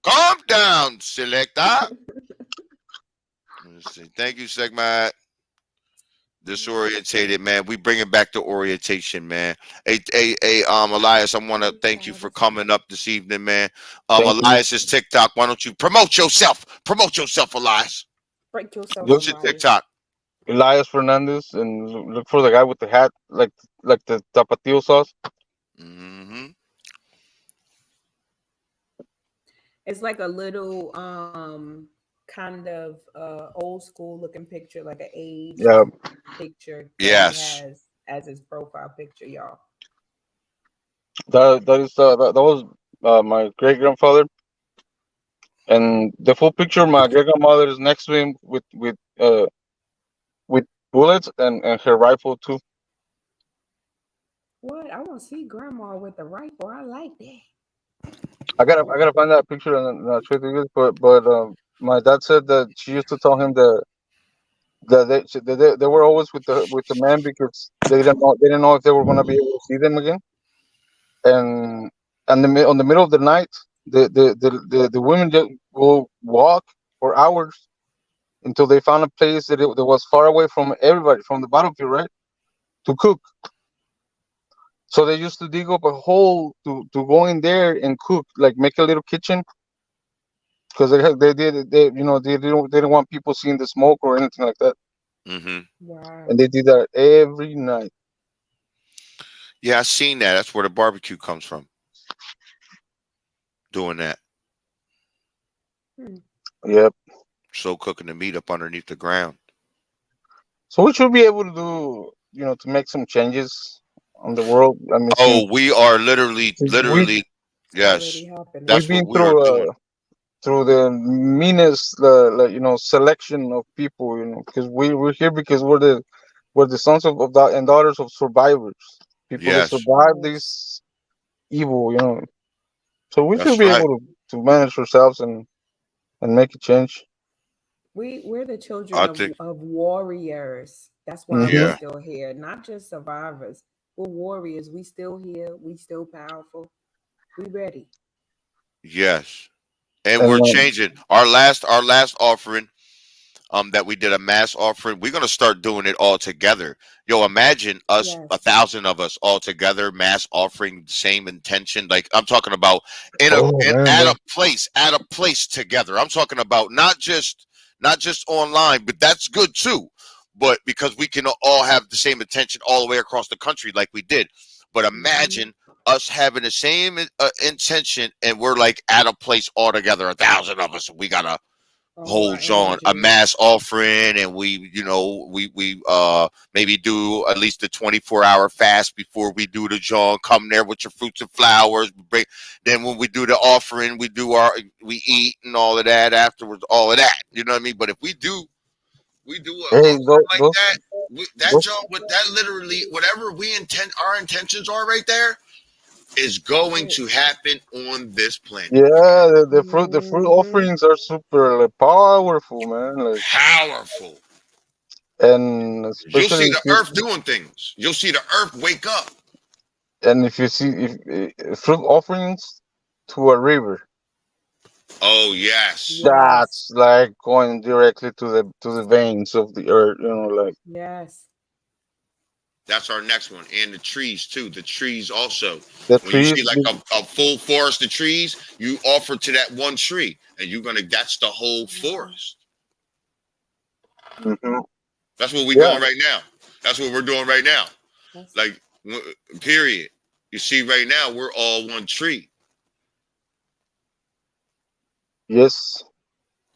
Calm down, selector. Let's see. Thank you, Segmat. Disorientated, man. We bringing back the orientation, man. Hey, Elias, I want to thank you for coming up this evening, man. thank you. Elias's TikTok. Why don't you promote yourself? Promote yourself, Elias. Break yourself, Look, What's your Elias. TikTok? Elias Fernandez, and look for the guy with the hat, like the tapatio sauce. Hmm. It's like a little kind of old school looking picture, like an aged Yeah, picture that he Yes. has as his profile picture, y'all. that was my great grandfather, and the full picture, my great grandmother is next to him with bullets and her rifle too. What? I want to see grandma with the rifle. I like that. I gotta find that picture and show it to you guys. But my dad said that she used to tell him that they were always with the man because they didn't know if they were gonna be able to see them again. And on the middle of the night, the women just will walk for hours until they found a place that was far away from everybody, from the battlefield, right, to cook. So they used to dig up a hole to go in there and cook, like make a little kitchen, because they didn't want people seeing the smoke or anything like that, Hmm. and Wow. they did that every night. Yeah, I seen that. That's where the barbecue comes from. Doing that. Hmm. Yep. So cooking the meat up underneath the ground. So we should be able to do, to make some changes on the world. I mean, since, Oh, we are literally, since we literally, It's yes. already happening. we've That's been what we are doing. through the meanest selection of people, because we're here because we're the sons of that and daughters of survivors, people that Yes, survived Yes. this evil. So we should that's be right. able to manage ourselves and make a change. We're the children I of think, warriors. That's why we Hmm. yeah, still here. Not just survivors. We're warriors. We still here. We still powerful. We ready. yes. And and we're changing our last offering. That we did a mass offering. We're gonna start doing it all together. Yo, imagine us, Yes. 1,000 of us all together, mass offering, same intention. Like I'm talking about oh man, at a place together. I'm talking about not just online, but that's good too. But because we can all have the same intention all the way across the country, like we did. But Hmm. imagine us having the same intention, and we're like at a place all together, 1,000 of us. We gotta All our holds on a energy. mass offering, and we maybe do at least a 24-hour fast before we do the John. Come there with your fruits and flowers, then when we do the offering, we eat and all of that afterwards, all of that, you know what I mean? But if we do a hey, offering like those that, that those John, with that, literally whatever we intend, our intentions are right there, is That's going it. to happen on this planet. yeah, the fruit Hmm. offerings are super like, powerful, man. Like, Powerful. and You'll especially see if the you earth doing things. You'll see the earth wake up. and if you see if fruit offerings to a river, Oh yes, Yes. that's like going directly to the veins of the earth. You know, like Yes. that's our next one. And the trees too. The trees also. the When you see trees. like a full forest of trees, you offer to that one tree, and you're gonna. That's the whole Mhm. forest. Mhm. That's what we're Yeah. doing right now. That's what we're doing right now. That's Like, period. You see, right now we're all one tree. Yes.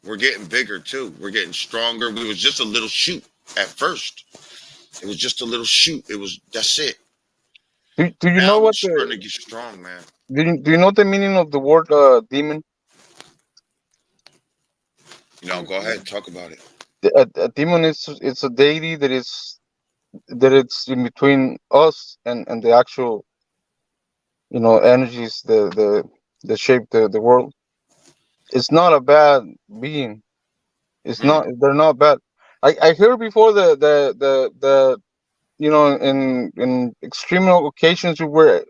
We're getting bigger too. We're getting stronger. We was just a little shoot at first. It was just a little shoot. That's it. Do you Now know we're what starting the to get strong, man. do you know the meaning of the word demon? Go mm-mm. ahead, talk about it. A demon is it's a deity that it's in between us and the actual energies that shape the world. It's not a bad being. It's Hmm. not. They're not bad. I heard before the in extreme occasions where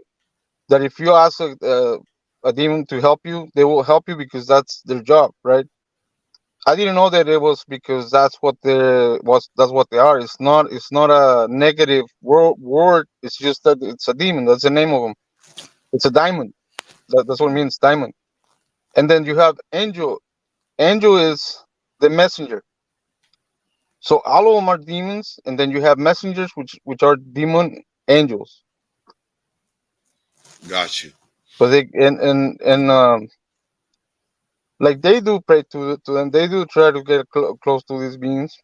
that if you ask a demon to help you, they will help you because that's their job, right? I didn't know that it was because that's what they are. It's not a negative word. It's just that it's a demon. That's the name of them. It's a diamond. That's what it means, diamond. And then you have angel. Angel is the messenger. So all of them are demons, and then you have messengers, which are demon angels. Got you. So they and like they do pray to them. They do try to get close to these beings,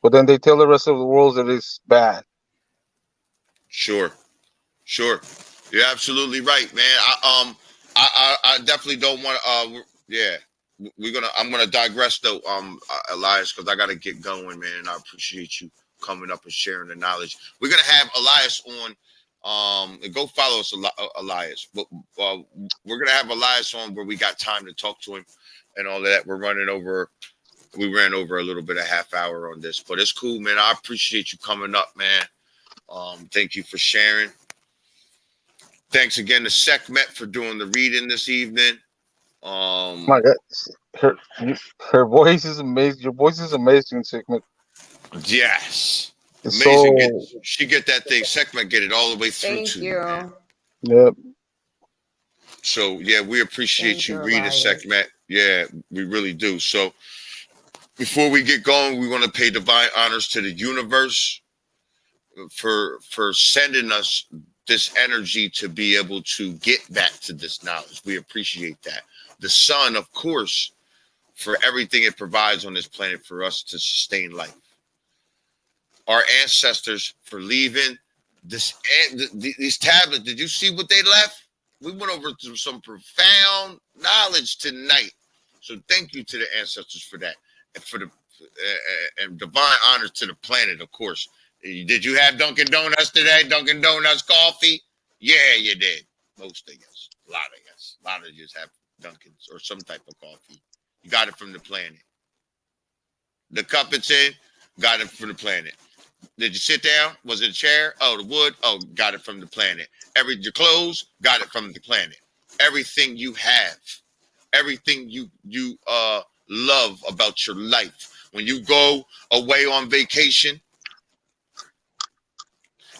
but then they tell the rest of the world that it's bad. Sure, sure. You're absolutely right, man. I definitely don't want. Yeah. We're gonna. I'm gonna digress though, Elias, because I gotta get going, man. And I appreciate you coming up and sharing the knowledge. We're gonna have Elias on. And go follow us, Elias. But we're gonna have Elias on where we got time to talk to him and all of that. We're running over. We ran over a little bit, a half hour on this, but it's cool, man. I appreciate you coming up, man. Thank you for sharing. Thanks again to Sekhmet for doing the reading this evening. My Um, God, her her voice is amazing. Your voice is amazing, Sigmund. yes, It's amazing. so She get that thing. Sekhmet get it all the way through Thank to you, man. you. yeah. So yeah, we appreciate Thank you, you reading Elias. Sekhmet. Yeah, we really do. So before we get going, we want to pay divine honors to the universe for sending us this energy to be able to get back to this knowledge. We appreciate that. The sun, of course, for everything it provides on this planet for us to sustain life. Our ancestors for leaving this these tablets. Did you see what they left? We went over through some profound knowledge tonight. So thank you to the ancestors for that, and for the and divine honors to the planet, of course. Did you have Dunkin' Donuts today? Dunkin' Donuts coffee? Yeah, you did. Most of us, a lot of us, a lot of us have Dunkin's or some type of coffee. You got it from the planet. The cup it's in, got it from the planet. Did you sit down? Was it a chair? Oh, the wood? Oh, got it from the planet. Your clothes? Got it from the planet. Everything you have everything you love about your life. When you go away on vacation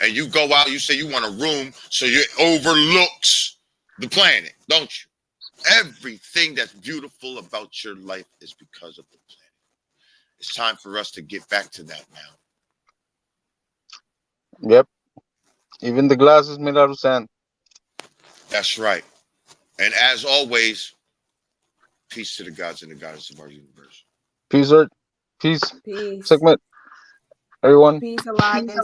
and you go out, you say you want a room so it overlooks the planet, don't you? Everything that's beautiful about your life is because of the planet. It's time for us to get back to that now. Yep. Even the glass is made out of sand. That's right. And as always, peace to the gods and the goddess of our universe. Peace, Earth. Peace. Peace. Segment. Everyone. Peace, Elias.